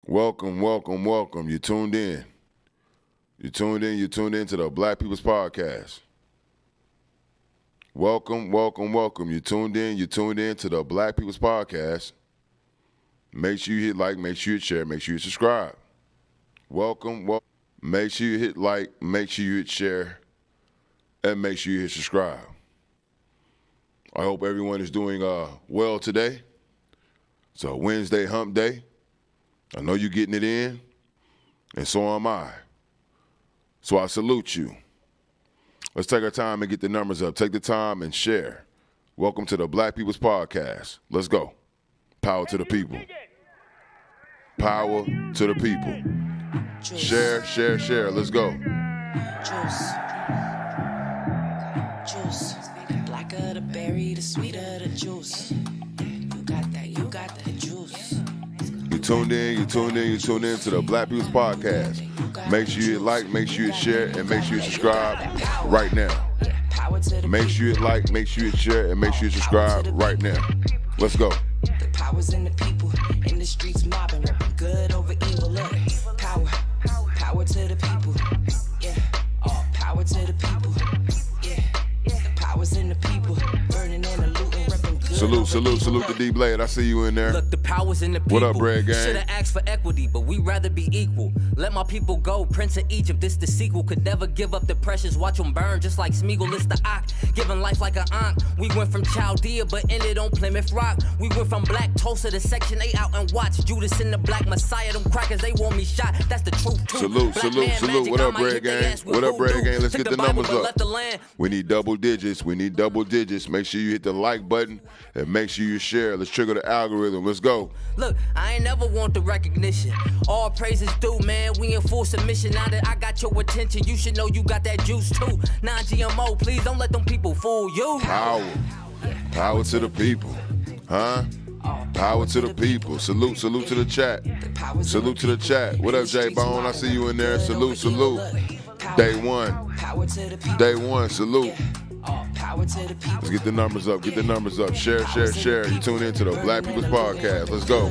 Welcome, welcome, welcome. You tuned in. You tuned in to the Black People's Podcast. Welcome, welcome, welcome. You tuned in to the Black People's Podcast. Make sure you hit like, make sure you share, make sure you subscribe. Welcome, welcome. Make sure you hit like, make sure you hit share, and make sure you hit subscribe. I hope everyone is doing well today. It's a Wednesday hump day. I know you're getting it in, and so am I. So I salute you. Let's take our time and get the numbers up. Take the time and share. Welcome to the Black People's Podcast. Let's go. Power to the people. Power to the people. Juice. Share, share, share. Let's go. Juice. Juice. Blacker the berry, the sweeter the juice. You got that juice. You tuned in to the Black People's Podcast. Make sure you like, make sure you share, and make sure you subscribe right now. Make sure you like, make sure you share, and make sure you subscribe right now. Let's go. The power's in the people, in the streets mobbing, rapping good over evil. Look, power to the people. Yeah, all power to the people. Yeah, the power's in the people, burning and the looting, rapping good. Salute to D-Blade. I see you in there. Look, the power's in the people. What up, Breadgang? Should've asked for equity, but we rather be equal. Let my people go, Prince of Egypt. This the sequel. Could never give up the precious. Watch them burn just like Smeagol. It's the Ock. Giving life like an Ankh. We went from Chaldea, but ended on Plymouth Rock. We went from Black Tulsa to Section 8 out and watch. Judas in the Black Messiah. Them crackers, they want me shot. That's the truth, too. Salute. What up, Breadgang? What up, Breadgang? Let's get the numbers up. We need double digits. Make sure you hit the like button and make sure you share. Let's trigger the algorithm. Let's go. Look, I ain't never want the recognition. All praises due, man. We in full submission. Now that I got your attention, you should know you got that juice too. Non-GMO, please don't let them people fool you. Power to the people. Huh? Power to the people. Salute to the chat. Salute to the chat. What up, J-Bone? I see you in there. Salute. Day one. Salute. Let's get the numbers up. Share. You tune into the Black People's Podcast. Let's go.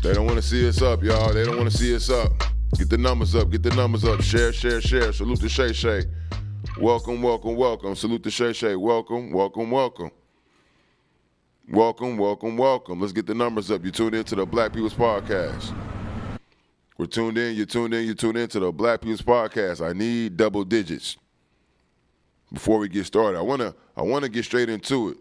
They don't want to see us up, y'all. They don't want to see us up. Get the numbers up. Share. Salute to Shay Shay. Welcome. Salute to Shay Shay. Welcome. Let's get the numbers up. You tuned into the Black People's Podcast. We're tuned in. You tuned into the Black People's Podcast. I need double digits before we get started. I wanna get straight into it.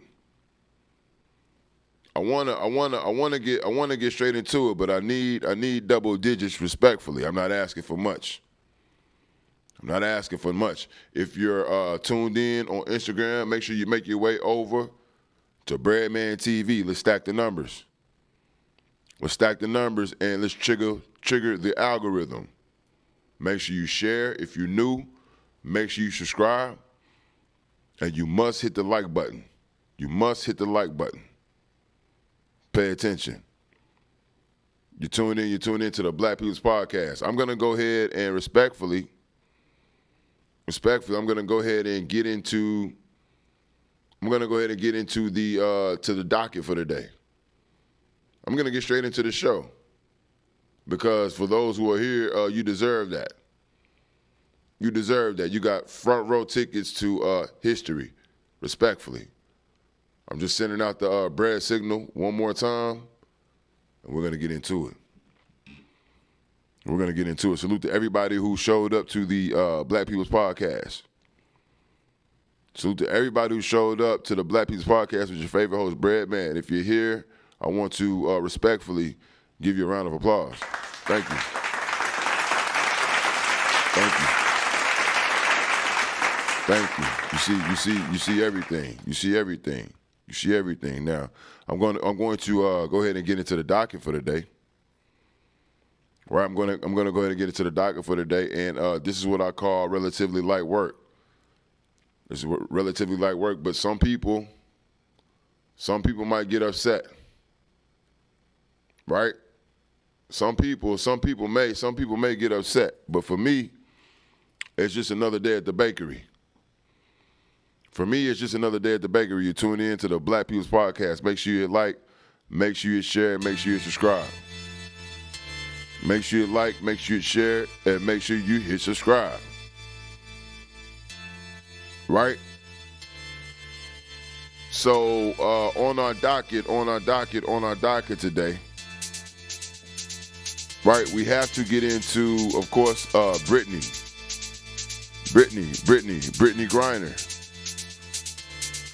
I wanna get straight into it, but I need double digits respectfully. I'm not asking for much. If you're tuned in on Instagram, make sure you make your way over to Breadman TV. Let's stack the numbers. And let's trigger the algorithm. Make sure you share. If you're new, make sure you subscribe. And you must hit the like button. Pay attention. You tune in to the Black People's Podcast. I'm gonna go ahead and respectfully, I'm gonna go ahead and get into the docket for today. I'm gonna get straight into the show because for those who are here, you deserve that. You got front row tickets to history. Respectfully, I'm just sending out the bread signal one more time, and we're gonna get into it. Salute to everybody who showed up to the Black People's Podcast. Salute to everybody who showed up to the Black People's Podcast with your favorite host, Breadman. If you're here, I want to respectfully give you a round of applause. Thank you. You see everything. Now, I'm going to go ahead and get into the docket for today. Right, I'm going to go ahead and get into the docket for today, and this is what I call relatively light work. But some people might get upset, right? Some people may get upset, but for me, it's just another day at the bakery. For me, it's just another day at the bakery. You tune in to the Black People's Podcast. Make sure you hit like, make sure you share, and make sure you subscribe. Make sure you like, make sure you share, and make sure you hit subscribe. Right? So on our docket today, right, we have to get into, of course,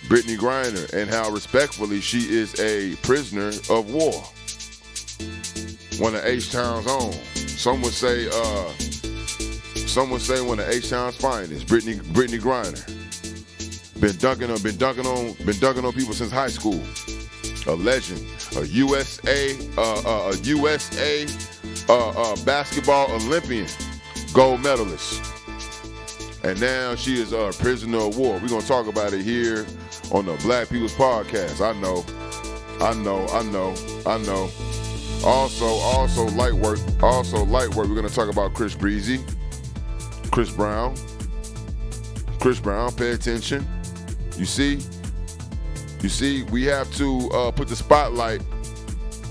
Brittney Griner, and how respectfully she is a prisoner of war. One of H-Town's own. Some would say one of H-Town's finest, Brittney Griner. Been dunking on people since high school. A legend, a USA basketball Olympian, gold medalist. And now she is a prisoner of war. We're gonna talk about it here on the Black People's Podcast. I know. Also light work. We're gonna talk about Chris Brown. Pay attention. You see, we have to put the spotlight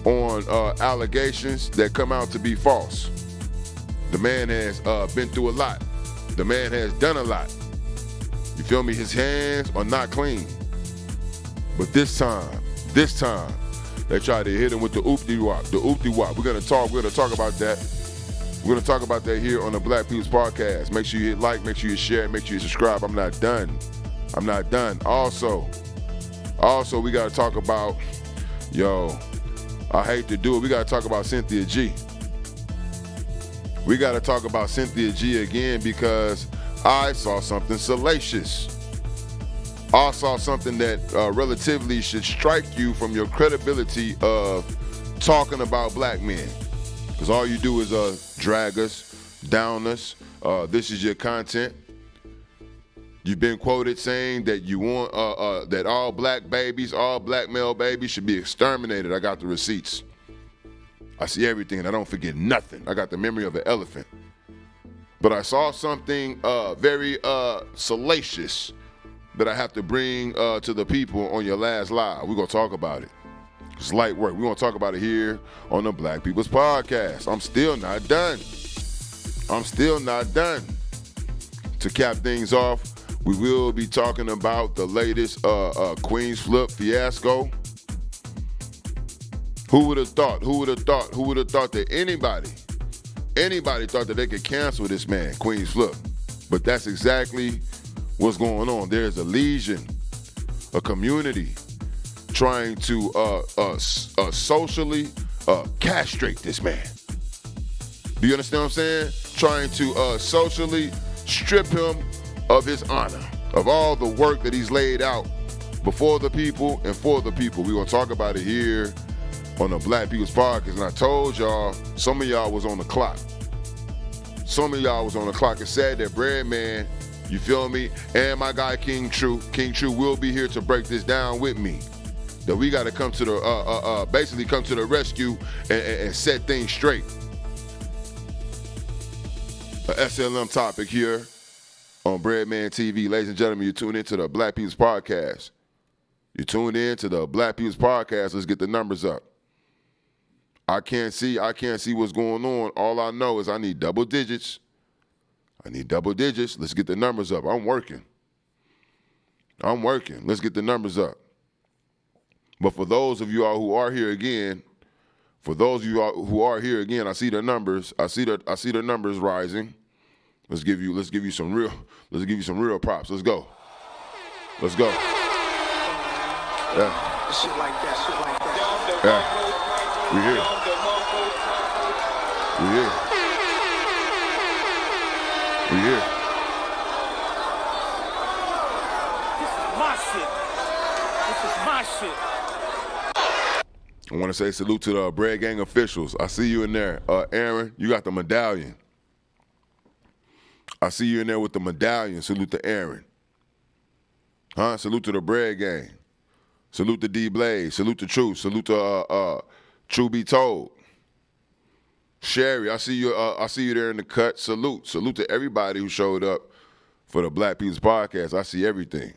on allegations that come out to be false. The man has been through a lot. The man has done a lot. You feel me? His hands are not clean. But this time, they tried to hit him with the oop-de-wop. We're gonna talk about that. We're gonna talk about that here on the Black People's Podcast. Make sure you hit like, make sure you share, make sure you subscribe. I'm not done. Also, we gotta talk about, I hate to do it. We gotta talk about Cynthia G. We gotta talk about Cynthia G again because I saw something salacious. I saw something that relatively should strike you from your credibility of talking about black men. Because all you do is drag us, down us. This is your content. You've been quoted saying that you want that all black male babies should be exterminated. I got the receipts. I see everything and I don't forget nothing. I got the memory of an elephant. But I saw something very salacious that I have to bring to the people on your last live. We're going to talk about it. It's light work. We're going to talk about it here on the Black People's Podcast. I'm still not done. To cap things off, we will be talking about the latest Queenzflip fiasco. Who would have thought that anybody thought that they could cancel this man, Queenzflip? But that's exactly what's going on. There's a legion, a community trying to socially castrate this man. Do you understand what I'm saying? Trying to socially strip him of his honor, of all the work that he's laid out before the people and for the people. We're going to talk about it here on the Black People's Podcast. And I told y'all, some of y'all was on the clock. It's sad that Breadman, you feel me, and my guy King True will be here to break this down with me. That we got to come to the, basically come to the rescue and set things straight. A SLM topic here on Breadman TV. Ladies and gentlemen, you tune into the Black People's Podcast. Let's get the numbers up. I can't see what's going on. All I know is I need double digits. Let's get the numbers up. I'm working. Let's get the numbers up. But for those of you all who are here again, I see the numbers. I see the numbers rising. Let's give you some real props. Let's go. Yeah. Shit like that. Yeah. We here. This is my shit. I want to say salute to the Breadgang officials. I see you in there. Aaron, you got the medallion. I see you in there with the medallion. Salute to Aaron. Salute to the Breadgang. Salute to D-Blaze. Salute to Truth. Salute to True Be Told. Sherry, I see you there in the cut. Salute to everybody who showed up for the Black People's Podcast. I see everything.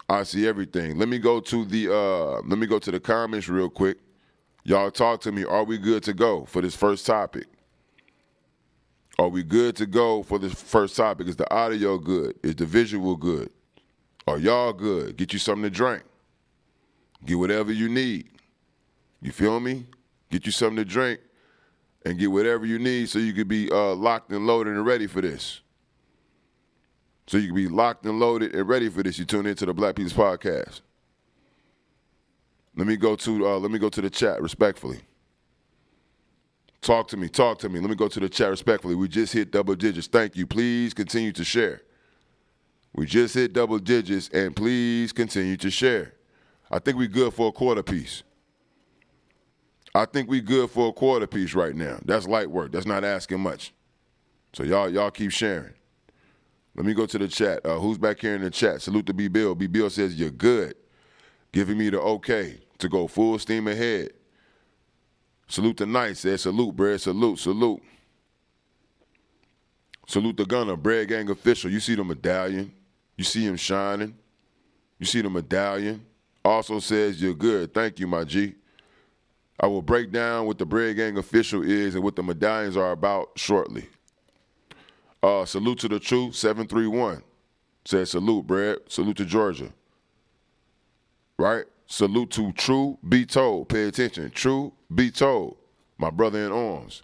I see everything. Let me go to the comments real quick. Y'all talk to me. Are we good to go for this first topic? Are we good to go for this first topic? Is the audio good? Is the visual good? Are y'all good? Get you something to drink. Get whatever you need. You feel me? Get you something to drink and get whatever you need so you can be locked and loaded and ready for this. So you can be locked and loaded and ready for this. You tune into the Black People's Podcast. Let me go to the chat respectfully. Talk to me. Let me go to the chat respectfully. We just hit double digits. Thank you. Please continue to share. We just hit double digits, and please continue to share. I think we good for a quarter piece. right now. That's light work. That's not asking much. So y'all keep sharing. Let me go to the chat. Who's back here in the chat? Salute to B Bill. B Bill says you're good, giving me the okay to go full steam ahead. Salute the Knight, says salute, Bread, salute. Salute the Gunner, Breadgang official. You see the medallion. You see him shining. You see the medallion. Also says you're good. Thank you, my G. I will break down what the Breadgang official is and what the medallions are about shortly. Salute to the Truth, 731. Says salute, Bread. Salute to Georgia. Right? Salute to True Be Told. Pay attention. True Be Told. My brother in arms.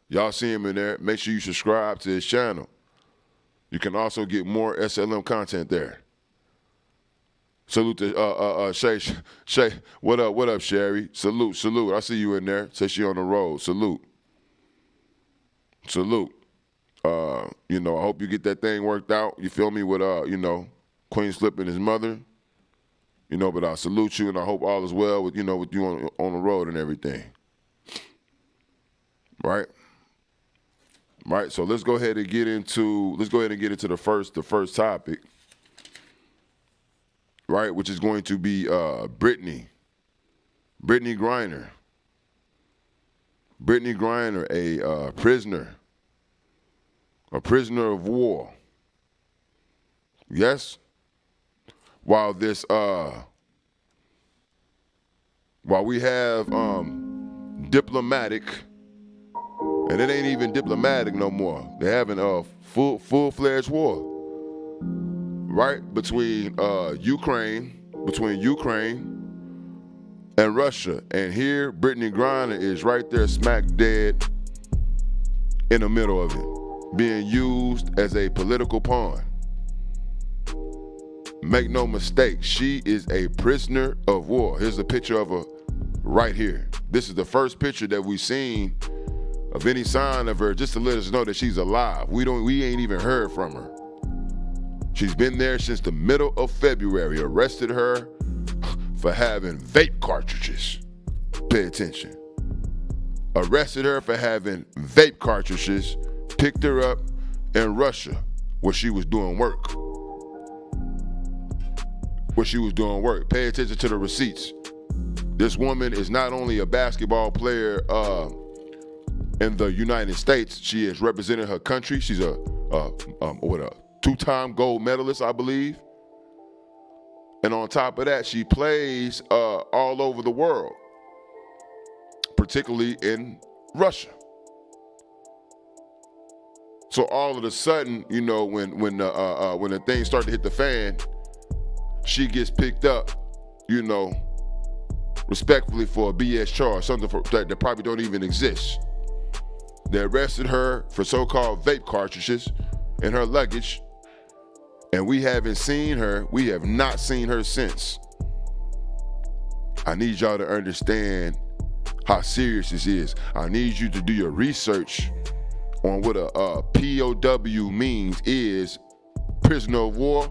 Y'all see him in there. Make sure you subscribe to his channel. You can also get more SLM content there. Salute to Shay. What up, Sherry? Salute. I see you in there. Say she on the road. Salute. I hope you get that thing worked out. You feel me? With Queenzflip and his mother. But I salute you, and I hope all is well with you on the road and everything. Right. So let's go ahead and get into the first topic. Right, which is going to be Brittney Griner. Brittney Griner, a prisoner of war. Yes. While we have diplomatic, and it ain't even diplomatic no more. They're having a full-fledged war, right, between Ukraine and Russia. And here, Brittney Griner is right there, smack dead in the middle of it, being used as a political pawn. Make no mistake, she is a prisoner of war. Here's a picture of her right here. This is the first picture that we've seen of any sign of her, just to let us know that she's alive. We ain't even heard from her. She's been there since the middle of February. Arrested her for having vape cartridges. Pay attention. Arrested her for having vape cartridges. Picked her up in Russia where she was doing work. Pay attention to the receipts. This woman is not only a basketball player in the United States, she has represented her country. She's a two-time gold medalist, I believe. And on top of that, she plays all over the world, particularly in Russia. So all of a sudden, when the things start to hit the fan, she gets picked up, respectfully for a BS charge, something that probably don't even exist. They arrested her for so-called vape cartridges in her luggage, and we haven't seen her. We have not seen her since. I need y'all to understand how serious this is. I need you to do your research on what a POW means, is prisoner of war,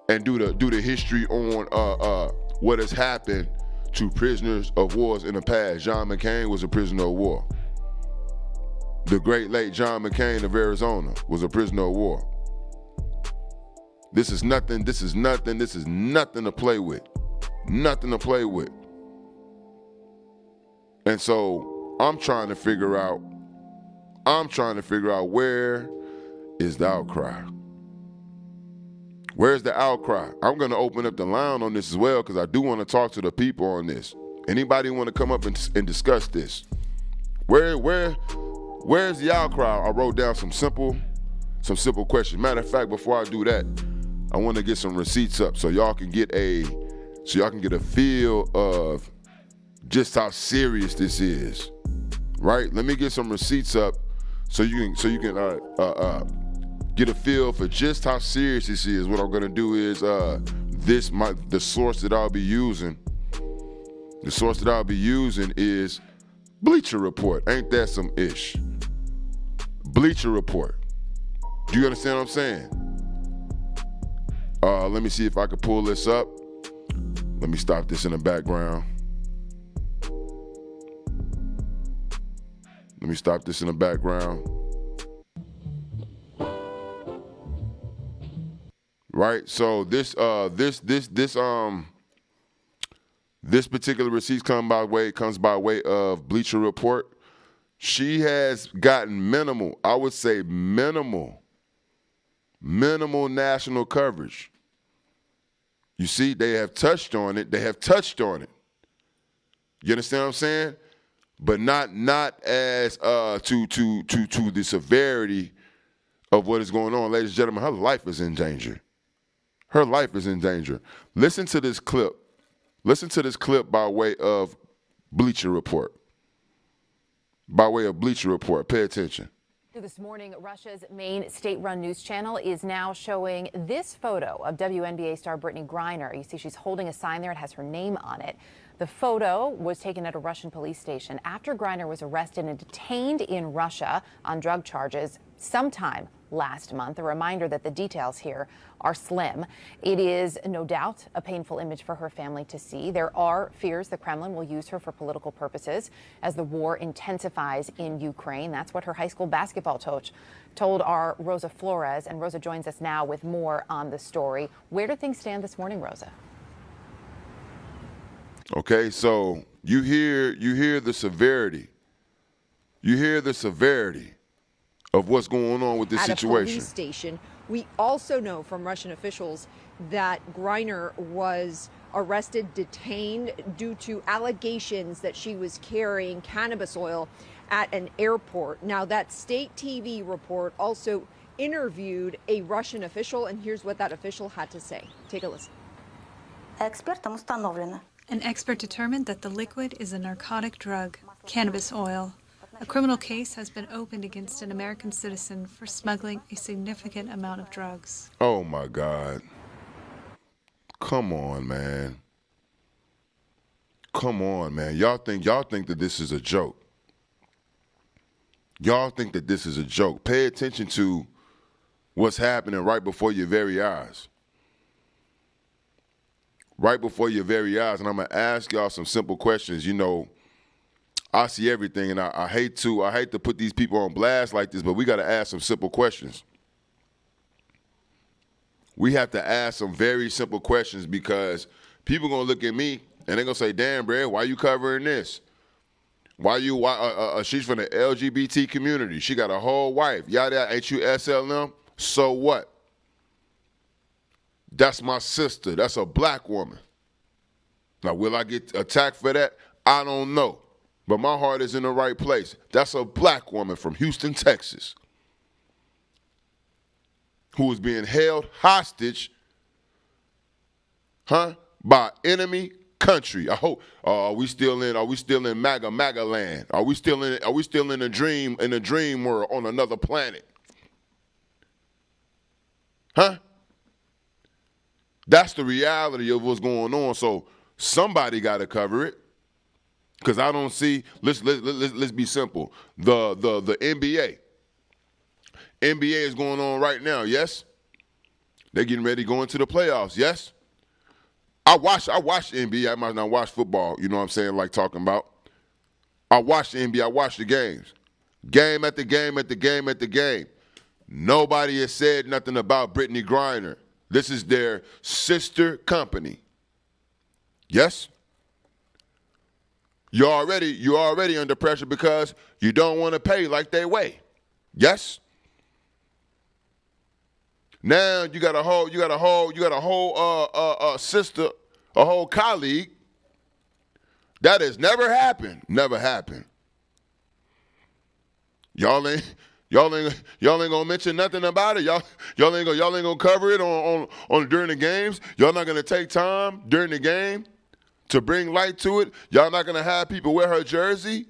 and do the history on what has happened to prisoners of wars in the past. John McCain was a prisoner of war. The great late John McCain of Arizona was a prisoner of war. This is nothing to play with. Nothing to play with. And so I'm trying to figure out where is the outcry? Where's the outcry? I'm going to open up the line on this as well because I do want to talk to the people on this. Anybody want to come up and discuss this? Where's the outcry? I wrote down some simple questions. Matter of fact, before I do that, I want to get some receipts up so y'all can get a feel of just how serious this is. Right? Let me get some receipts up so you can get a feel for just how serious this is. What I'm gonna do is the source that I'll be using. The source that I'll be using is Bleacher Report. Ain't that some ish? Bleacher Report. Do you understand what I'm saying? Let me see if I can pull this up. Let me stop this in the background. Let me stop this in the background. Right. So this particular receipt comes by way of Bleacher Report. She has gotten minimal, I would say minimal national coverage. You see, they have touched on it. You understand what I'm saying? But not as to the severity of what is going on. Ladies and gentlemen, her life is in danger. Her life is in danger. Listen to this clip. Listen to this clip by way of Bleacher Report. By way of Bleacher Report. Pay attention. This morning, Russia's main state-run news channel is now showing this photo of WNBA star Brittney Griner. You see she's holding a sign there. It has her name on it. The photo was taken at a Russian police station after Griner was arrested and detained in Russia on drug charges sometime last month. A reminder that the details here are slim. It is no doubt a painful image for her family to see. There are fears the Kremlin will use her for political purposes as the war intensifies in Ukraine. That's what her high school basketball coach told our Rosa Flores. And Rosa joins us now with more on the story. Where do things stand this morning, Rosa? Okay, so you hear the severity. You hear the severity of what's going on with this situation. At a police station. We also know from Russian officials that Griner was arrested, detained due to allegations that she was carrying cannabis oil at an airport. Now, that state TV report also interviewed a Russian official, and here's what that official had to say. Take a listen. An expert determined that the liquid is a narcotic drug, cannabis oil. A criminal case has been opened against an American citizen for smuggling a significant amount of drugs. Oh my God. Come on, man. Come on, man. Y'all think that this is a joke. Y'all think that this is a joke. Pay attention to what's happening right before your very eyes. Right before your very eyes. And I'm going to ask y'all some simple questions. You know, I see everything, and I hate to put these people on blast like this, but we got to ask some simple questions. We have to ask some very simple questions because people going to look at me, and they're going to say, damn, Brad, why you covering this? She's from the LGBT community. She got a whole wife. Yada, ain't you SLM? So what? That's my sister. That's a black woman. Now, will I get attacked for that? I don't know. But my heart is in the right place. That's a black woman from Houston, Texas, who is being held hostage, by enemy country. I hope. Are we still in MAGA land? Are we still in a dream world on another planet? That's the reality of what's going on. So somebody got to cover it, because I don't see. Let's be simple. The NBA is going on right now. Yes, they're getting ready to go into the playoffs. Yes, I watch the NBA. I might not watch football. You know what I'm saying? Like talking about. I watch the NBA. I watch the games. Game after game after game after game. Nobody has said nothing about Brittney Griner. This is their sister company. Yes? You're already under pressure because you don't want to pay like they weigh. Yes? Now you got a whole sister, a whole colleague. That has never happened. Never happened. Y'all ain't gonna mention nothing about it. Y'all ain't gonna cover it on during the games. Y'all not gonna take time during the game to bring light to it. Y'all not gonna have people wear her jersey.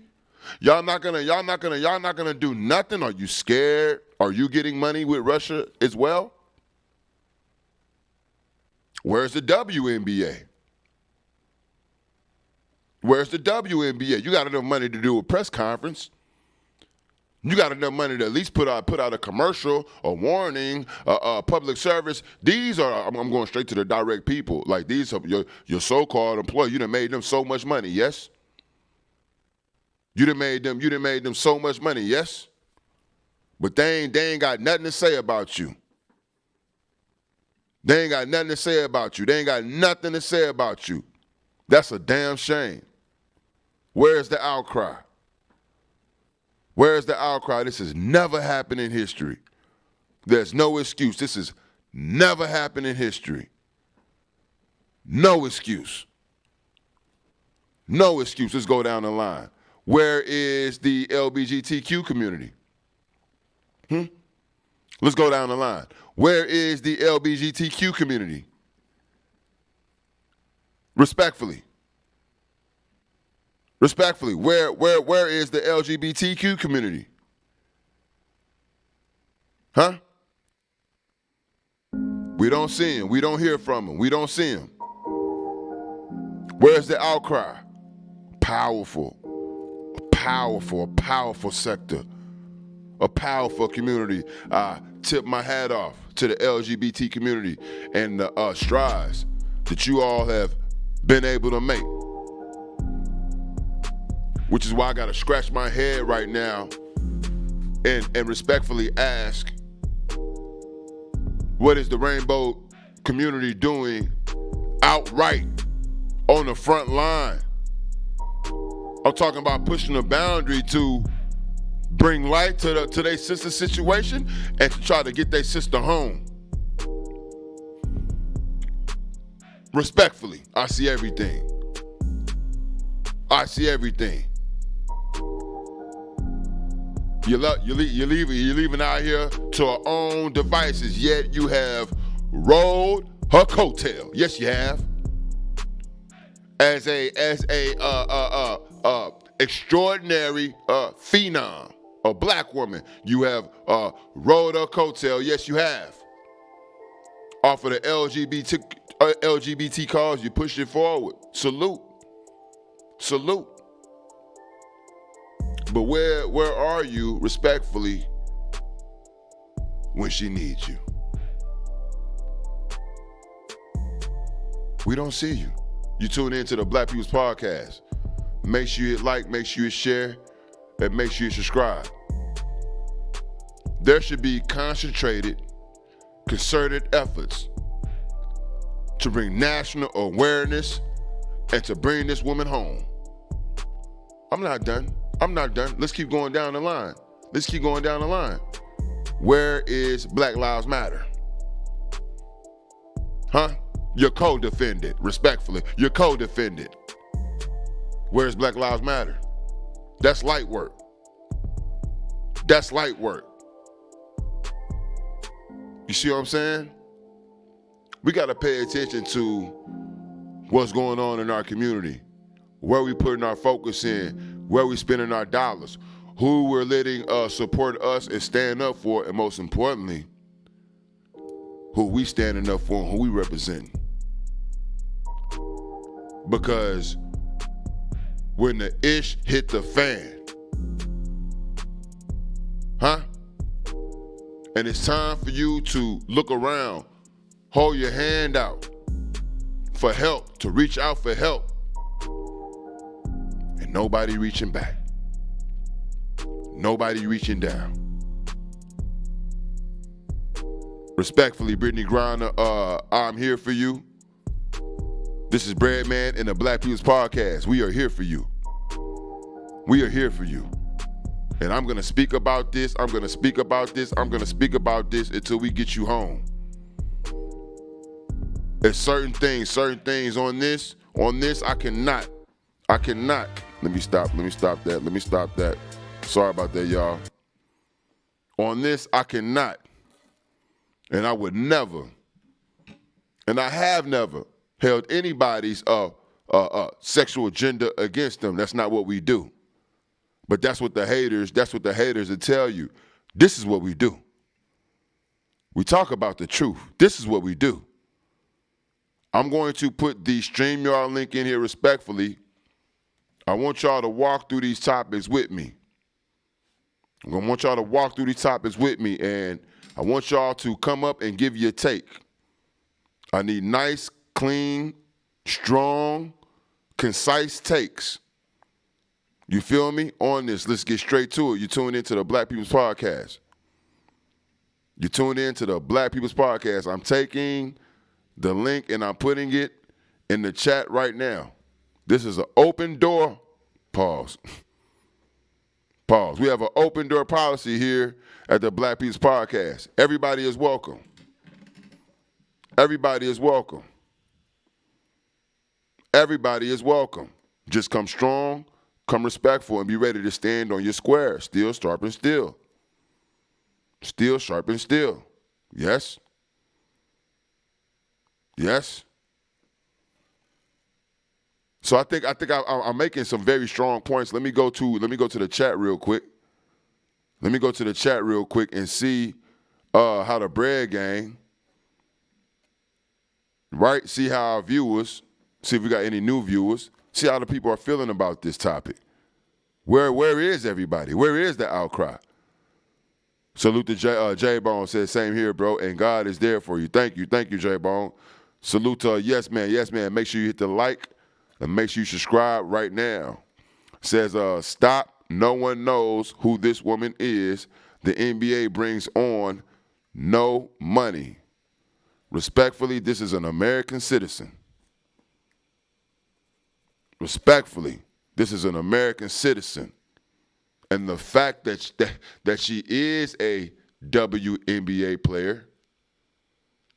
Y'all not gonna do nothing. Are you scared? Are you getting money with Russia as well? Where's the WNBA? Where's the WNBA? You got enough money to do a press conference. You got enough money to at least put out a commercial, a warning, a public service. These are, I'm going straight to the direct people. Like these are your so-called employees. You done made them so much money, yes? You done made them so much money, yes? But they ain't got nothing to say about you. They ain't got nothing to say about you. They ain't got nothing to say about you. That's a damn shame. Where's the outcry? Where's the outcry? This has never happened in history. There's no excuse. This has never happened in history. No excuse. No excuse. Let's go down the line. Where is the LGBTQ community? Let's go down the line. Where is the LGBTQ community? Respectfully, where is the LGBTQ community? Huh? We don't see him. We don't hear from him. We don't see him. Where's the outcry? Powerful sector, a powerful community. I tip my hat off to the LGBT community and the strides that you all have been able to make. Which is why I gotta scratch my head right now and respectfully ask, what is the rainbow community doing outright on the front line? I'm talking about pushing the boundary to bring light to their sister situation and to try to get their sister home. Respectfully, I see everything. I see everything. You're leaving out here to our own devices, yet you have rolled her coattail. Yes, you have. As a extraordinary phenom, a black woman, you have rolled her coattail. Yes, you have. Off of the LGBT cause, you pushed it forward. Salute. But where are you, respectfully, when she needs you? We don't see you. You tune into the Black People's Podcast. Make sure you like, make sure you share, and make sure you subscribe. There should be concentrated, concerted efforts to bring national awareness and to bring this woman home. I'm not done. Let's keep going down the line. Where is Black Lives Matter? Huh? You're co-defendant, respectfully. You're co-defendant. Where's Black Lives Matter? That's light work. You see what I'm saying? We got to pay attention to what's going on in our community, where we putting our focus in, where we spending our dollars, who we're letting support us and stand up for, and most importantly, who we standing up for and who we representing. Because when the ish hit the fan, huh? And it's time for you to look around, hold your hand out for help, to reach out for help. And nobody reaching back. Nobody reaching down. Respectfully, Brittney Griner, I'm here for you. This is Breadman and the Black People's Podcast. We are here for you. And I'm going to speak about this. I'm going to speak about this until we get you home. It's certain things on this, I cannot. Let me stop that. Sorry about that, y'all. On this, I cannot. And I would never, and I have never held anybody's sexual agenda against them. That's not what we do. But that's what the haters will tell you. This is what we do. We talk about the truth. This is what we do. I'm going to put the StreamYard link in here respectfully. I want y'all to walk through these topics with me. I want y'all to walk through these topics with me, and I want y'all to come up and give your take. I need nice, clean, strong, concise takes. You feel me? On this, let's get straight to it. You tuned into the Black People's Podcast. You tuned into the Black People's Podcast. I'm taking the link and I'm putting it in the chat right now. This is an open door. Pause. Pause. We have an open door policy here at the Black People's Podcast. Everybody is welcome. Everybody is welcome. Everybody is welcome. Just come strong, come respectful, and be ready to stand on your square. Steel sharpen steel. Steel sharpen steel. Yes? Yes? So I think I'm making some very strong points. Let me go to the chat real quick. Let me go to the chat real quick and see how the Breadgang, right? See how our viewers, see if we got any new viewers, see how the people are feeling about this topic. Where is everybody? Where is the outcry? Salute to J-Bone, says, same here, bro, and God is there for you. Thank you, J-Bone. Salute to Yes Man. Make sure you hit the like and make sure you subscribe right now. Says, stop. No one knows who this woman is. The NBA brings on no money. Respectfully, this is an American citizen. Respectfully, this is an American citizen. And the fact that she is a WNBA player,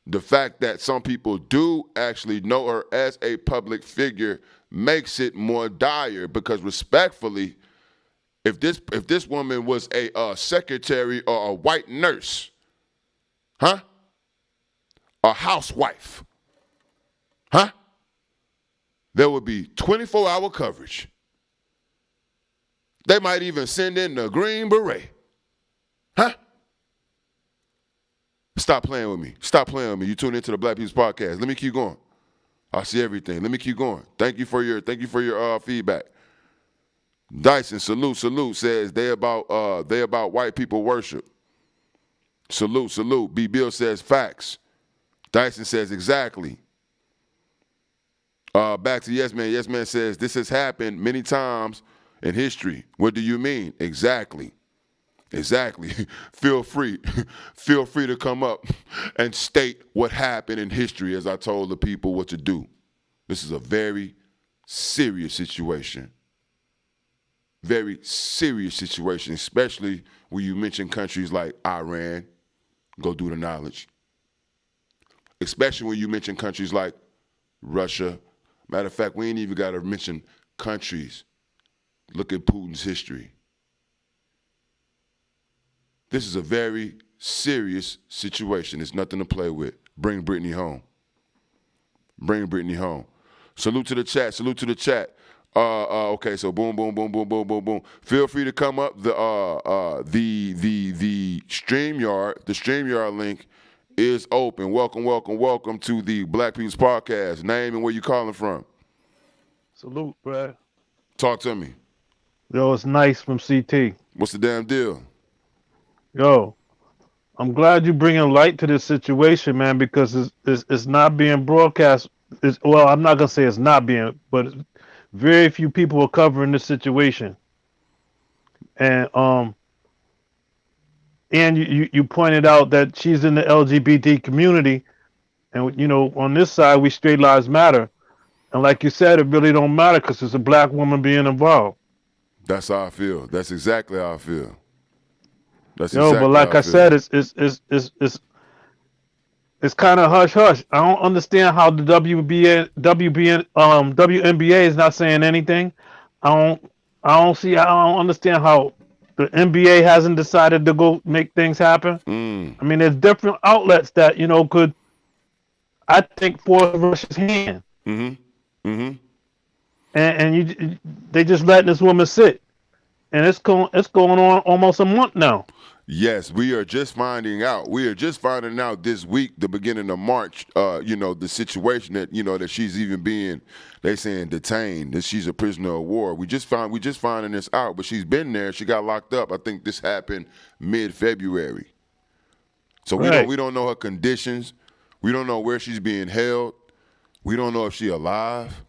the fact that some people do actually know her as a public figure makes it more dire, because respectfully, if this woman was a secretary or a white nurse, a housewife, there would be 24-hour coverage. They might even send in the Green Beret. Stop playing with me. Stop playing with me. You tune into the Black People's Podcast. Let me keep going. I see everything. Let me keep going. Thank you for your feedback. Dyson, salute, says they about white people worship. Salute. B. Bill says facts. Dyson says exactly. Back to Yes Man. Yes Man says this has happened many times in history. What do you mean? Exactly. Feel free to come up and state what happened in history, as I told the people what to do. This is a very serious situation. Very serious situation, especially when you mention countries like Iran. Go do the knowledge. Especially when you mention countries like Russia. Matter of fact, we ain't even got to mention countries. Look at Putin's history. This is a very serious situation. It's nothing to play with. Bring Brittney home. Salute to the chat. Okay, so boom. Feel free to come up. The StreamYard link is open. Welcome to the Black People's Podcast. Name and where you calling from. Salute, Brad. Talk to me. Yo, it's Nice from CT. What's the damn deal? Yo, I'm glad you bringing light to this situation, man, because it's not being broadcast. Well, I'm not gonna say it's not being, but very few people are covering this situation. And you pointed out that she's in the LGBT community, and on this side we straight lives matter, and like you said, it really don't matter because it's a black woman being involved. That's how I feel. That's exactly how I feel. But like I said, it's it's kind of hush hush. I don't understand how the WNBA is not saying anything. I don't I don't understand how the NBA hasn't decided to go make things happen. I mean, there's different outlets that could, I think, force Russia's hand, and they just letting this woman sit, and it's going on almost a month now. Yes, we are just finding out. We are just finding out this week, the beginning of March. The situation that that she's even being, they saying detained, that she's a prisoner of war. We just finding this out, but she's been there. She got locked up. I think this happened mid-February. So Right. we don't know her conditions. We don't know where she's being held. We don't know if she's alive.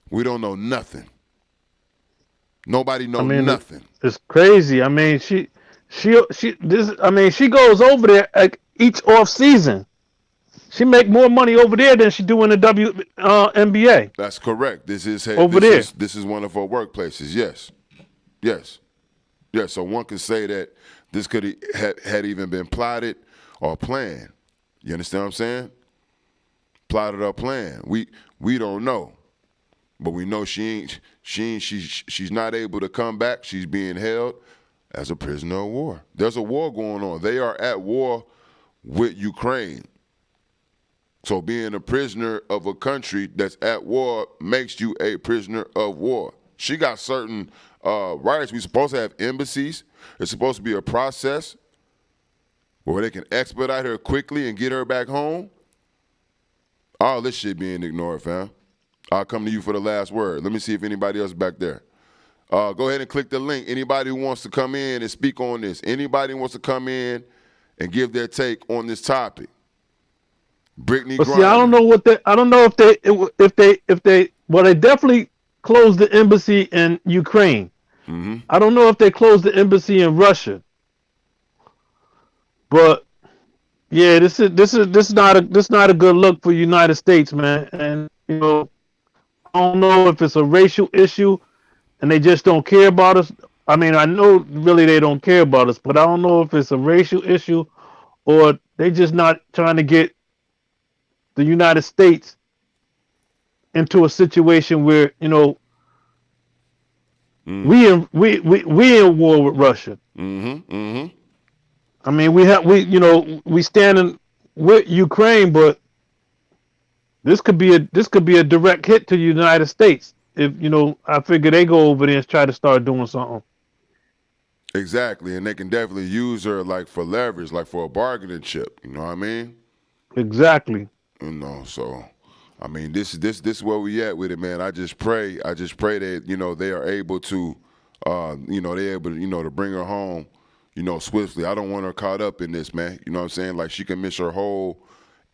We don't know nothing. Nobody knows I mean, nothing. it's crazy. I mean, she this. I mean, she goes over there like each off season. She make more money over there than she do in the NBA. That's correct. This is Over there. This is one of her workplaces. Yes, yes, yes. So one could say that this could had even been plotted or planned. You understand what I'm saying? Plotted or planned. We don't know, but we know she's not able to come back. She's being held as a prisoner of war. There's a war going on. They are at war with Ukraine. So being a prisoner of a country that's at war makes you a prisoner of war. She got certain rights. We're supposed to have embassies. It's supposed to be a process where they can expedite her quickly and get her back home. All this shit being ignored, fam. I'll come to you for the last word. Let me see if anybody else is back there. Go ahead and click the link. Anybody who wants to come in and speak on this. Anybody who wants to come in and give their take on this topic. Brittney But see, Griner. I don't know if they well, they definitely closed the embassy in Ukraine. I don't know if they closed the embassy in Russia. But yeah, this is not a good look for United States, man. And I don't know if it's a racial issue and they just don't care about us. I mean, I know really they don't care about us, but I don't know if it's a racial issue or they just not trying to get the United States into a situation where we in war with Russia. I mean, we standing with Ukraine, but this could be a direct hit to the United States if I figure they go over there and try to start doing something. Exactly, and they can definitely use her like for leverage, like for a bargaining chip. You know what I mean? Exactly. So I mean, this is where we at with it, man. I just pray that they are able to, they're able to, to bring her home, swiftly. I don't want her caught up in this, man. You know what I'm saying? Like she can miss her whole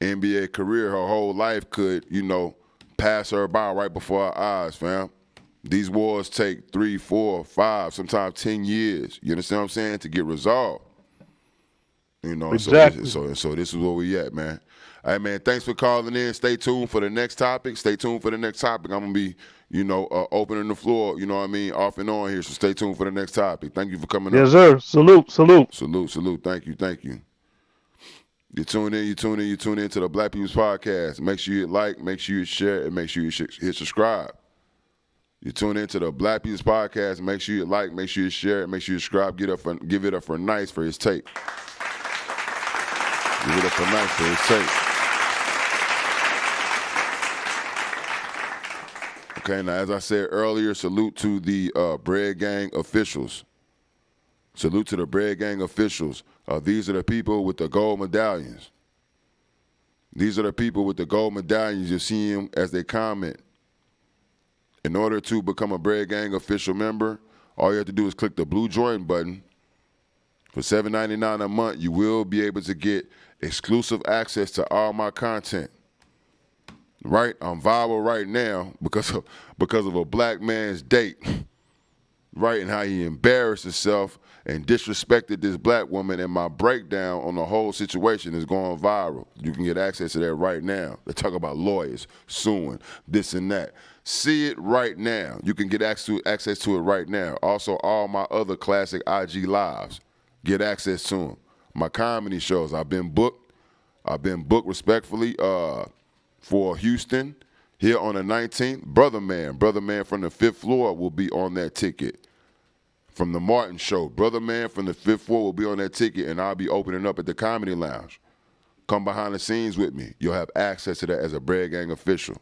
NBA career, her whole life could, pass her by right before our eyes, fam. These wars take 3, 4, 5, sometimes 10 years. You understand what I'm saying? To get resolved. Exactly. So this is where we at, man. All right, man, thanks for calling in. Stay tuned for the next topic. I'm going to be, opening the floor, off and on here. So stay tuned for the next topic. Thank you for coming Yes, up. sir. Salute. Salute. Thank you. You tune in to the Black People's Podcast. Make sure you hit like, make sure you share, and make sure you hit subscribe. You tune in to the Black People's Podcast. Make sure you like, make sure you share, and make sure you subscribe. Give it up for Nice for his tape. Give it up for Nice for his tape. Okay, now as I said earlier, salute to the Breadgang officials. Salute to the Breadgang officials. These are the people with the gold medallions. These are the people with the gold medallions. You see them as they comment. In order to become a Breadgang official member, all you have to do is click the blue join button. For $7.99 a month, you will be able to get exclusive access to all my content. Right? I'm viral right now because of a black man's date. Right? And how he embarrassed himself and disrespected this black woman, and my breakdown on the whole situation is going viral. You can get access to that right now. They talk about lawyers suing, this and that. See it right now. You can get access to it right now. Also, all my other classic IG lives, get access to them. My comedy shows, I've been booked. I've been booked respectfully for Houston here on the 19th. Brother Man from the 5th floor will be on that ticket. From the Martin Show, Brother Man from the 5th floor will be on that ticket, and I'll be opening up at the Comedy Lounge. Come behind the scenes with me. You'll have access to that as a Breadgang official,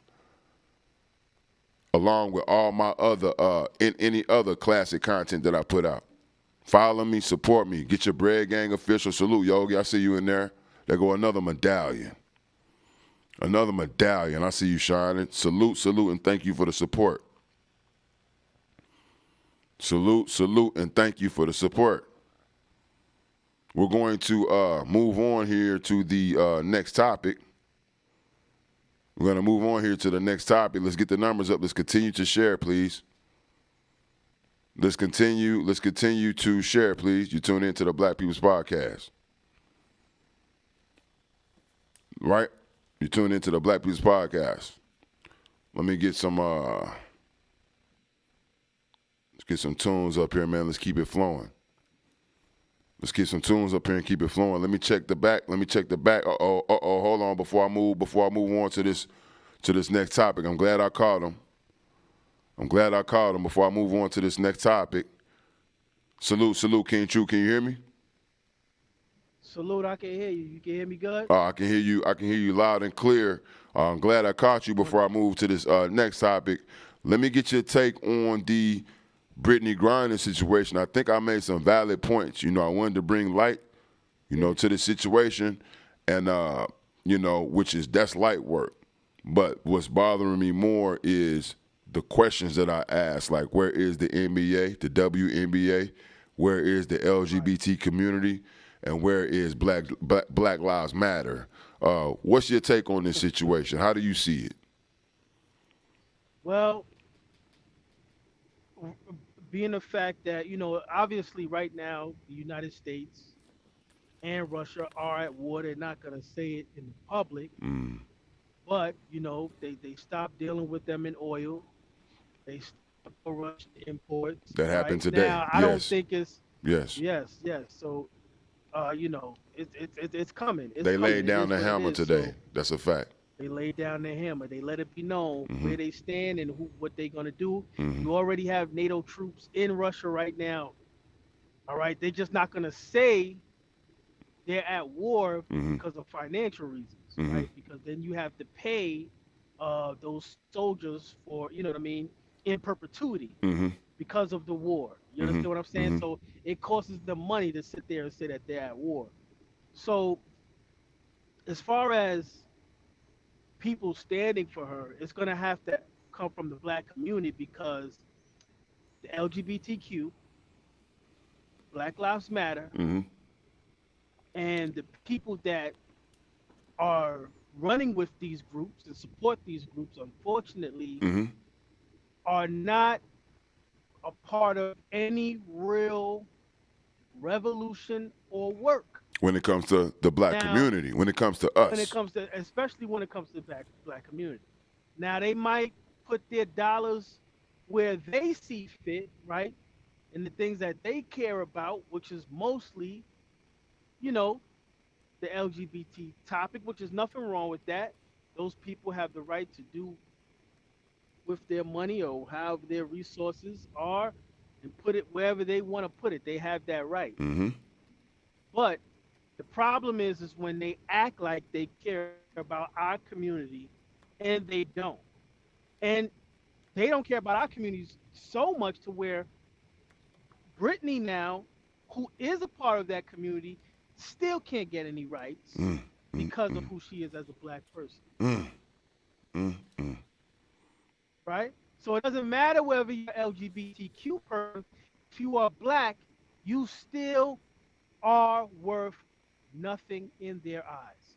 along with all my other any other classic content that I put out. Follow me, support me, get your Breadgang official salute. Yogi, I see you in there. There go another medallion. Another medallion. I see you shining. Salute, salute, and thank you for the support. Salute, salute, and thank you for the support. We're going to move on here to the next topic. We're going to move on here to the next topic. Let's get the numbers up. Let's continue to share, please. Let's continue to share, please. You tune into the Black People's Podcast. Right? You tune into the Black People's Podcast. Let me get some let's get some tunes up here, man. Let's keep it flowing. Let's get some tunes up here and keep it flowing. Let me check the back. Hold on before I move on to this next topic. I'm glad I caught him. Before I move on to this next topic. Salute, King True. Can you hear me? Salute, I can hear you. You can hear me good? I can hear you loud and clear. I'm glad I caught you before I move to this next topic. Let me get your take on the Brittney Griner situation. I think I made some valid points. I wanted to bring light, to the situation, and that's light work. But what's bothering me more is the questions that I ask, like where is the NBA, the WNBA, where is the LGBT community, and where is Black Lives Matter? What's your take on this situation? How do you see it? Well, being the fact that, obviously right now, the United States and Russia are at war. They're not going to say it in the public, but, they stopped dealing with them in oil. They stopped Russian imports. That happened today. Now, I don't think it's... Yes. So, it's coming. They laid down the hammer today. So that's a fact. they laid down their hammer. They let it be known where they stand and what they're going to do. You already have NATO troops in Russia right now. All right. They're just not going to say they're at war because of financial reasons, right? Because then you have to pay those soldiers for, in perpetuity because of the war. You understand what I'm saying? So it costs them money to sit there and say that they're at war. So as far as people standing for her, it's going to have to come from the Black community, because the LGBTQ, Black Lives Matter, and the people that are running with these groups and support these groups, unfortunately, are not a part of any real revolution or work. When it comes to the Black community, when it comes to us. Especially when it comes to the Black community. Now, they might put their dollars where they see fit, right? And the things that they care about, which is mostly, the LGBT topic, which is nothing wrong with that. Those people have the right to do with their money or how their resources are and put it wherever they want to put it. They have that right. But the problem is when they act like they care about our community and they don't. And they don't care about our communities so much to where Brittney now, who is a part of that community, still can't get any rights because of who she is as a Black person. Right? So it doesn't matter whether you're LGBTQ person, if you are Black, you still are worth nothing in their eyes.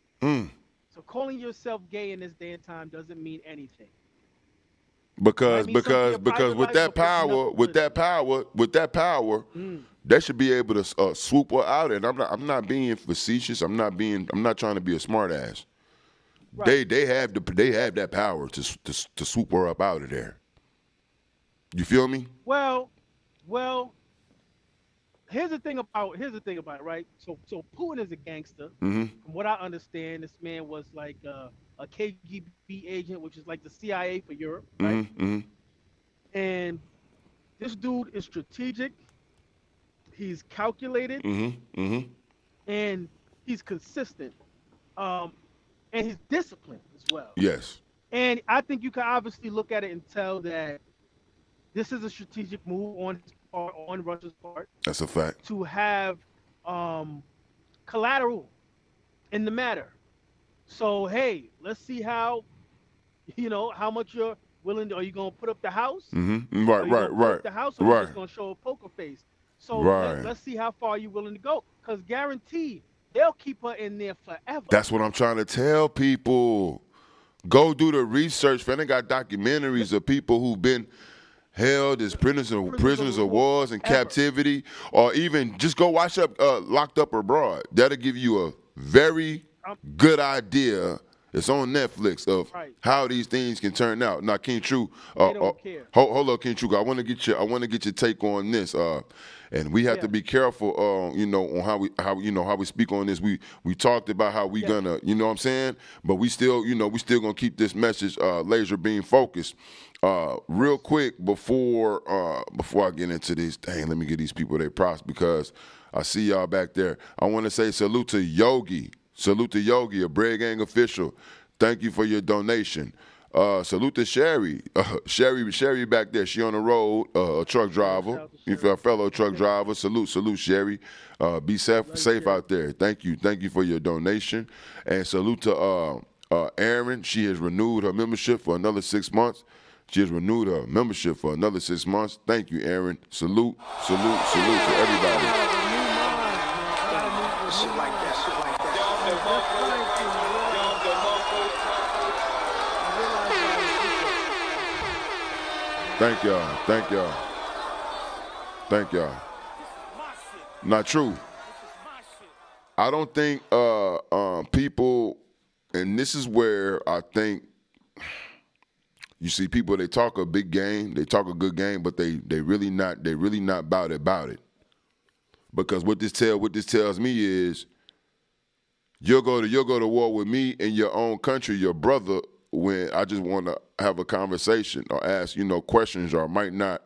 So calling yourself gay in this day and time doesn't mean anything. Because with that power, they should be able to swoop her out. And I'm not being facetious. I'm not trying to be a smart ass. Right. They have that power to swoop her up out of there. You feel me? Well, here's the thing about it, right? So Putin is a gangster. Mm-hmm. From what I understand, this man was like a KGB agent, which is like the CIA for Europe, right? Mm-hmm. Mm-hmm. And this dude is strategic. He's calculated, Mm-hmm. Mm-hmm. and he's consistent. Um, and he's disciplined as well. Yes. And I think you can obviously look at it and tell that this is a strategic move on his part, on Russia's part, That's a fact. to have collateral in the matter. So hey, let's see how how much you're willing to. Are you gonna put up the house? Mm-hmm. Are Right. you Right. gonna put Right. up the house, or you Right. just gonna show a poker face? So Right. let's see how far you're willing to go, because guaranteed they'll keep her in there forever. That's what I'm trying to tell people. Go do the research. Man, they got documentaries of people who've been held as prisoners of wars in captivity, or even just go watch up Locked Up Abroad. That'll give you a very good idea. It's on Netflix of Right. how these things can turn out. Now, King True, They don't care. hold up, King True. I want to get your take on this. And we have to be careful, on how we speak on this. We talked about how we gonna, you know what I'm saying, but we still gonna keep this message laser beam focused. Real quick before I get into this, let me give these people their props because I see y'all back there. I want to say salute to Yogi. Salute to Yogi, a Breadgang official. Thank you for your donation. Salute to Sherry. Sherry back there. She on the road, a truck driver. A fellow truck driver. Salute, Sherry. Be safe out there. Thank you for your donation. And salute to Aaron. She has renewed her membership for another 6 months. Thank you, Aaron. Salute to everybody. Shit like that. Thank y'all. Not true. I don't think people, and this is where I think you see people, they talk a big game, they talk a good game, but they really not about it. Because what this tells me is you'll go to war with me in your own country, your brother, when I just want to have a conversation or ask, questions, or might not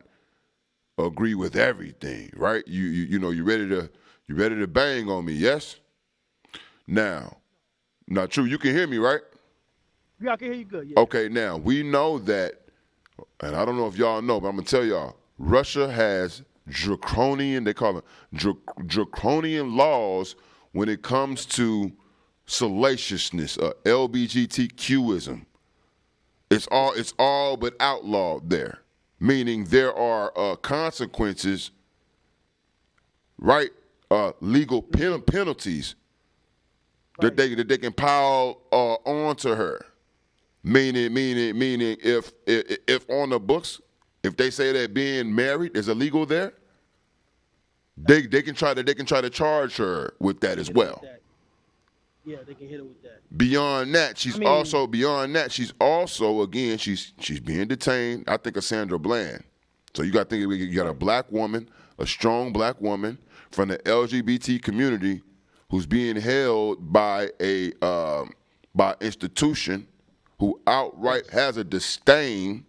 agree with everything, right? You ready to bang on me, yes? Now, not true. You can hear me, right? Yeah, I can hear you good. Yeah. Okay, now we know that, and I don't know if y'all know, but I'm gonna tell y'all, Russia has draconian, they call it draconian laws when it comes to salaciousness, LGBTQism. It's all but outlawed there, meaning there are consequences, right? Legal penalties that they can pile onto her. Meaning, if on the books, if they say that being married is illegal there, they can try to charge her with that as well. Yeah, they can hit her with that. Beyond that, she's also again she's being detained. I think of Sandra Bland. So you got to think you got a black woman, a strong black woman from the LGBT community who's being held by by institution who outright has a disdain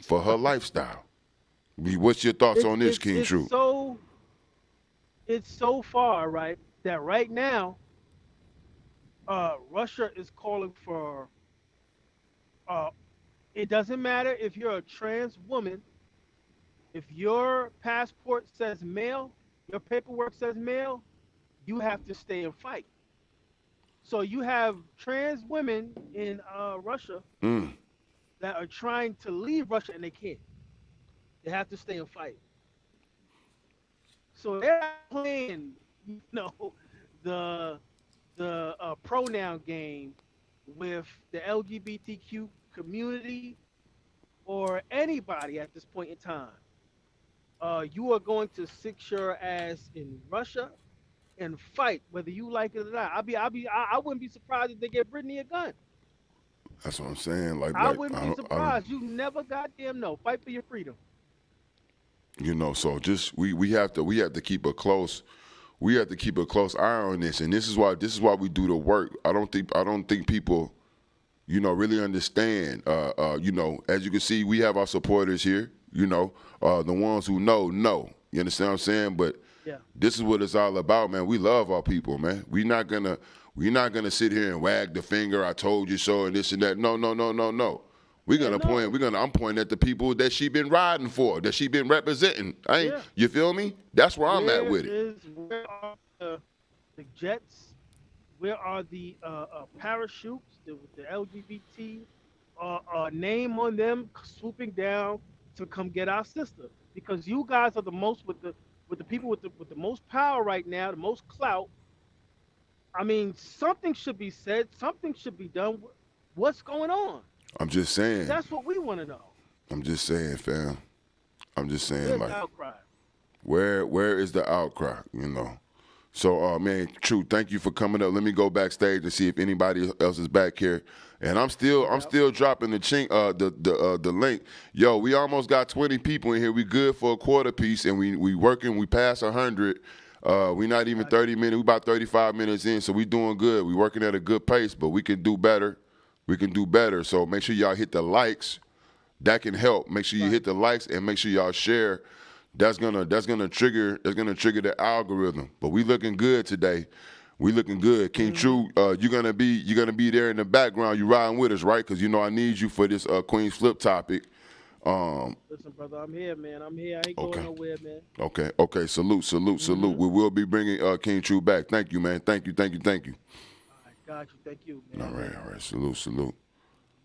for her lifestyle. What's your thoughts on this, King True? It's so far, right, that right now, Russia is calling for, it doesn't matter if you're a trans woman, if your passport says male, your paperwork says male, you have to stay and fight. So you have trans women in Russia that are trying to leave Russia and they can't. They have to stay and fight. So they're playing, the pronoun game with the LGBTQ community or anybody at this point in time. You are going to sit your ass in Russia and fight, whether you like it or not. I wouldn't be surprised if they get Brittney a gun. That's what I'm saying. I wouldn't be surprised. You never goddamn know. Fight for your freedom. You know, so just we have to keep a close eye on this, and this is why we do the work. I don't think people, you know, really understand. You know, as you can see, we have our supporters here. You know, the ones who know. You understand what I'm saying? But this is what it's all about, man. We love our people, man. We're not gonna sit here and wag the finger. I told you so, and this and that. No. I'm pointing at the people that she been riding for, that she been representing. You feel me? That's where I'm at with it. Where are the jets? Where are the parachutes? The LGBT name on them swooping down to come get our sister? Because you guys are the most with the people with the most power right now, the most clout. I mean, something should be said. Something should be done. What's going on? I'm just saying. That's what we want to know. I'm just saying, fam. I'm just saying, Where's like, the outcry? Where is the outcry? You know. So, man, True, thank you for coming up. Let me go backstage and see if anybody else is back here. And I'm still dropping the link. Yo, we almost got 20 people in here. We good for a quarter piece, and we working. We passed 100. We not even 30 minutes. We about 35 minutes in, so we doing good. We working at a good pace, but we can do better. So make sure y'all hit the likes. That can help. Make sure you hit the likes and make sure y'all share. That's gonna trigger the algorithm. But we looking good today. We looking good. King True, you're gonna be there in the background. You riding with us, right? Because you know I need you for this Queenzflip topic. Listen, brother, I'm here, man. I'm here. I ain't going nowhere, man. Okay. Salute. We will be bringing King True back. Thank you, man. Thank you. Got you. Thank you, man. All right. Salute.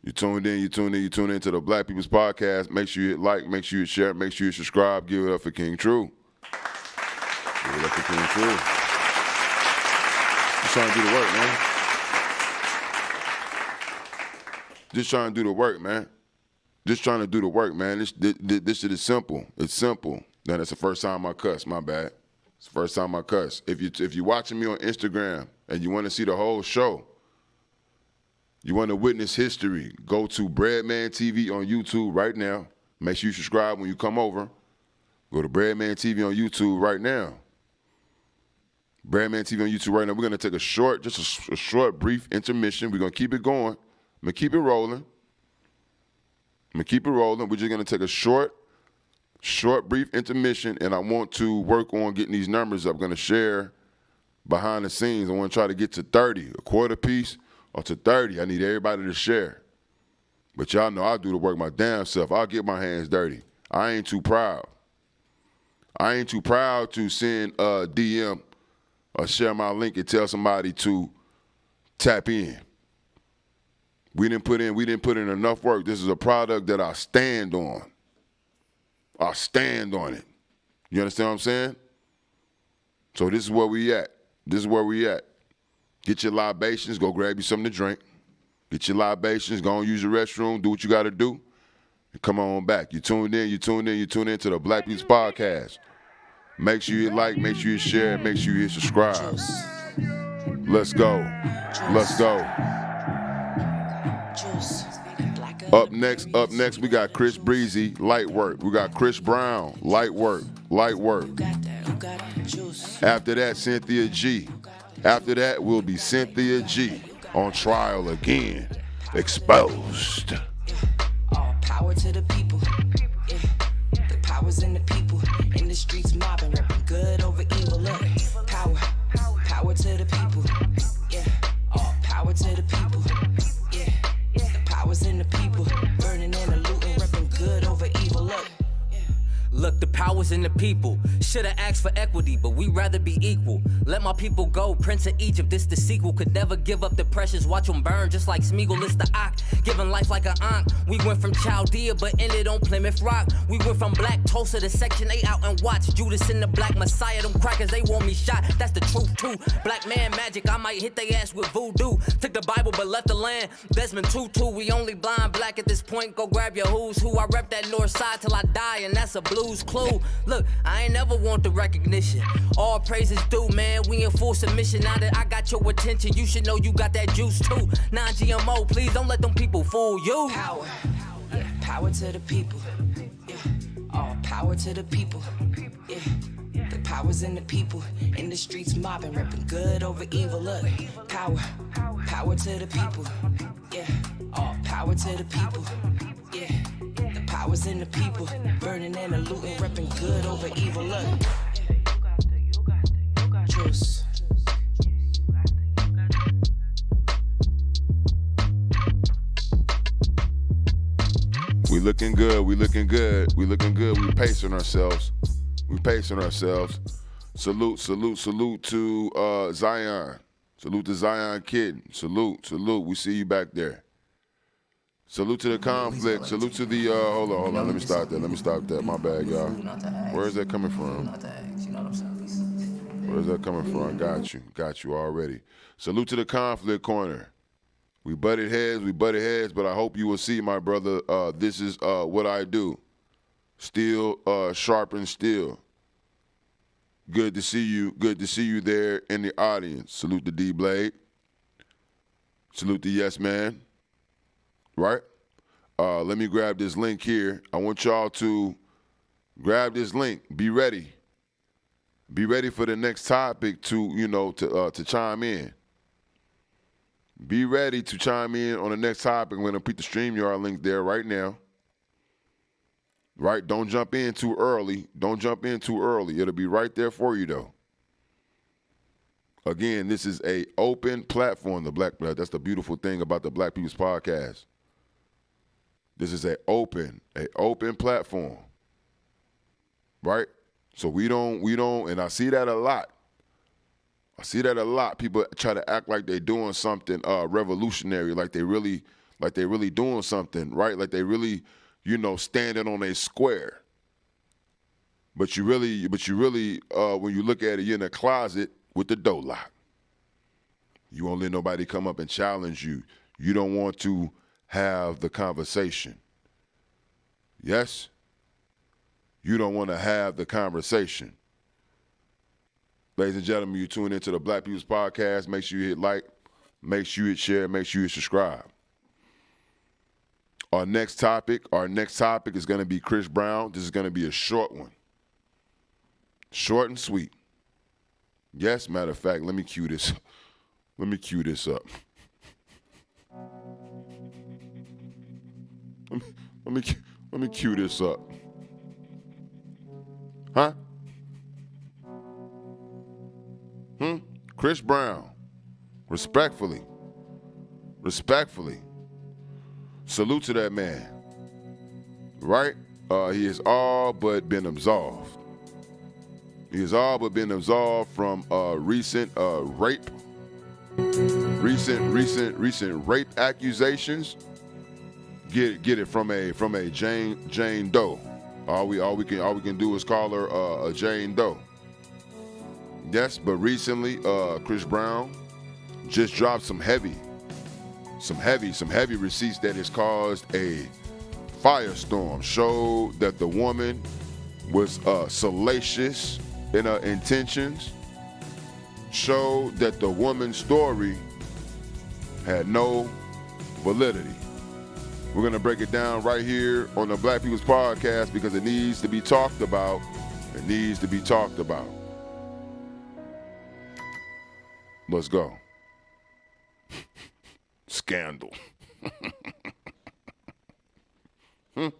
You tuned in to the Black People's Podcast. Make sure you hit like, make sure you share, make sure you subscribe. Give it up for King True. Give it up for King True. Just trying to do the work, man. Just trying to do the work, man. This shit is simple. It's simple. Now, that's the first time I cuss. My bad. It's the first time I cuss. If you're watching me on Instagram and you want to see the whole show, you want to witness history, go to Breadman TV on YouTube right now. Make sure you subscribe when you come over. Go to Breadman TV on YouTube right now. Breadman TV on YouTube right now. We're going to take a short, brief intermission. We're going to keep it going. I'm going to keep it rolling. We're just going to take a short, brief intermission, and I want to work on getting these numbers up. I'm going to share behind the scenes. I want to try to get to 30, a quarter piece, or to 30. I need everybody to share. But y'all know I do the work my damn self. I'll get my hands dirty. I ain't too proud. To send a DM or share my link and tell somebody to tap in. We didn't put in enough work. This is a product that I stand on. I stand on it. You understand what I'm saying? So this is where we at. Get your libations. Go grab you something to drink. Get your libations. Go and use your restroom. Do what you got to do. And come on back. You tuned in to the Black People's Podcast. Make sure you like, make sure you share, make sure you subscribe. Let's go. Up next, we got Chris Breezy, light work. We got Chris Brown, light work. After that, Cynthia G. After that will be Cynthia G on trial again, exposed. All power to the people. Yeah. The power's in the people. In the streets mobbing, repping good over evil. Look, power to the people. Yeah. All power to the people. Yeah. The power's in the people. Burning and looting, repping good over evil. Look, the power's in the people. Should've asked for equity, but we rather be equal. Let my people go, Prince of Egypt, this the sequel. Could never give up the precious, watch them burn just like Smeagol, it's the Ock. Giving life like an Ankh. We went from Chaldea, but ended on Plymouth Rock. We went from Black Tulsa to Section 8 out and watch. Judas in the Black Messiah, them crackers, they want me shot. That's the truth too. Black man magic, I might hit they ass with voodoo. Took the Bible but left the land. Desmond Tutu, we only blind black at this point. Go grab your who's who. I rep that north side till I die, and that's a blues clue. Look, I ain't never want the recognition. All praises due, man. We in full submission. Now that I got your attention, you should know you got that juice too. Non-GMO, please don't let them people fool you. Power to the people. Yeah. All power to the people. Yeah. The power's in the people. In the streets mobbing, repping good over evil. Look, power to the people. Yeah. All power to the people. Yeah. The power's in the people. Burning and looting, repping good over evil. Look. Truce. We looking good. We looking good. We looking good. We pacing ourselves. We pacing ourselves. Salute to Zion. Salute to Zion Kid. Salute. We see you back there. Salute to the conflict. Salute to the hold on. Let me stop that. My bad, y'all. Where is that coming from? Where is that coming from? Got you already. Salute to the conflict corner. We butted heads, but I hope you will see, my brother, this is what I do. Steel sharpens steel. Good to see you there in the audience. Salute the D-Blade. Salute the Yes Man. Right? Let me grab this link here. I want y'all to grab this link. Be ready. Be ready for the next topic to chime in. Be ready to chime in on the next topic. I'm going to put the StreamYard link there right now. Right? Don't jump in too early. It'll be right there for you, though. Again, this is a open platform. That's the beautiful thing about the Black People's Podcast. This is a open platform. Right? So we don't, and I see that a lot. People try to act like they're doing something revolutionary, like they really doing something, right? Like they really, standing on a square. But you really, when you look at it, you're in a closet with the door locked. You won't let nobody come up and challenge you. You don't want to have the conversation. Yes? You don't want to have the conversation. Ladies and gentlemen, you tune into the Black People's Podcast. Make sure you hit like, make sure you hit share, make sure you subscribe. Our next topic is going to be Chris Brown. This is going to be a short one. Short and sweet. Yes, matter of fact, let me cue this up. Let me cue this up. Huh? Chris Brown, respectfully, salute to that man, right? He has all but been absolved. He has all but been absolved from recent rape accusations. Get it from a Jane Doe. All we can do is call her a Jane Doe. Yes, but recently, Chris Brown just dropped some heavy receipts that has caused a firestorm. Showed that the woman was salacious in her intentions. Showed that the woman's story had no validity. We're gonna break it down right here on the Black People's Podcast because it needs to be talked about. Let's go. Scandal. It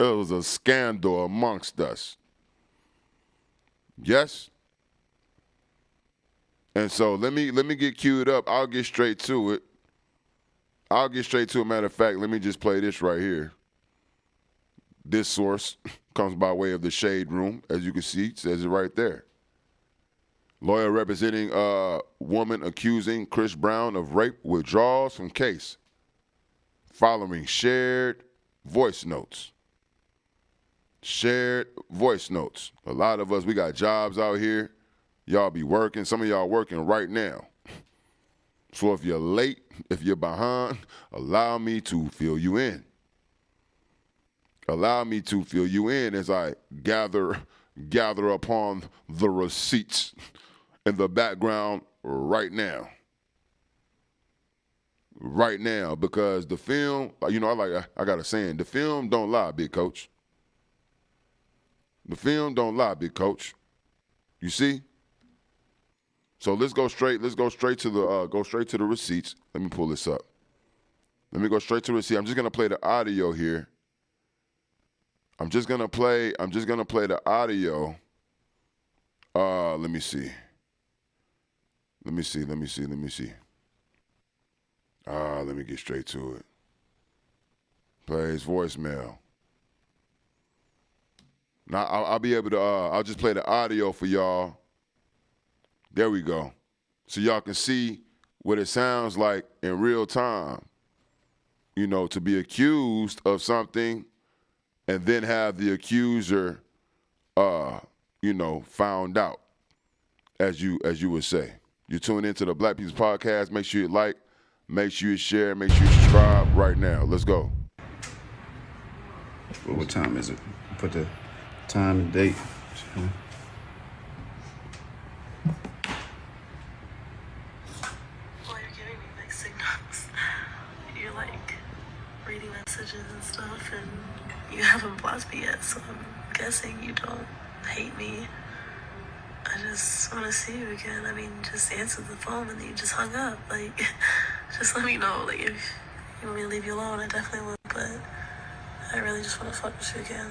was a scandal amongst us. Yes? And so let me get queued up. I'll get straight to it. Matter of fact, let me just play this right here. This source comes by way of the Shade Room. As you can see, it says it right there. Lawyer representing a woman accusing Chris Brown of rape withdraws from case following shared voice notes. A lot of us, we got jobs out here. Y'all be working. Some of y'all working right now. So if you're late, if you're behind, allow me to fill you in. Allow me to fill you in as I gather upon the receipts in the background right now. right now because the film, I got a saying, the film don't lie, big coach. The film don't lie, big coach. You see? So let's go straight to the receipts. Let me pull this up. Let me go straight to the receipt. I'm just gonna play the audio here. I'm just gonna play the audio. Let me see. Let me get straight to it. Play his voicemail. Now I'll be able to. I'll just play the audio for y'all. There we go. So y'all can see what it sounds like in real time. You know, to be accused of something, and then have the accuser, found out, as you would say. You tune into the Black People's Podcast. Make sure you like, make sure you share, make sure you subscribe right now. Let's go. Well, what time is it? Put the time and date. Well, you're giving me mixed signals. You're like reading messages and stuff, and you haven't blocked me yet, so I'm guessing you don't hate me. I just want to see you again. I mean, just answer the phone and then you just hung up. Like, just let me know. Like, if you want me to leave you alone, I definitely would, but I really just want to fuck with you again.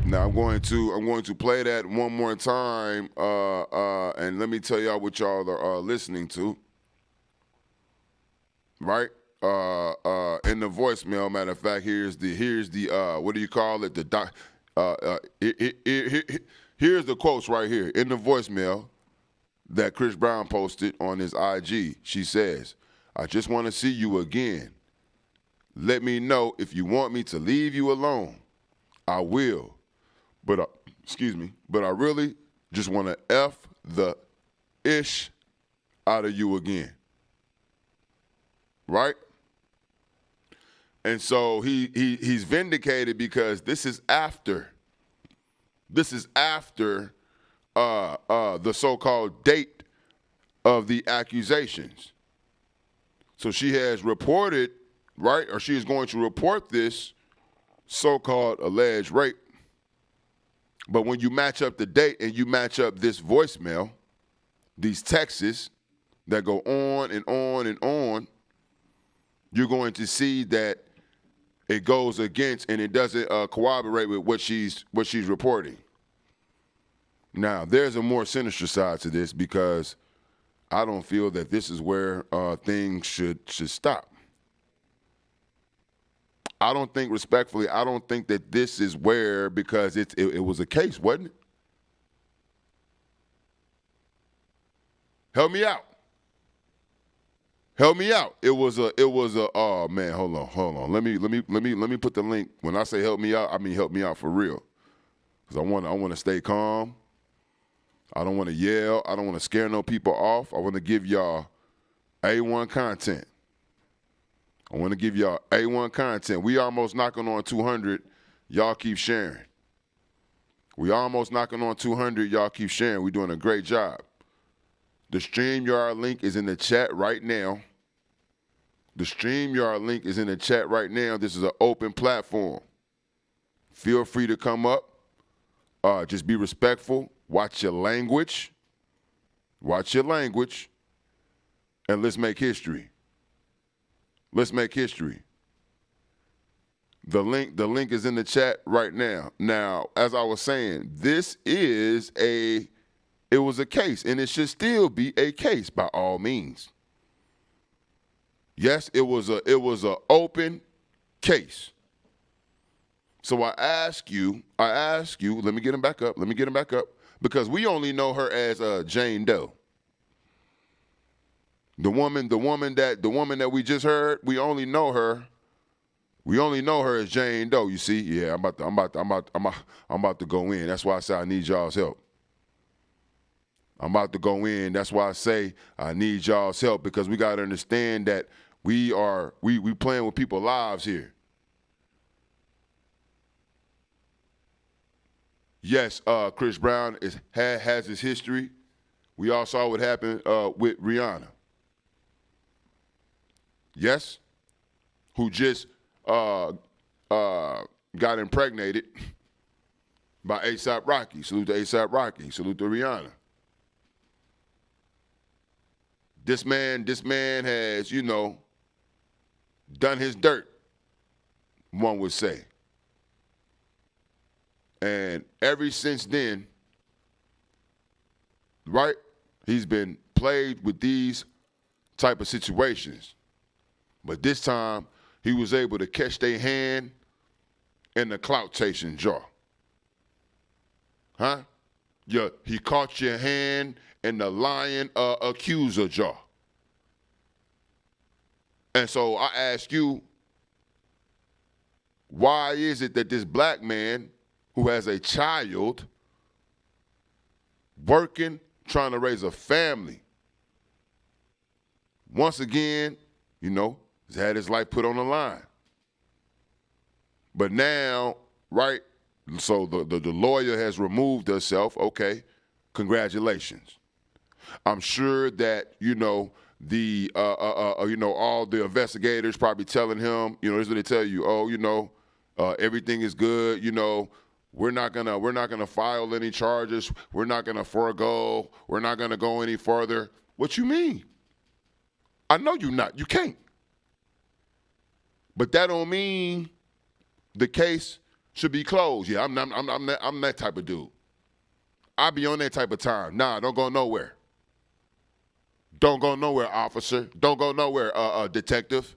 Now I'm going to play that one more time, and let me tell y'all what y'all are listening to. Right? In the voicemail, matter of fact, here's the what do you call it? Here's the quotes right here in the voicemail that Chris Brown posted on his IG. She says, "I just want to see you again. Let me know if you want me to leave you alone. I will. But I really just want to F the ish out of you again." Right? And so he's vindicated because this is after the so-called date of the accusations. So she has reported, right, or she is going to report this so-called alleged rape. But when you match up the date and you match up this voicemail, these texts that go on and on and on, you're going to see that it goes against and it doesn't corroborate with what she's reporting. Now, there's a more sinister side to this because I don't feel that this is where things should stop. I don't think that this is where, because it was a case, wasn't it? Help me out. It was a oh man, hold on. Let me put the link. When I say help me out, I mean help me out for real. Cuz I want to stay calm. I don't want to yell. I don't want to scare no people off. I want to give y'all A1 content. We almost knocking on 200. Y'all keep sharing. We almost knocking on 200. Y'all keep sharing. We're doing a great job. The StreamYard link is in the chat right now. This is an open platform. Feel free to come up. Just be respectful. Watch your language. And let's make history. The link is in the chat right now. Now, as I was saying, it was a case, and it should still be a case by all means. Yes, it was a open case. So I ask you, let me get him back up, because we only know her as Jane Doe. The woman that we just heard, we only know her as Jane Doe. You see, yeah, I'm about to go in. That's why I say I need y'all's help. I'm about to go in. That's why I say I need y'all's help, because we got to understand that we playing with people's lives here. Yes, Chris Brown has his history. We all saw what happened with Rihanna. yes, who just got impregnated by A$AP Rocky. Salute to A$AP Rocky. Salute to Rihanna. This man has, done his dirt, one would say. And ever since then, right, he's been plagued with these type of situations. But this time, he was able to catch their hand in the clout-chasing jaw. Huh? Yeah, he caught your hand in the lying accuser jaw. And so I ask you, why is it that this black man who has a child working, trying to raise a family, once again, has had his life put on the line? But now, right, so the lawyer has removed herself. Okay, congratulations. I'm sure that, all the investigators probably telling him, this is what they tell you, everything is good, we're not gonna file any charges, we're not gonna forego, we're not gonna go any further. What you mean? I know you can't. But that don't mean the case should be closed. Yeah, I'm that type of dude. I be on that type of time. Nah, don't go nowhere. Don't go nowhere, officer. Don't go nowhere, detective.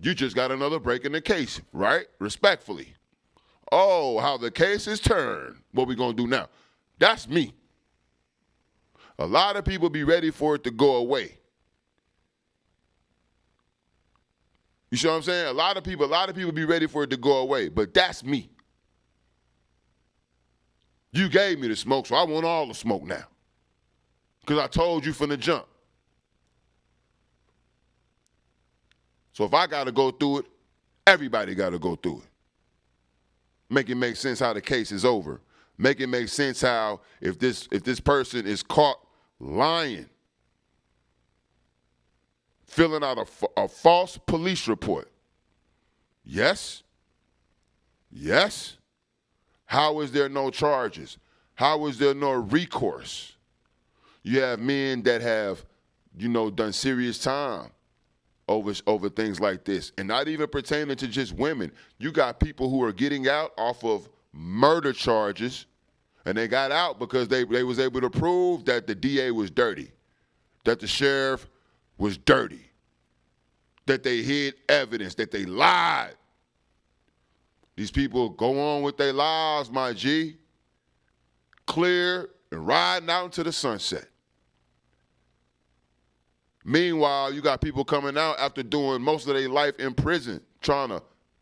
You just got another break in the case, right? Respectfully. Oh, how the case is turned. What we gonna do now? That's me. A lot of people be ready for it to go away. You see what I'm saying? A lot of people be ready for it to go away, but that's me. You gave me the smoke, so I want all the smoke now. Because I told you from the jump. So if I got to go through it, everybody got to go through it. Make it make sense how the case is over. Make it make sense how if this person is caught lying, filling out a false police report. Yes. How is there no charges? How is there no recourse? You have men that have, done serious time over things like this, and not even pertaining to just women. You got people who are getting out off of murder charges, and they got out because they was able to prove that the DA was dirty, that the sheriff was dirty, that they hid evidence, that they lied. These people go on with their lives, my G, clear and riding out into the sunset. Meanwhile, you got people coming out after doing most of their life in prison, trying to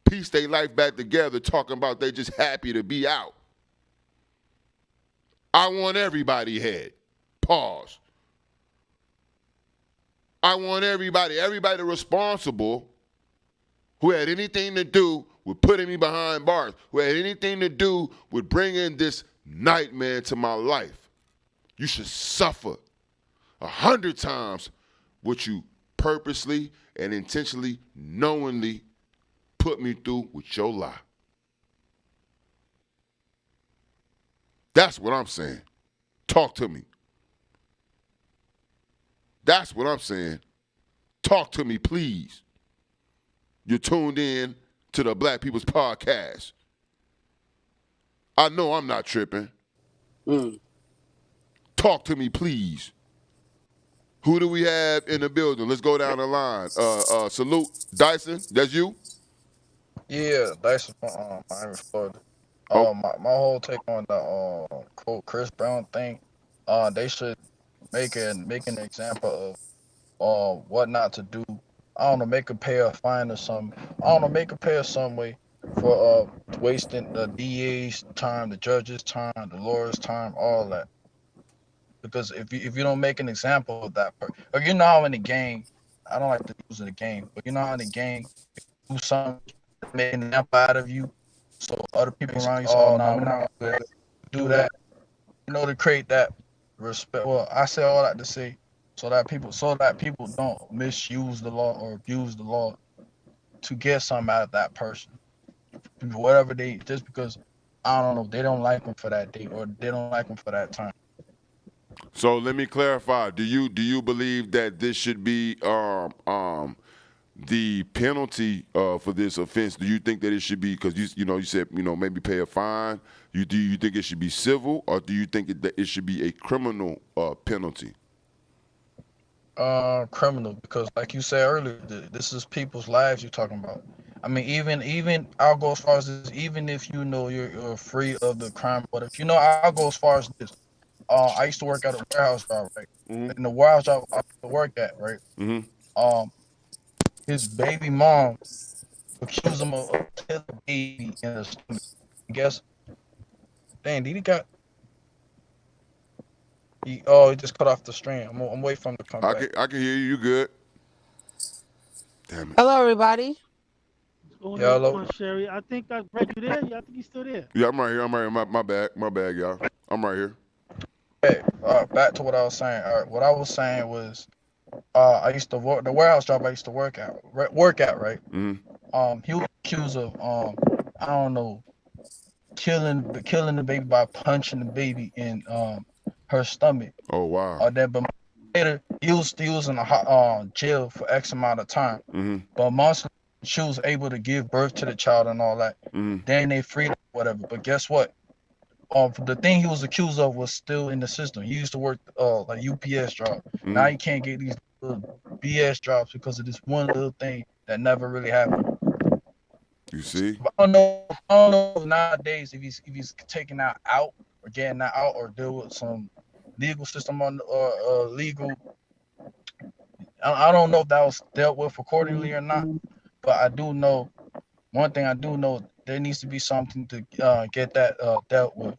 piece their life back together, talking about they just happy to be out. I want everybody head. Pause. I want everybody responsible who had anything to do with putting me behind bars, who had anything to do with bringing this nightmare to my life. You should suffer 100 times what you purposely and intentionally, knowingly put me through with your lie. That's what I'm saying. Talk to me. That's what I'm saying. Talk to me, please. You're tuned in to the Black People's Podcast. I know I'm not tripping. Talk to me, please. Who do we have in the building? Let's go down the line. Salute. Dyson, that's you? Yeah, Dyson from Miami, Florida. My whole take on the quote Chris Brown thing, they should make an example of what not to do. I don't know, make her pay a fine or something. I don't know, make her pay her some way for wasting the DA's time, the judge's time, the lawyer's time, all that. Because if you don't make an example of that person, or you know how in the game, I don't like to use the game, but you know how in the game, do something, make an example out of you, so other people around you say, oh, no, we're not going to do that. To create that respect. Well, I say all that to say, so that people don't misuse the law or abuse the law to get something out of that person. Whatever they just because I don't know, they don't like them for that date or they don't like them for that time. So let me clarify. Do you believe that this should be the penalty for this offense? Do you think that it should be, because you said maybe pay a fine? Do you think it should be civil, or do you think that it should be a criminal penalty? Criminal, because like you said earlier, this is people's lives you're talking about. I mean, even I'll go as far as this. Even if you know you're free of the crime, but if I'll go as far as this. I used to work at a warehouse job, right? Mm-hmm. In the warehouse job I used to work at, right? Mm-hmm. His baby mom accused him of killing the baby in his stomach. I guess, dang, did he got? He just cut off the stream. I'm waiting for him to come back. I can hear you. You good? Damn it. Hello, everybody. What's Yeah, going hello. on, Sherry? I think Brett, you there? Yeah, I think he's still there. Yeah, I'm right here. My bad, y'all. I'm right here. Hey, back to what I was saying. All right, what I was saying was, I used to work the warehouse job. I used to work at, right? Mm-hmm. He was accused of, I don't know, killing the baby by punching the baby in her stomach. Oh wow. But later he was in a jail for X amount of time. Mm-hmm. But months later, she was able to give birth to the child and all that. Mm-hmm. Then they freed her, whatever. But guess what? The thing he was accused of was still in the system. He used to work like UPS job. Mm-hmm. Now he can't get these little BS jobs because of this one little thing that never really happened. You see? I don't know nowadays if he's taking that out or getting that out or deal with some legal system on legal. I don't know if that was dealt with accordingly or not, but I do know one thing. I do know there needs to be something to get that dealt with.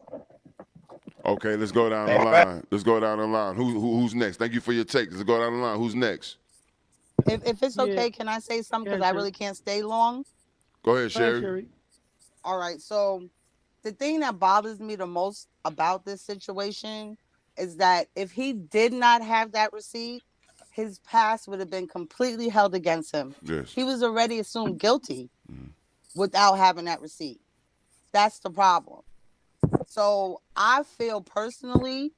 Okay, let's go down the line. Who's next? Thank you for your take. Let's go down the line. Who's next? If it's okay, can I say something? Because I really can't stay long. Go ahead, Sherry. All right. So the thing that bothers me the most about this situation is that if he did not have that receipt, his past would have been completely held against him. Yes. He was already assumed guilty without having that receipt. That's the problem. So I feel personally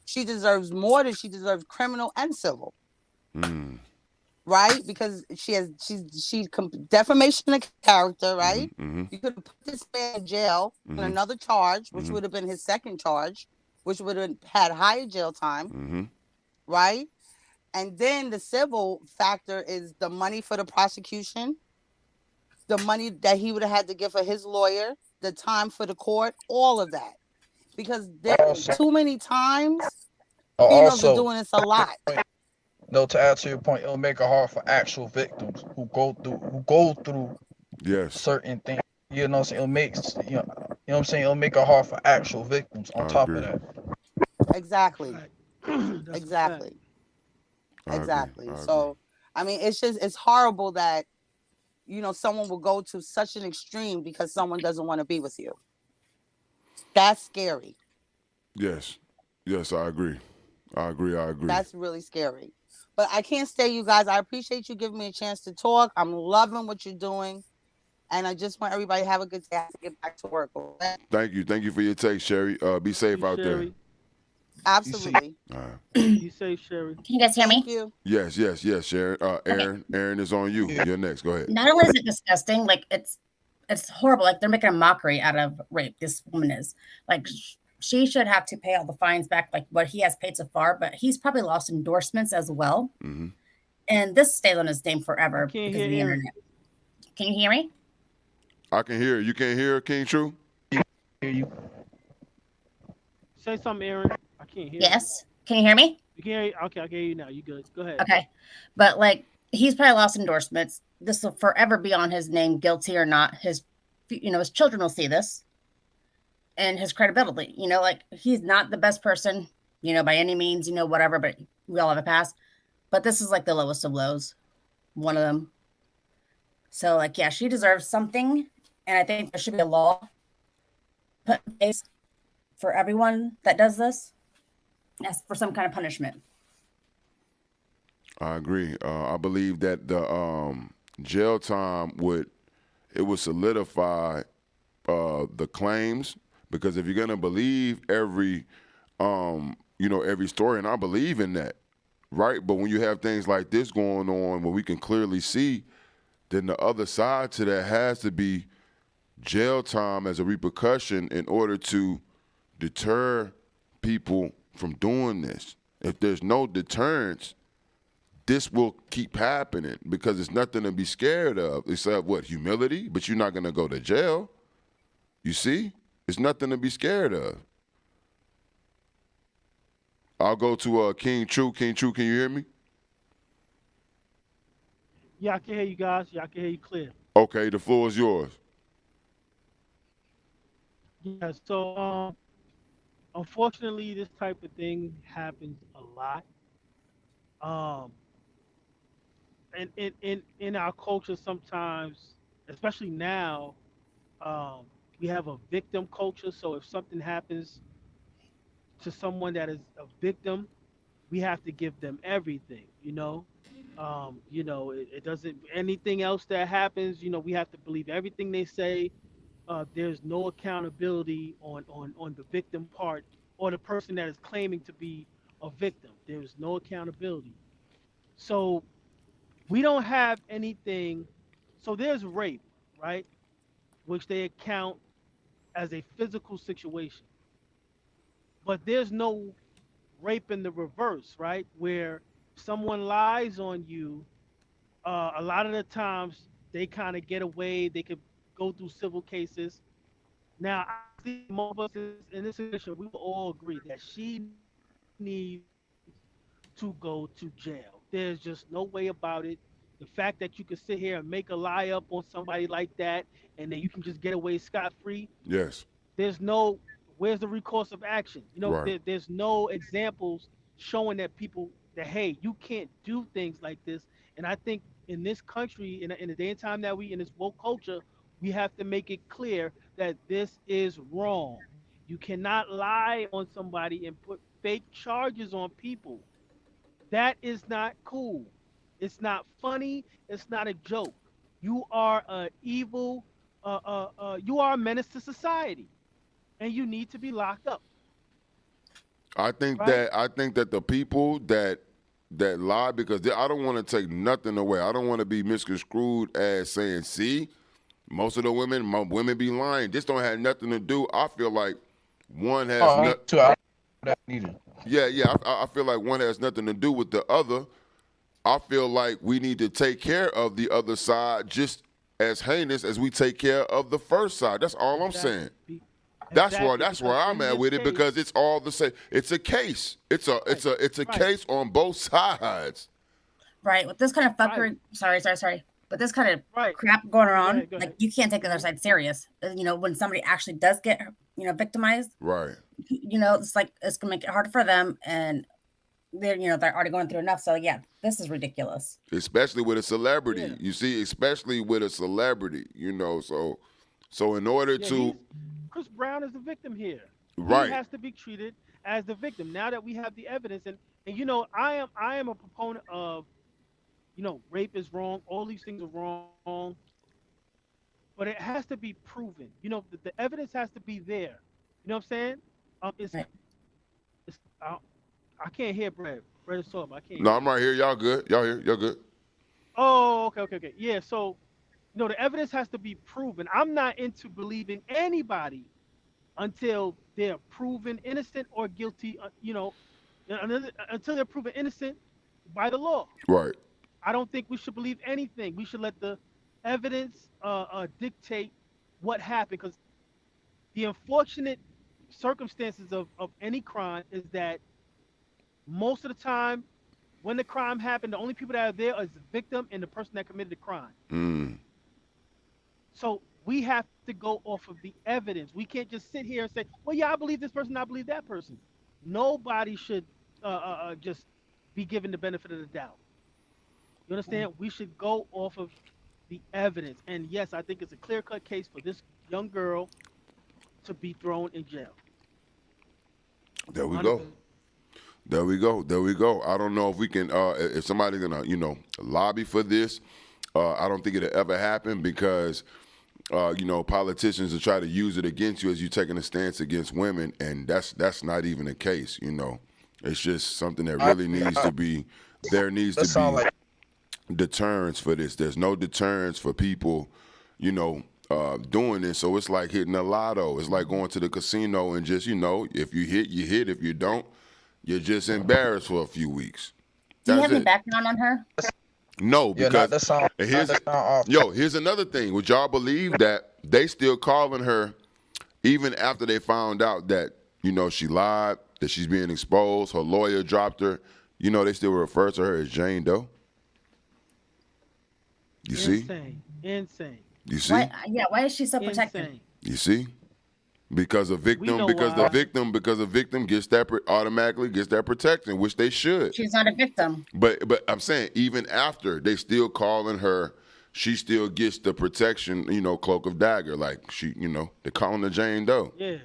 she deserves more than she deserves, criminal and civil. Right? Because she's defamation of character, right? Mm-hmm. You could have put this man in jail on another charge, which would have been his second charge, which would have had higher jail time, right? And then the civil factor is the money for the prosecution, the money that he would have had to give for his lawyer, the time for the court, all of that. Because there's too many times females are doing this a lot. No, to add to your point, it'll make it hard for actual victims who go through certain things. You know what I'm saying? It'll make what I'm saying? It'll make it hard for actual victims on top of that. Exactly. Exactly. So I mean, it's horrible that someone will go to such an extreme because someone doesn't want to be with you. That's scary. Yes, I agree. That's really scary. But I can't stay, you guys. I appreciate you giving me a chance to talk. I'm loving what you're doing. And I just want everybody to have a good day. I have to get back to work. Okay? Thank you for your take, Sherry. Be safe out there. Absolutely. All right. You safe, Sherry. Can you guys hear me? Thank you. Yes, Sharon. Aaron is on you. You're next. Go ahead. Not only is it disgusting, like it's horrible. Like they're making a mockery out of rape. This woman is like, she should have to pay all the fines back, like what he has paid so far. But he's probably lost endorsements as well. And this stayed on his name forever because of the internet. Can you hear me? I can hear. You can't hear, King True? Hear you. Say something, Aaron. I can't hear. Yes. Can you hear me? You can hear you? Okay, I can hear you now. You good? Go ahead. Okay. But like he's probably lost endorsements. This will forever be on his name, guilty or not. His children will see this. And his credibility, like he's not the best person, by any means, whatever, but we all have a past. But this is like the lowest of lows, one of them. So like, yeah, she deserves something. And I think there should be a law put in place for everyone that does this, as for some kind of punishment. I agree. I believe that the jail time would solidify the claims, because if you're gonna believe every every story, and I believe in that, right? But when you have things like this going on, where we can clearly see, then the other side to that has to be jail time as a repercussion in order to deter people from doing this. If there's no deterrence, this will keep happening because it's nothing to be scared of except what? Humility, but you're not going to go to jail. You see? It's nothing to be scared of. I'll go to King True. King True, can you hear me? Yeah, I can hear you guys. Yeah, I can hear you clear. Okay, the floor is yours. Yeah, so unfortunately, this type of thing happens a lot. Um, and in our culture, sometimes, especially now, um, we have a victim culture. So if something happens to someone that is a victim, we have to give them everything. It doesn't anything else that happens. We have to believe everything they say. There's no accountability on the victim part or the person that is claiming to be a victim. There's no accountability. So we don't have anything. So there's rape, right? Which they account as a physical situation. But there's no rape in the reverse, right? Where someone lies on you, a lot of the times they kind of get away. They could go through civil cases. Now, obviously, most of us in this situation, we will all agree that she needs to go to jail. There's just no way about it. The fact that you can sit here and make a lie up on somebody like that, and then you can just get away scot free. Yes. There's no, where's the recourse of action? Right. There's no examples showing that people that, hey, you can't do things like this. And I think in this country, in the day and time that we in this woke culture, we have to make it clear that this is wrong. You cannot lie on somebody and put fake charges on people. That is not cool. It's not funny. It's not a joke. You are a evil. You are a menace to society, and you need to be locked up. I think Right? that the people that lie, because I don't want to take nothing away. I don't want to be misconstrued as saying, see, most of the women be lying. This don't have nothing to do. I feel like one has I that needed. Yeah. I feel like one has nothing to do with the other. I feel like we need to take care of the other side just as heinous as we take care of the first side. That's all I'm saying. That's where I'm at with it, because it's all the same. It's a case. It's a case on both sides. Right. With this kind of fuckery, sorry. With this kind of crap going on, go ahead. like you can't take the other side serious. When somebody actually does get, victimized, right? It's like it's gonna make it harder for them, and they're already going through enough. So yeah, this is ridiculous. Especially with a celebrity, Yeah. you see. Especially with a celebrity, So in order to, Chris Brown is the victim here. Right. He has to be treated as the victim. Now that we have the evidence, and I am a proponent of, rape is wrong. All these things are wrong, but it has to be proven. The evidence has to be there. You know what I'm saying? I can't hear Brad. Brad is talking. I can't. No, I'm right here. Y'all good? Y'all here? Y'all good? Oh, okay. Yeah, so, the evidence has to be proven. I'm not into believing anybody until they're proven innocent or guilty, until they're proven innocent by the law. Right. I don't think we should believe anything. We should let the evidence dictate what happened, because the unfortunate circumstances of any crime is that most of the time when the crime happened, the only people that are there is the victim and the person that committed the crime. So we have to go off of the evidence. We can't just sit here and say, well, yeah, I believe this person, I believe that person. Nobody should just be given the benefit of the doubt. You understand? We should go off of the evidence. And yes, I think it's a clear-cut case for this young girl to be thrown in jail. There we go. There we go. There we go. I don't know if we can, if somebody's gonna, lobby for this. I don't think it'll ever happen because, politicians will try to use it against you as you taking a stance against women, and that's not even the case. It's just something that really needs to be. There needs to be deterrence for this. There's no deterrence for people, doing this. So it's like hitting a lotto. It's like going to the casino and just, if you hit, you hit. If you don't, you're just embarrassed for a few weeks. Do you have any background on her? No, because here's another thing. Would y'all believe that they still calling her even after they found out that, she lied, that she's being exposed, her lawyer dropped her, they still refer to her as Jane Doe? You see? Insane. You see? Why is she so protected? Insane. You see? Because a victim, because the victim automatically gets that protection, which they should. She's not a victim. But I'm saying even after they still calling her, she still gets the protection, cloak of dagger. Like they're calling her Jane Doe. Yeah.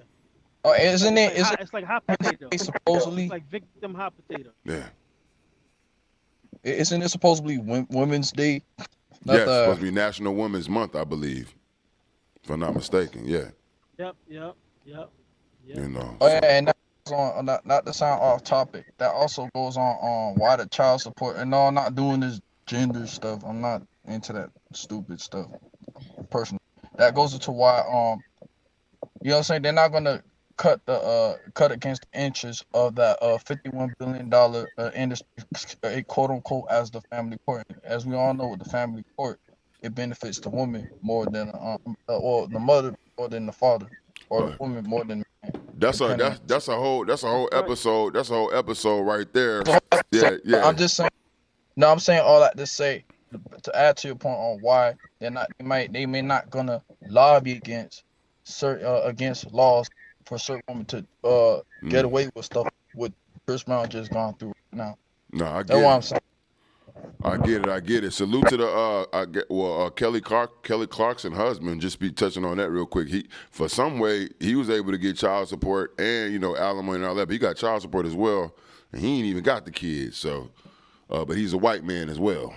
Oh, isn't it? It's like hot potato. Supposedly, it's like victim hot potato. Yeah. Isn't it supposedly Women's Day? Yeah, it's supposed to be National Women's Month, I believe, if I'm not mistaken. Yeah. Yep. Oh yeah, and that goes on, not to sound off topic. That also goes on why the child support. And no, I'm not doing this gender stuff. I'm not into that stupid stuff. Personally, that goes into why you know what I'm saying. They're not gonna cut against the interest of that $51 billion industry, quote unquote, as the family court. As we all know, with the family court, it benefits the woman more than or the mother more than the father, or the woman more than the man. That's a whole episode. That's a whole episode right there. Yeah. I'm just saying. No, I'm saying all that to say, to add to your point on why they may not gonna lobby against laws for certain women to get away with stuff with Chris Brown just gone through now. No, I get that's it. what I'm saying. I get it. Salute to the Kelly Clarkson husband. Just be touching on that real quick. For some way he was able to get child support and alimony and all that, but he got child support as well, and he ain't even got the kids. So, but he's a white man as well.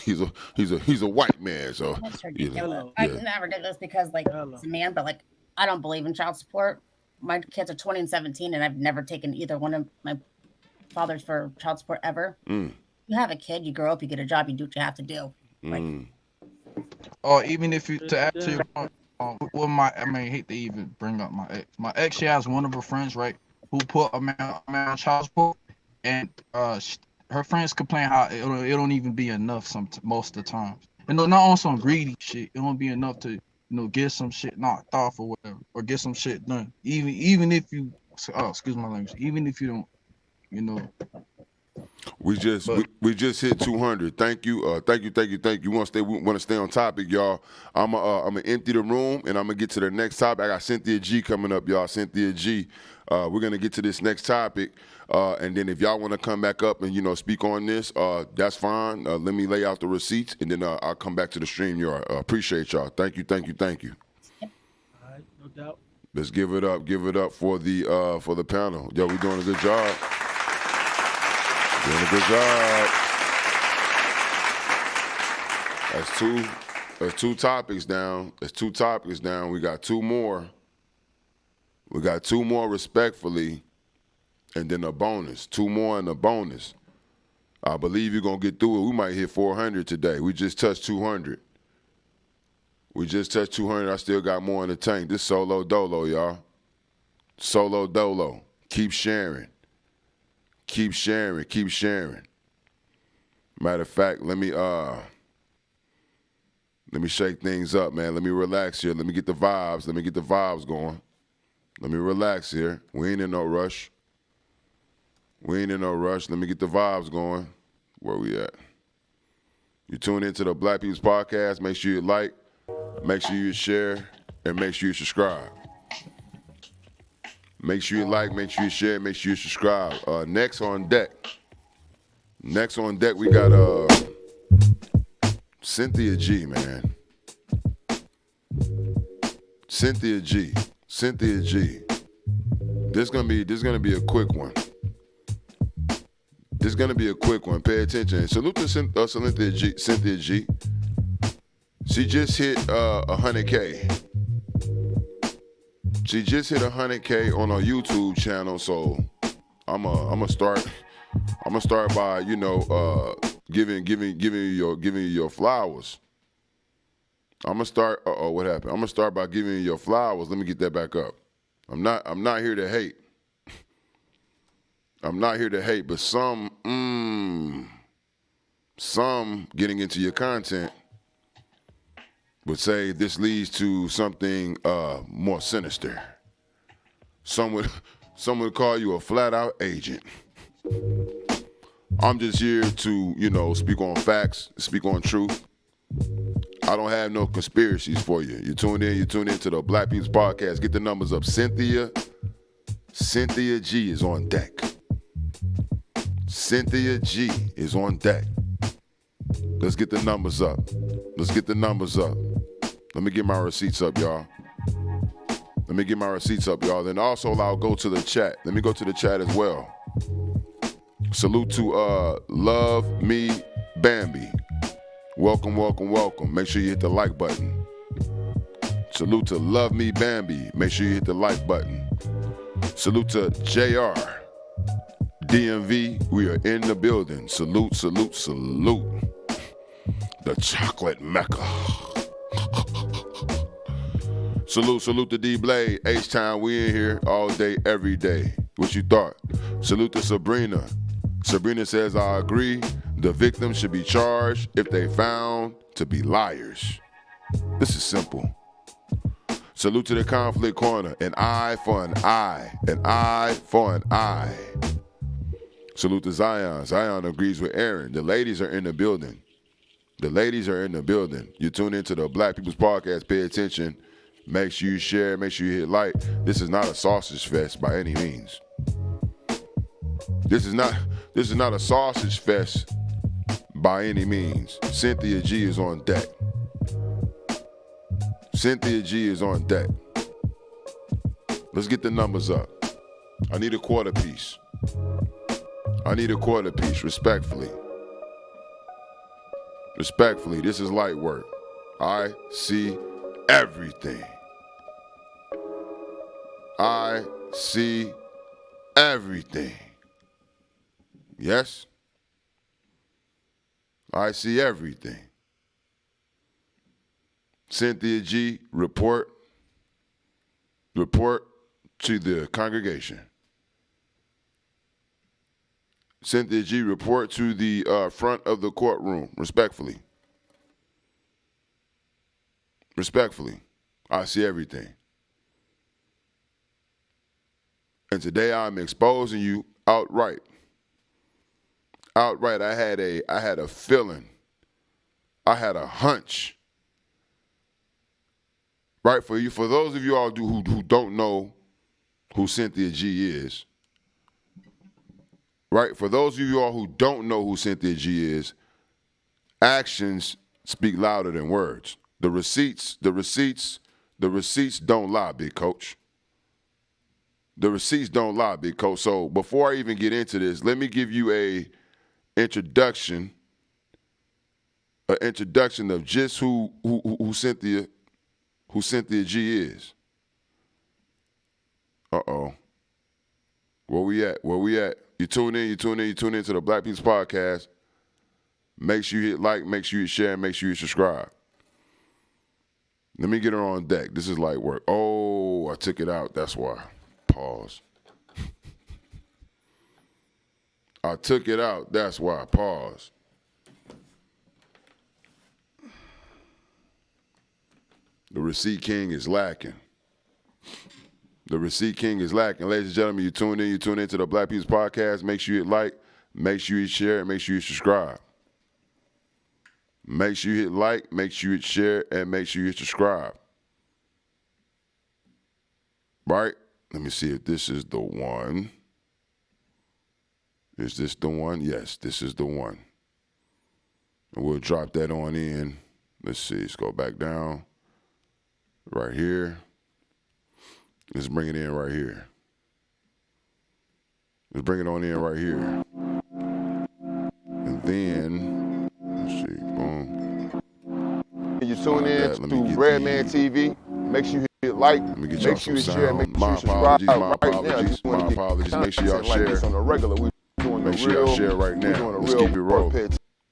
he's a white man. So that's ridiculous. It's not ridiculous because it's a man, but I don't believe in child support. My kids are 20 and 17, and I've never taken either one of my fathers for child support ever. You have a kid, you grow up, you get a job, you do what you have to do. Or even if you, to add to your point, I hate to even bring up my ex. My ex, she has one of her friends, right, who put a man on child support, and her friends complain how it don't even be enough most of the time. And not on some greedy shit. It won't be enough to get some shit knocked off or whatever, or get some shit done. Even if you, excuse my language, even if you don't, We just hit 200. Thank you. Thank you. We want to stay on topic, y'all. I'm gonna empty the room and I'm gonna get to the next topic. I got Cynthia G coming up, y'all. Cynthia G. We're gonna get to this next topic, and then if y'all want to come back up and speak on this, that's fine. Let me lay out the receipts and then I'll come back to the stream, y'all. Appreciate y'all. Thank you. All right, no doubt. Let's give it up for the panel. Yo, we're doing a good job. Doing a good job. That's two topics down. We got two more. Respectfully, and then a bonus. Two more and a bonus. I believe you're gonna get through it. We might hit 400 today. We just touched 200. I still got more in the tank. This solo dolo, y'all. Solo dolo. Keep sharing. Keep sharing. Matter of fact, let me shake things up, man. Let me relax here. Let me get the vibes going. Let me relax here. We ain't in no rush. Let me get the vibes going. Where we at? You tune into the Black People's Podcast. Make sure you like, make sure you share, and make sure you subscribe. Make sure you like, make sure you share, make sure you subscribe. Next on deck, we got Cynthia G, man. Cynthia G. This gonna be a quick one. It's gonna be a quick one. Pay attention. Salute to Cynthia G. She just hit 100K. She just hit 100K on her YouTube channel. So I'm gonna start by giving you your flowers. I'm gonna start. What happened? I'm gonna start by giving you your flowers. Let me get that back up. I'm not here to hate. I'm not here to hate, but some getting into your content would say this leads to something more sinister. Some would call you a flat out agent. I'm just here to, speak on facts, speak on truth. I don't have no conspiracies for you. You tune in to the Black People's Podcast. Get the numbers up. Cynthia G is on deck. Cynthia G is on deck. Let's get the numbers up. Let me get my receipts up, y'all. Then also I'll go to the chat. Let me go to the chat as well. Salute to Love Me Bambi. Welcome. Make sure you hit the like button. Salute to Love Me Bambi. Make sure you hit the like button. Salute to JR. DMV, we are in the building. Salute. The chocolate mecca. Salute to D-Blade. H-Town, we in here all day, every day. What you thought? Salute to Sabrina. Sabrina says, I agree. The victim should be charged if they found to be liars. This is simple. Salute to the conflict corner. An eye for an eye. An eye for an eye. Salute to Zion. Zion agrees with Aaron. The ladies are in the building. You tune into the Black People's Podcast. Pay attention. Make sure you share. Make sure you hit like. This is not a sausage fest by any means. This is not a sausage fest by any means. Cynthia G is on deck. Let's get the numbers up. I need a quarter piece. Respectfully, this is light work. I see everything. Yes? I see everything. Cynthia G, report to the congregation. Cynthia G, report to the front of the courtroom, respectfully. I see everything. And today I'm exposing you outright. I had a feeling. I had a hunch. Right, for those of you all who don't know who Cynthia G is, right? For those of you all who don't know who Cynthia G is, actions speak louder than words. The receipts don't lie, big coach. So before I even get into this, let me give you an introduction of just who Cynthia G is. Uh-oh. Where we at? You tune in to the Black People's Podcast. Make sure you hit like, make sure you share, make sure you subscribe. Let me get her on deck. This is light work. Oh, I took it out. That's why. Pause. I took it out. That's why. Pause. The receipt king is lacking. Ladies and gentlemen, you tune in to the Black People's Podcast. Make sure you hit like, make sure you share, and make sure you subscribe. Make sure you hit like, make sure you share, and make sure you subscribe. Right? Let me see if this is the one. Is this the one? Yes, this is the one. And we'll drop that on in. Let's see. Let's go back down. Right here. Let's bring it in right here. Let's bring it on in right here. Then, let's see, boom. You tune in to Breadman TV. Make sure you hit like, make sure you share, make sure you subscribe. My apologies. Make sure y'all share. On the regular, we doing Make sure y'all share right now. Let's keep it rolling.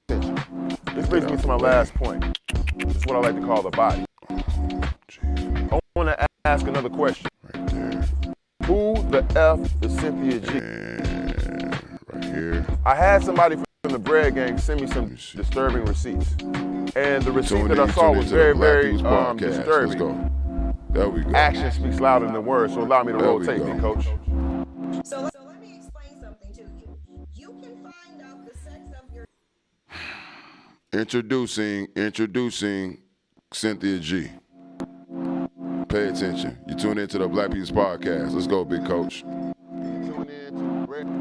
This brings me to my last point. It's what I like to call the body. I want to ask another question. Right there. Who the F is Cynthia G? And right here. I had somebody from the Breadgang send me some disturbing receipts. And the receipt that I saw was very, very disturbing. Let's go. There we go. Action speaks louder than words, so allow me to rotate me, coach. So let me explain something to you. You can find out the sex of your... Introducing Cynthia G. Pay attention. You tune into the Black People's Podcast. Let's go, big coach.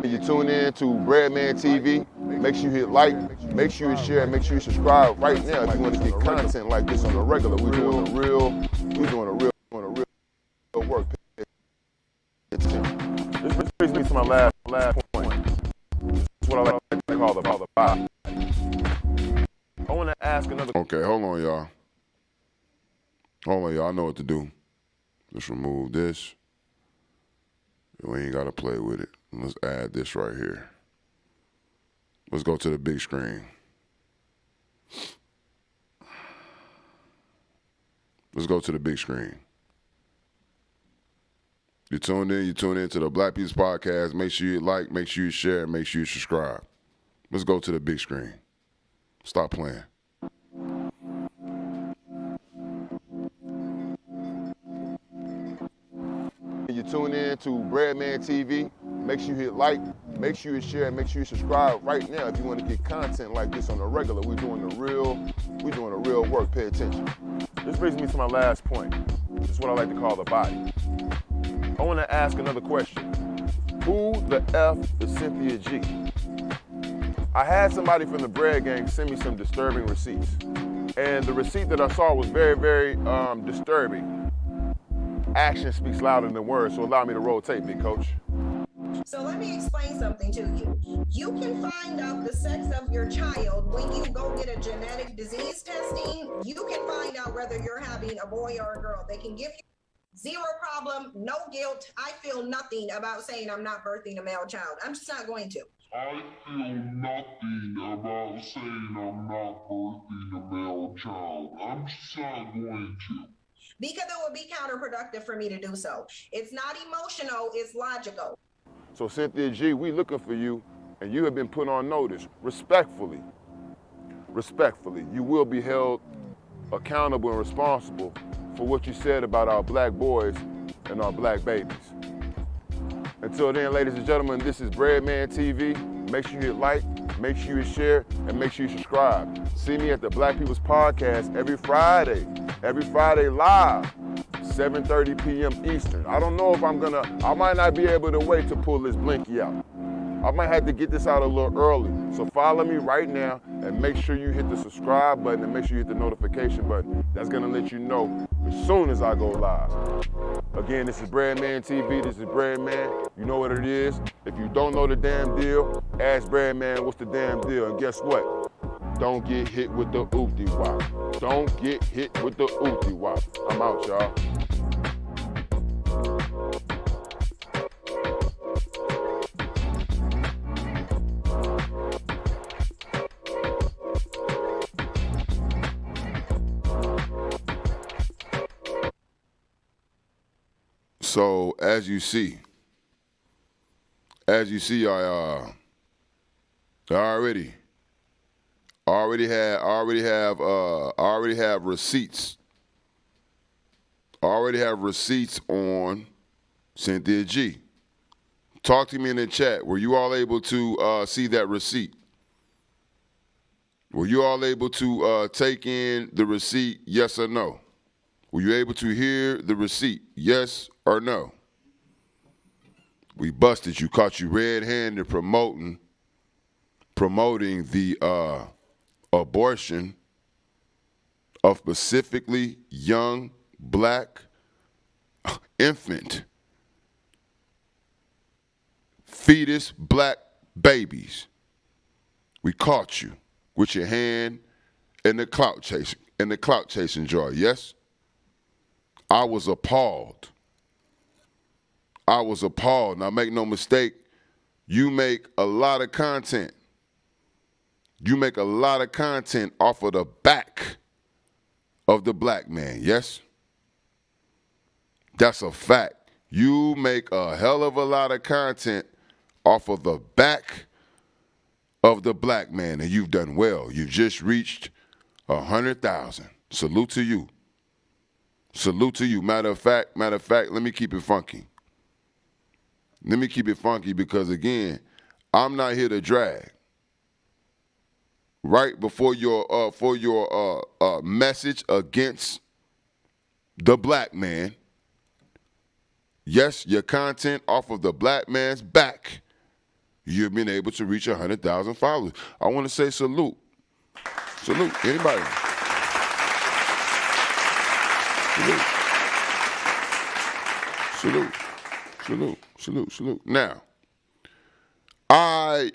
You tune in to Breadman TV. Make sure you hit like, make sure you share, make sure you subscribe right now if you want to get content like this on the regular. We're doing a real work. This brings me to my last point. It's what I like to call the body. I want to ask another. Okay, hold on, y'all. I know what to do. Let's remove this. We ain't got to play with it. Let's add this right here. Let's go to the big screen. Let's go to the big screen. You tune into the Black People's Podcast. Make sure you like, make sure you share, make sure you subscribe. Let's go to the big screen. Stop playing. You tune in to Breadman TV. Make sure you hit like, make sure you share, make sure you subscribe right now if you want to get content like this on the regular. We're doing a real work. Pay attention. This brings me to my last point. It's what I like to call the body. I want to ask another question. Who the F is Cynthia G? I had somebody from the Breadgang send me some disturbing receipts. And the receipt that I saw was very, very disturbing. Action speaks louder than words, so allow me to rotate, big coach. So let me explain something to you. You can find out the sex of your child when you go get a genetic disease testing. You can find out whether you're having a boy or a girl. They can give you zero problem, no guilt. I feel nothing about saying I'm not birthing a male child. I'm just not going to. I feel nothing about saying I'm not birthing a male child. I'm just not going to. Because it would be counterproductive for me to do so. It's not emotional, it's logical. So Cynthia G, we looking for you, and you have been put on notice. Respectfully, you will be held accountable and responsible for what you said about our black boys and our black babies. Until then, ladies and gentlemen, this is Breadman TV. Make sure you hit like, make sure you share, and make sure you subscribe. See me at the Black People's Podcast every Friday live, 7:30 p.m. Eastern. I don't know if I might not be able to wait to pull this blinky out. I might have to get this out a little early. So follow me right now and make sure you hit the subscribe button and make sure you hit the notification button. That's gonna let you know as soon as I go live. Again, this is Breadman TV, this is Breadman. You know what it is. If you don't know the damn deal, ask Breadman what's the damn deal. And guess what? Don't get hit with the oopty wop. Don't get hit with the oopty wop. I'm out, y'all. So as you see, I already have receipts. I already have receipts on Cynthia G. Talk to me in the chat. Were you all able to see that receipt? Were you all able to take in the receipt, yes or no? Were you able to hear the receipt, yes or no? We busted you, caught you red-handed promoting the abortion of specifically young black infant fetus black babies. We caught you with your hand in the clout chasing jar. Yes? I was appalled. I was appalled. Now make no mistake, you make a lot of content. You make a lot of content off of the back of the black man. Yes? That's a fact. You make a hell of a lot of content off of the back of the black man, and you've done well. You've just reached 100,000. Salute to you. Salute to you. Matter of fact, let me keep it funky. Let me keep it funky because, again, I'm not here to drag. Right before your message against the black man, yes, your content off of the black man's back, you've been able to reach 100,000 followers. I want to say salute. Salute. Anybody? Salute. Salute. Salute. Salute. Now, I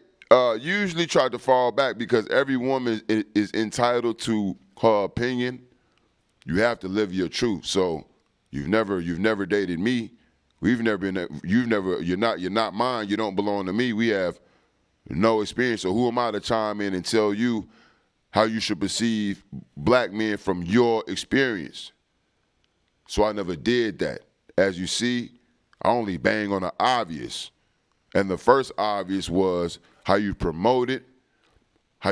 usually try to fall back because every woman is entitled to her opinion. You have to live your truth. So you've never dated me. You're not mine. You don't belong to me. We have no experience. So who am I to chime in and tell you how you should perceive black men from your experience? So I never did that. As you see, I only bang on the obvious. And the first obvious was how you promote it. So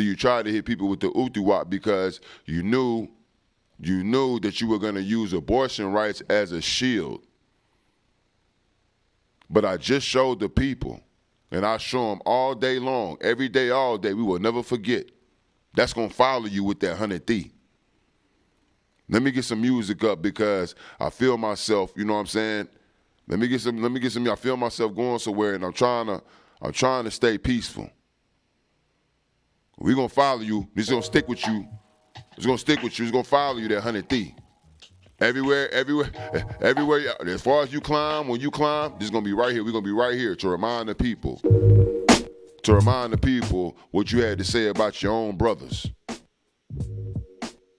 you tried to hit people with the utu-wop because you knew that you were going to use abortion rights as a shield. But I just showed the people, and I show them all day long, every day, all day. We will never forget. That's going to follow you with that 100D. Let me get some music up because I feel myself, you know what I'm saying? Let me get some, I feel myself going somewhere, and I'm trying to stay peaceful. We're going to follow you. This is going to stick with you. It's going to stick with you. It's going to follow you, that 100D. Everywhere. As far as you climb, when you climb, this is going to be right here. We're going to be right here to remind the people what you had to say about your own brothers.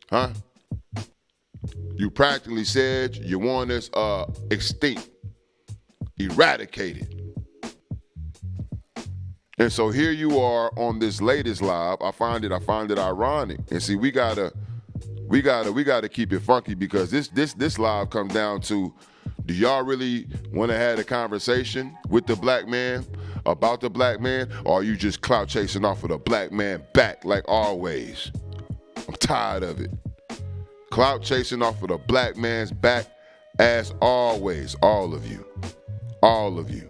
Huh? You practically said you want us extinct, eradicated. And so here you are on this latest live. I find it ironic. And see, we gotta keep it funky because this live comes down to, do y'all really want to have a conversation with the black man about the black man, or are you just clout chasing off of the black man back like always? I'm tired of it. Clout chasing off of the black man's back as always, all of you. All of you.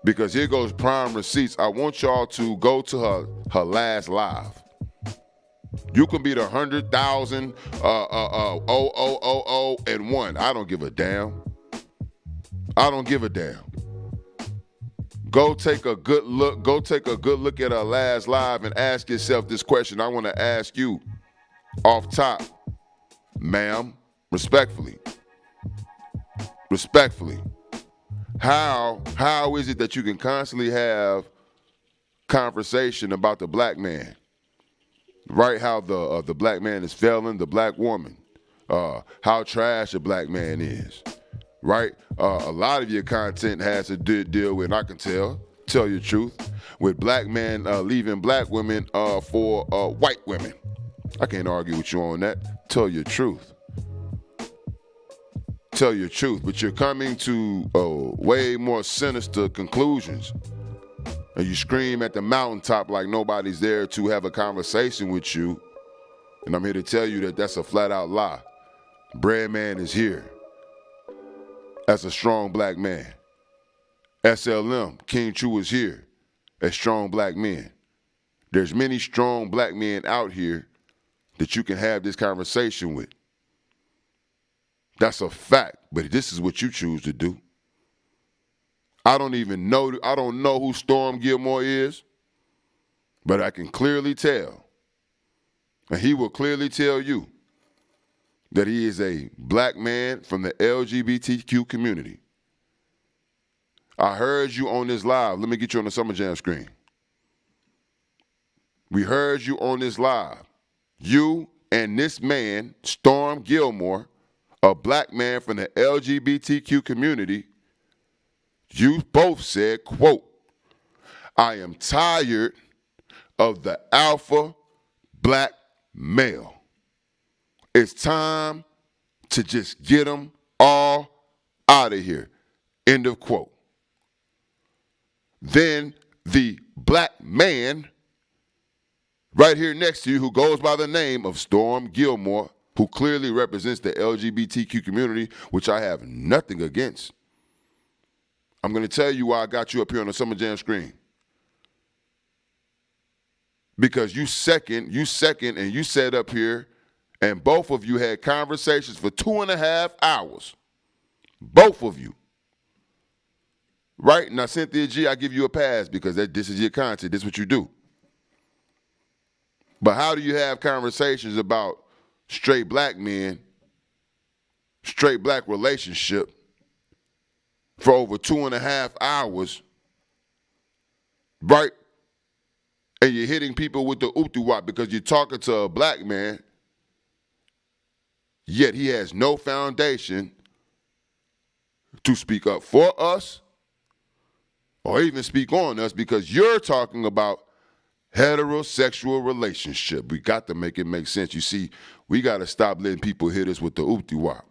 Because here goes prime receipts. I want y'all to go to her last live. You can be the 100,000 and one. I don't give a damn. I don't give a damn. Go take a good look. Go take a good look at her last live and ask yourself this question. I want to ask you off top, ma'am, respectfully. How is it that you can constantly have conversation about the black man, right? How the black man is failing the black woman, how trash the black man is, right? A lot of your content has to deal with, and I can tell you the truth, with black men leaving black women for white women. I can't argue with you on that. Tell your truth. Tell your truth, but you're coming to way more sinister conclusions. And you scream at the mountaintop like nobody's there to have a conversation with you. And I'm here to tell you that that's a flat out lie. Breadman is here as a strong black man. SLM, King True is here as strong black men. There's many strong black men out here that you can have this conversation with. That's a fact, but this is what you choose to do. I don't know who Storm Gilmore is, but I can clearly tell, and he will clearly tell you, that he is a black man from the LGBTQ community. I heard you on this live. Let me get you on the Summer Jam screen. We heard you on this live. You and this man, Storm Gilmore, a black man from the LGBTQ community, you both said, quote, I am tired of the alpha black male. It's time to just get them all out of here. End of quote. Then the black man right here next to you, who goes by the name of Storm Gilmore, who clearly represents the LGBTQ community, which I have nothing against. I'm going to tell you why I got you up here on the Summer Jam screen. Because you second, and you sat up here, and both of you had conversations for 2.5 hours. Both of you. Right? Now, Cynthia G, I give you a pass because this is your content. This is what you do. But how do you have conversations about straight black men, straight black relationship for over 2.5 hours, right? And you're hitting people with the oop-de-wop because you're talking to a black man, yet he has no foundation to speak up for us or even speak on us because you're talking about heterosexual relationship. We got to make it make sense. You see, we got to stop letting people hit us with the oop-de-wop.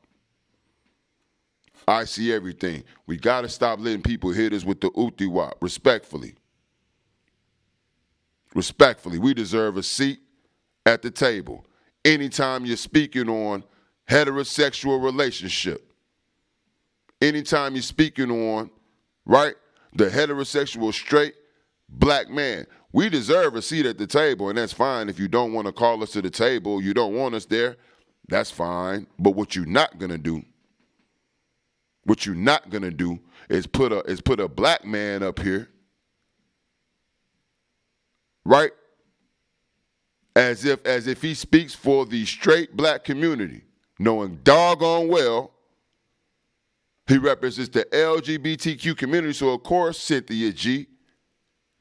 I see everything. We got to stop letting people hit us with the oop-de-wop, respectfully. Respectfully, we deserve a seat at the table. Anytime you're speaking on heterosexual relationship, anytime you're speaking on, right, the heterosexual straight black man, we deserve a seat at the table, and that's fine. If you don't want to call us to the table, you don't want us there, that's fine. But what you're not gonna do, is put a black man up here, right? As if he speaks for the straight black community, knowing doggone well he represents the LGBTQ community. So of course, Cynthia G,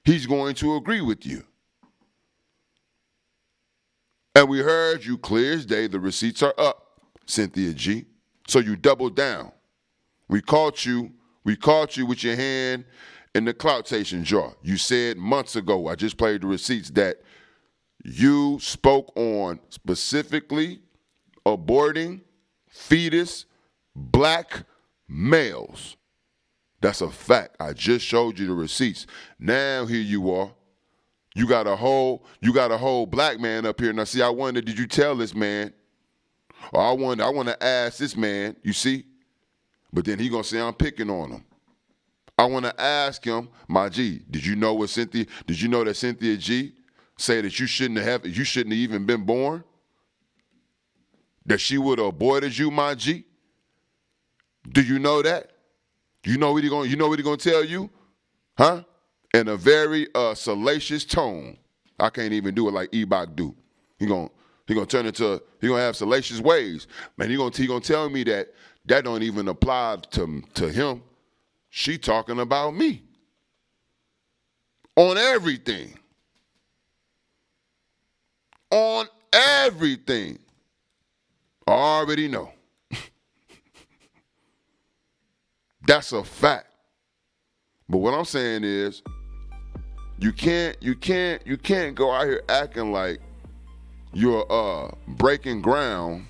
he's going to agree with you. And we heard you clear as day, the receipts are up, Cynthia G. So you doubled down. We caught you with your hand in the cloutation jar. You said months ago, I just played the receipts, that you spoke on specifically aborting fetus black males. That's a fact. I just showed you the receipts. Now here you are. You got a whole black man up here. Now see, I wonder, did you tell this man? Or I want to ask this man, you see? But then he gonna say I'm picking on him. I want to ask him, my G, did you know that Cynthia G said that you shouldn't have even been born? That she would have aborted you, my G? Do you know that? You know what he gonna tell you? Huh? In a very salacious tone. I can't even do it like Ebach do. He gonna have salacious ways. Man, he gonna tell me that don't even apply to him. She talking about me. On everything. On everything. I already know. That's a fact. But what I'm saying is, you can't go out here acting like you're breaking ground,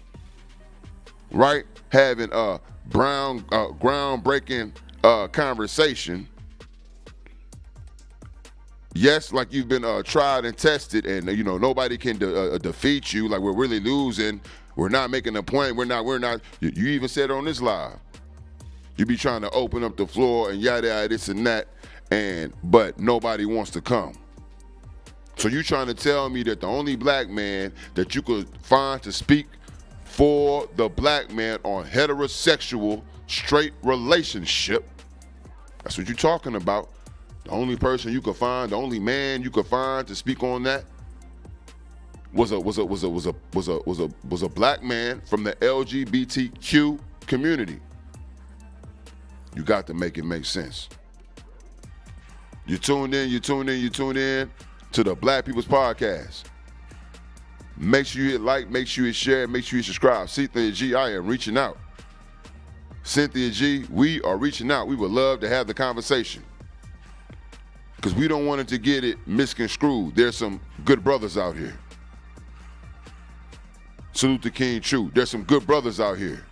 right? Having a groundbreaking conversation. Yes, like you've been tried and tested, and nobody can defeat you. Like we're really losing. We're not making a point. We're not. You even said on this live. You be trying to open up the floor and yada this and that, but nobody wants to come. So you trying to tell me that the only black man that you could find to speak for the black man on heterosexual straight relationship, that's what you're talking about. The only person you could find, the only man you could find to speak on that was a black man from the LGBTQ community. You got to make it make sense. You tuned in to the Black People's Podcast. Make sure you hit like, make sure you share, make sure you subscribe. Cynthia G, I am reaching out. Cynthia G, we are reaching out. We would love to have the conversation. Because we don't want it to get it misconstrued. There's some good brothers out here. Salute to King True. There's some good brothers out here.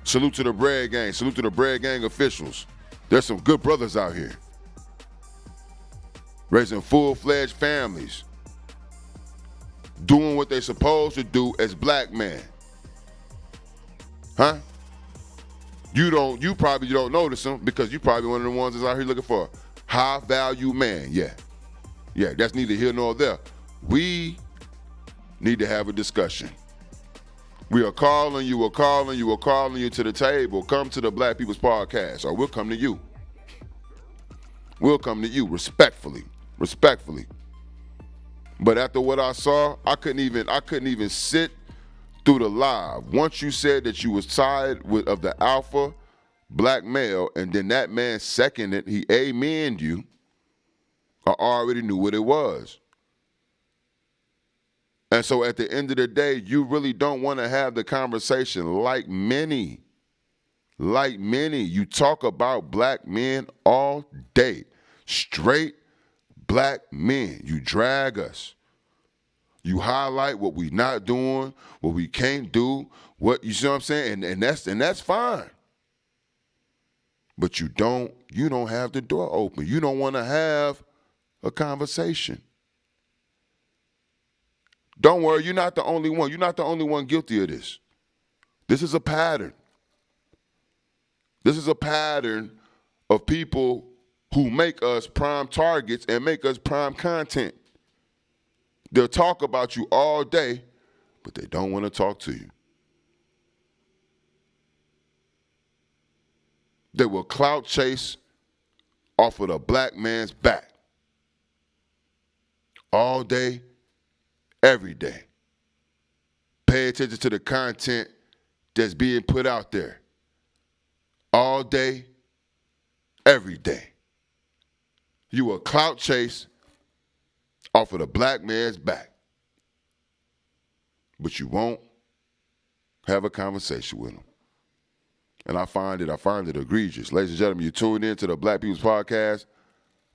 Salute to the Breadgang. Salute to the Breadgang officials. There's some good brothers out here. Raising full-fledged families. Doing what they're supposed to do as black men. Huh? You probably don't notice them because you probably one of the ones that's out here looking for a high-value man. Yeah, that's neither here nor there. We need to have a discussion. We are calling you to the table. Come to the Black People's Podcast, or we'll come to you. We'll come to you respectfully. But after what I saw, I couldn't even sit through the live. Once you said that you was tired of the alpha black male, and then that man seconded, he amened you, I already knew what it was. And so at the end of the day, you really don't want to have the conversation like many. You talk about black men all day. Straight black men. You drag us. You highlight what we not doing, what we can't do, what you see what I'm saying? And that's fine. But you don't have the door open. You don't want to have a conversation. Don't worry, you're not the only one. You're not the only one guilty of this. This is a pattern. This is a pattern of people who make us prime targets and make us prime content. They'll talk about you all day, but they don't want to talk to you. They will clout chase off of the black man's back. All day, every day. Pay attention to the content that's being put out there. All day, every day. You will clout chase off of the black man's back. But you won't have a conversation with him. And I find it egregious. Ladies and gentlemen, you tuned in to the Black People's Podcast.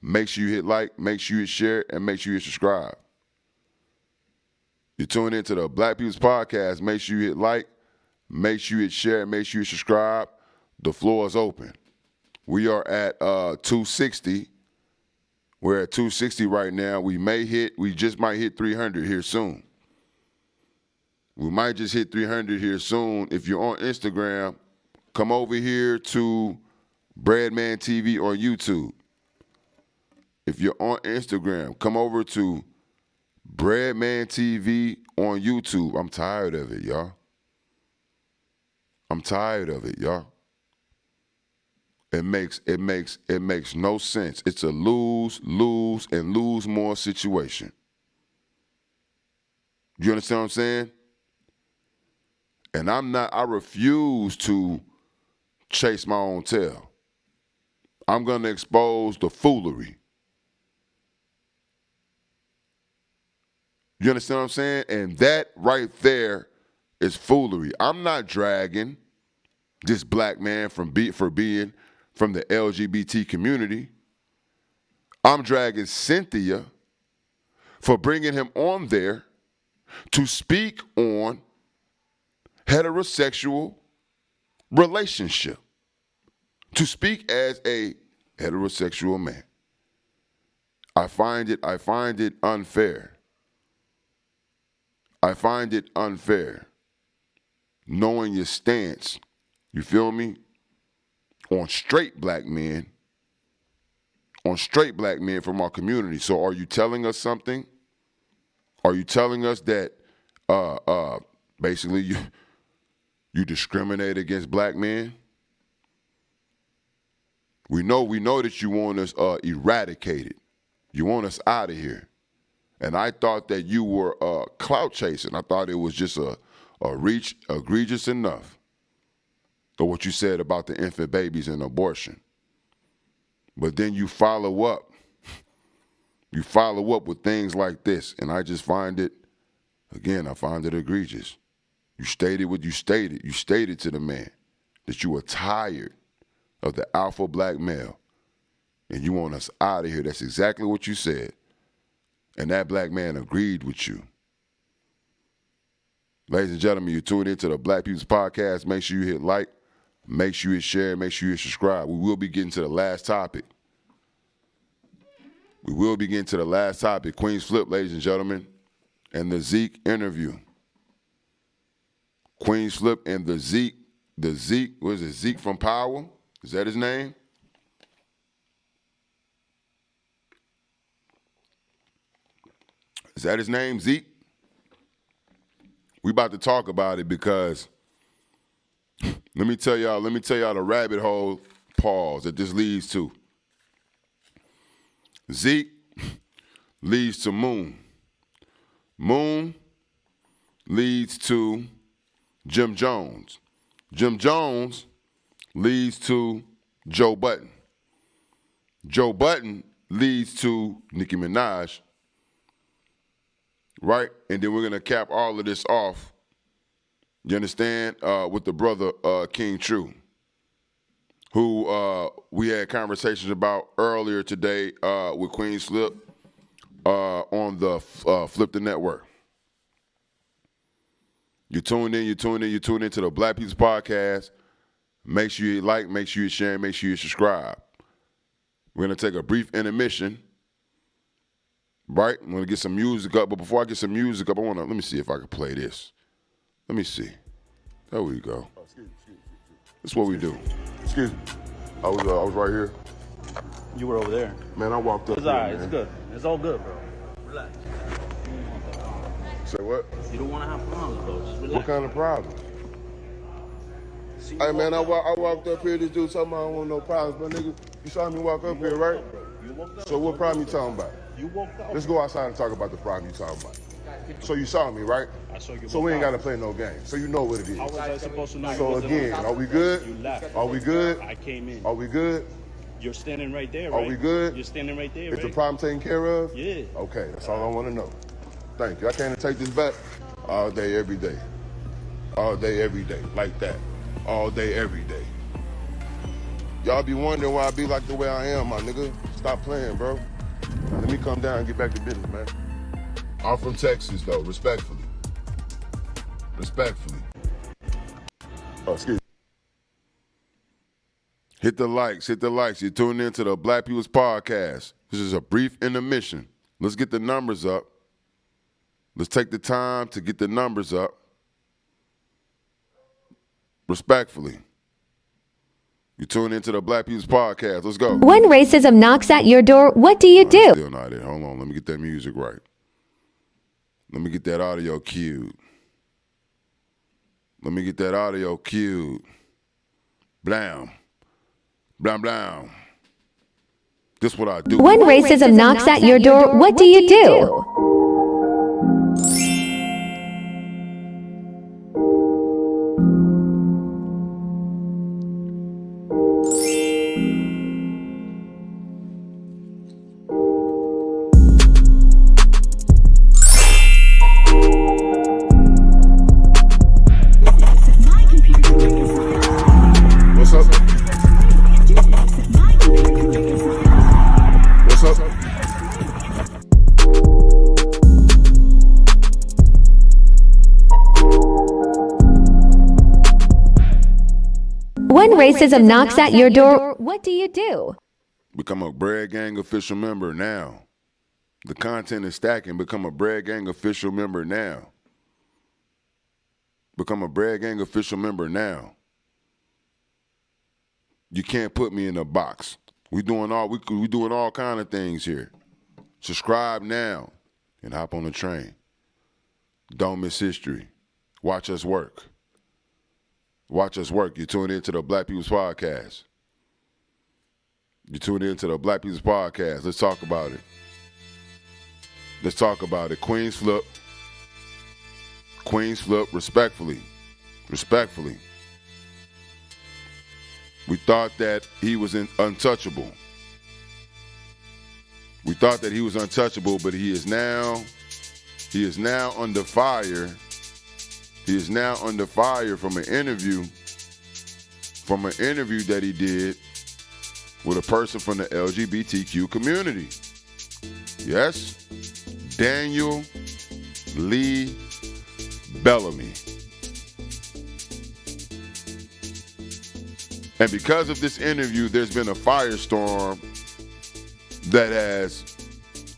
Make sure you hit like, make sure you share, and make sure you subscribe. You tune into the Black People's Podcast. Make sure you hit like, make sure you hit share, and make sure you subscribe. The floor is open. We are at 260. We're at 260 right now. We just might hit 300 here soon. We might just hit 300 here soon. If you're on Instagram, come over here to Breadman TV on YouTube. If you're on Instagram, come over to Breadman TV on YouTube. I'm tired of it, y'all. It makes no sense. It's a lose, and lose more situation. You understand what I'm saying? And I refuse to chase my own tail. I'm going to expose the foolery. You understand what I'm saying? And that right there is foolery. I'm not dragging this black man for being from the LGBT community. I'm dragging Cynthia for bringing him on there to speak on heterosexual relationship, to speak as a heterosexual man. I find it unfair. I find it unfair knowing your stance, you feel me, on straight black men from our community. So are you telling us something? Are you telling us that basically you discriminate against black men? We know that you want us eradicated. You want us out of here. And I thought that you were clout chasing. I thought it was just a reach egregious enough. Or what you said about the infant babies and abortion. But then you follow up. You follow up with things like this, and I just find it, again, I find it egregious. You stated what you stated. You stated to the man that you were tired of the alpha black male, and you want us out of here. That's exactly what you said. And that black man agreed with you. Ladies and gentlemen, you tuned into the Black People's Podcast. Make sure you hit like, make sure you share, make sure you subscribe. We will be getting to the last topic. We will be getting to the last topic. Queenzflip, ladies and gentlemen, and the Zeke interview. Queenzflip and the Zeke, what is it, Zeke from Power? Is that his name? Is that his name, Zeke? We about to talk about it because let me tell y'all the rabbit hole pause that this leads to. Zeke leads to Moon. Moon leads to Jim Jones. Jim Jones leads to Joe Budden. Joe Budden leads to Nicki Minaj. Right? And then we're going to cap all of this off, you understand, with the brother King True, who we had conversations about earlier today with Queenzflip on the Flip the Network. You tuned in to the Black People's Podcast. Make sure you like, make sure you share, make sure you subscribe. We're going to take a brief intermission. Right? I'm going to get some music up. But before I get some music up, let me see if I can play this. Let me see. There we go. That's what we do. Excuse me. I was right here. You were over there. Man, I walked up It's here, all right. man. It's good. It's all good, bro. Relax. Say what? You don't want to have problems, bro. Just relax. What kind of problem? Hey, man, I walked up here. This dude talking about I don't want no problems. But, nigga, you saw me walk up here, right? You woke up. So what problem you talking about? You woke up. Let's go outside and talk about the problem you talking about. So you saw me, right? I saw you. So we ain't got to play no game. So you know what it is. How was I supposed to know? So again, are we good? You left. Are we good? I came in. Are we good? You're standing right there, Are right? we good? You're standing right there, Is right? the problem taken care of? Yeah. Okay, that's all I want to know. Thank you. I can't take this back all day, every day. All day, every day. Like that. All day, every day. Y'all be wondering why I be like the way I am, my nigga. Stop playing, bro. Now, let me come down and get back to business, man. I'm from Texas, though, respectfully. Respectfully. Oh, excuse me. Hit the likes. You're tuning in to the Black People's Podcast. This is a brief intermission. Let's get the numbers up. Let's take the time to get the numbers up. Respectfully. You tune into the Black People's Podcast. Let's go. When racism knocks at your door, what do you do? Still not it. Hold on. Let me get that music right. Let me get that audio cued. Blam. Blam, blam. This what I do. When racism knocks at your door, what do you do? What's up? What's up? When racism knocks at your door, what do you do? Become a Breadgang official member now. The content is stacking. Become a Breadgang official member now. Become a Breadgang official member now. You can't put me in a box. We doing all kind of things here. Subscribe now and hop on the train. Don't miss history. Watch us work. Watch us work. You tune into the Black People's Podcast. You tune into the Black People's Podcast. Let's talk about it. Let's talk about it. Queenzflip. Queenzflip, respectfully. Respectfully. We thought that he was untouchable. We thought that he was untouchable, but he is now under fire. He is now under fire from an interview that he did with a person from the LGBTQ community. Yes, Daniel Lee Bellamy. And because of this interview, there's been a firestorm that has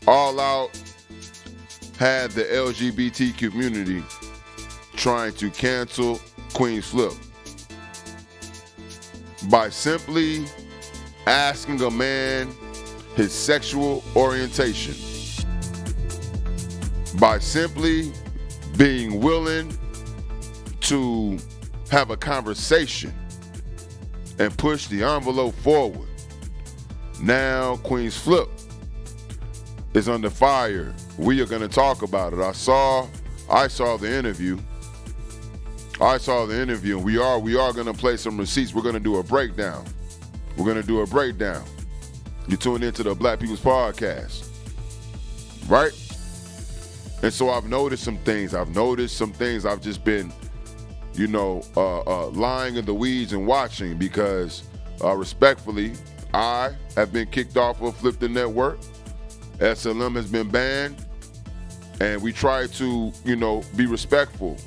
all out had the LGBT community trying to cancel Queenzflip by simply asking a man his sexual orientation, by simply being willing to have a conversation and push the envelope forward. Now Queenzflip is under fire. We are going to talk about it. I saw the interview. And we are going to play some receipts. We're going to do a breakdown. You're tuned into the Black People's Podcast, right? And so I've noticed some things. I've just been, lying in the weeds and watching because, respectfully, I have been kicked off of Flip the Network. SLM has been banned, and we try to, be respectful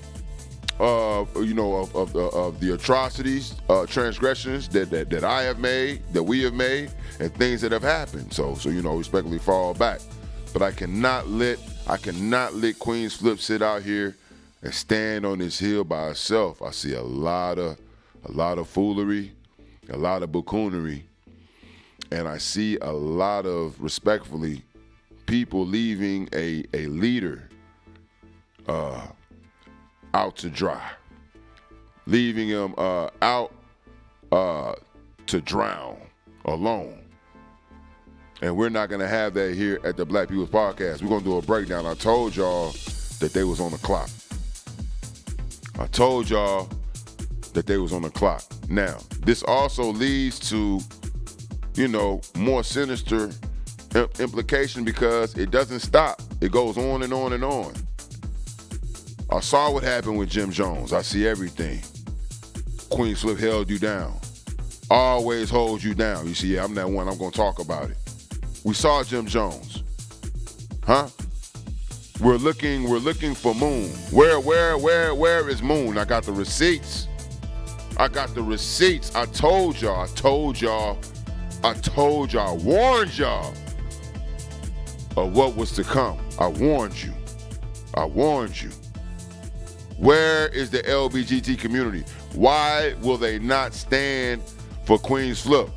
of the atrocities, transgressions that I have made, that we have made, and things that have happened. So respectfully fall back. But I cannot let Queenzflip sit out here and stand on this hill by herself. I see a lot of foolery, a lot of buffoonery, and I see a lot of, respectfully, people leaving a leader out to dry, leaving him out to drown alone. And we're not going to have that here at the Black People's Podcast. We're going to do a breakdown. I told y'all that they was on the clock. Now, this also leads to, more sinister implication because it doesn't stop. It goes on and on and on. I saw what happened with Jim Jones. I see everything. Queenzflip held you down. Always holds you down. You see, I'm that one. I'm going to talk about it. We saw Jim Jones. Huh? We're looking for Moon. Where is Moon? I got the receipts. I told y'all. I warned y'all of what was to come. I warned you. Where is the LGBT community? Why will they not stand for Queenzflip?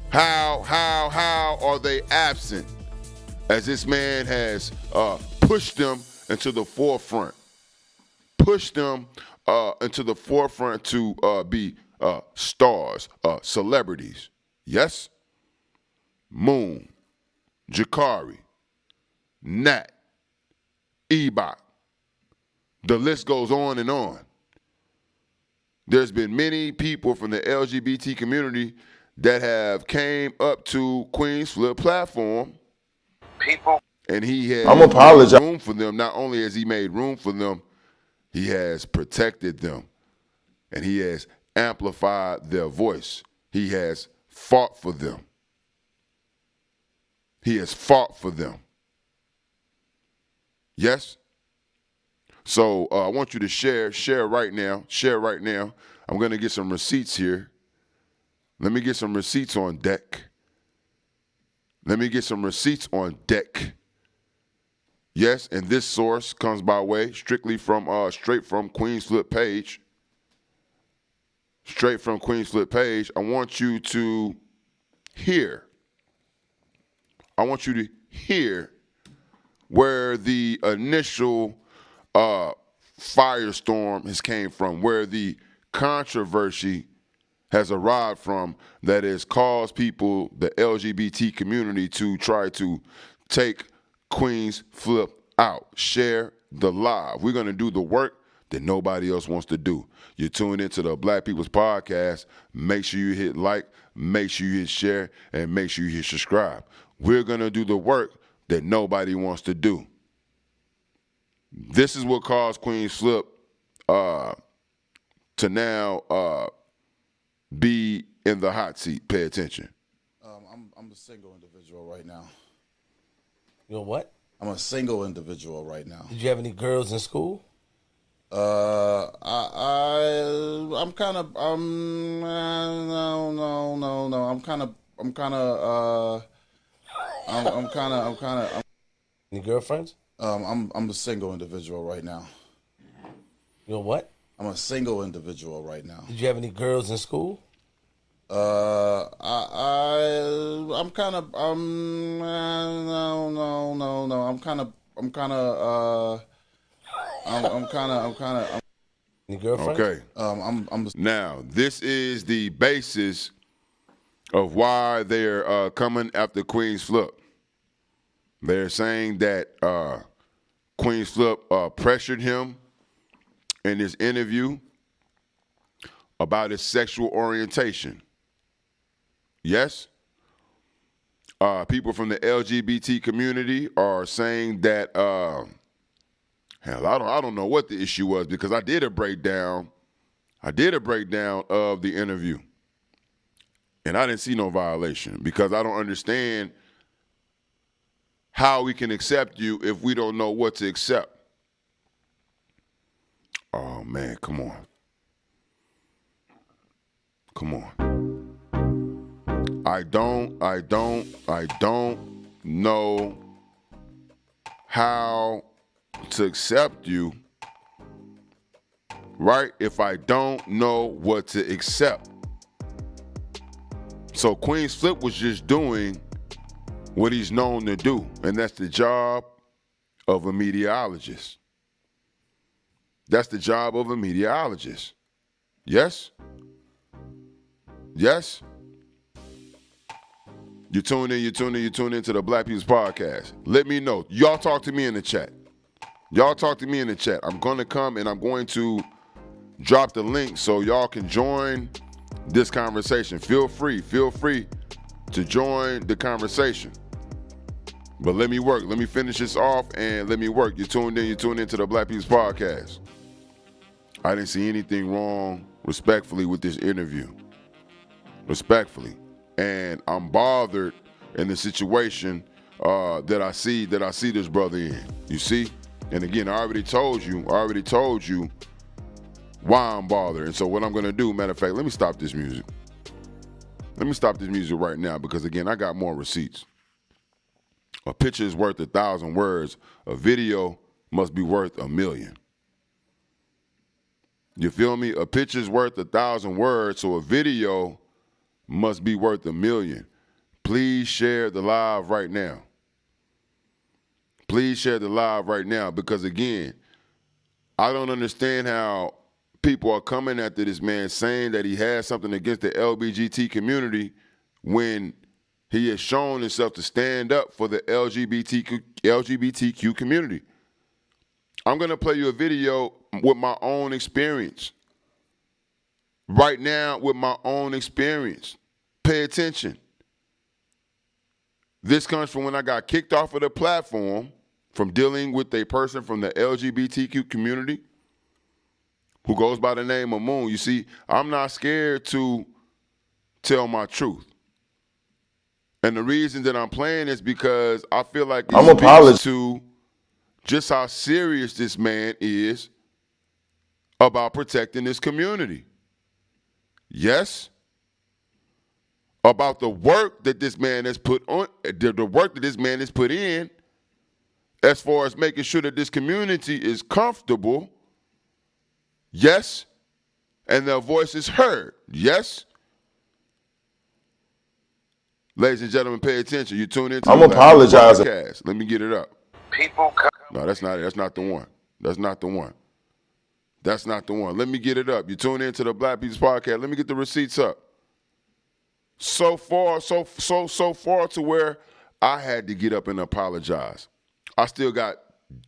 How are they absent as this man has pushed them into the forefront? To be stars, celebrities. Yes? Moon, Jakari, Nat, Ebot. The list goes on and on. There's been many people from the LGBT community that have came up to Queenzflip platform. And he has made room for them. Not only has he made room for them, he has protected them. And he has amplified their voice. He has fought for them. Yes? So I want you to share right now. I'm going to get some receipts here. Let me get some receipts on deck. Yes, and this source comes by way straight from Queenzflip page. I want you to hear. Where the initial firestorm has came from, where the controversy has arrived from that has caused people, the LGBT community, to try to take Queenzflip out. Share the live. We're going to do the work that nobody else wants to do. You tune into the Black People's Podcast. Make sure you hit like, make sure you hit share, and make sure you hit subscribe. We're going to do the work that nobody wants to do. This is what caused Queenzflip to now be in the hot seat. Pay attention. I'm a single individual right now. You're what? I'm a single individual right now. Did you have any girls in school? I'm kind of no. I'm kind of. Any girlfriends? I'm a single individual right now. You're what? I'm a single individual right now. Did you have any girls in school? I'm kind of Any girlfriends? Okay. Now, this is the basis of why they're coming after Queenzflip. They're saying that Queenzflip pressured him in his interview about his sexual orientation. Yes? People from the LGBT community are saying that, hell, I don't know what the issue was, because I did a breakdown of the interview. And I didn't see no violation, because I don't understand how we can accept you if we don't know what to accept. Oh, man, come on. Come on. I don't know how to accept you, right? If I don't know what to accept. So Queenzflip was just doing what he's known to do, and that's the job of a meteorologist. That's the job of a meteorologist. Yes? Yes? You tune in to the Black People's Podcast. Let me know. Y'all talk to me in the chat. I'm going to come and I'm going to drop the link so y'all can join this conversation. Feel free to join the conversation. But let me work. Let me finish this off and let me work. You tuned into the Black People's Podcast. I didn't see anything wrong, respectfully, with this interview. Respectfully. And I'm bothered in the situation that I see this brother in. You see? And again, I already told you why I'm bothered. And so what I'm gonna do, matter of fact, let me stop this music. Let me stop this music right now, because again, I got more receipts. A picture is worth 1,000 words. A video must be worth 1,000,000. You feel me? A picture is worth 1,000 words, so a video must be worth 1,000,000. Please share the live right now. Please share the live right now, because again, I don't understand how people are coming after this man saying that he has something against the LGBT community when he has shown himself to stand up for the LGBTQ community. I'm going to play you a video with my own experience. Right now, with my own experience. Pay attention. This comes from when I got kicked off of the platform from dealing with a person from the LGBTQ community who goes by the name of Moon. You see, I'm not scared to tell my truth. And the reason that I'm playing is because I feel like it speaks to just how serious this man is about protecting this community. Yes? About the work that this man has put on, the work that this man has put in, as far as making sure that this community is comfortable. Yes? And their voice is heard. Yes? Ladies and gentlemen, pay attention. You tune into the podcast. Let me get it up. No, that's not it. That's not the one. That's not the one. That's not the one. Let me get it up. You tune into the Black People's Podcast. Let me get the receipts up. So far to where I had to get up and apologize. I still got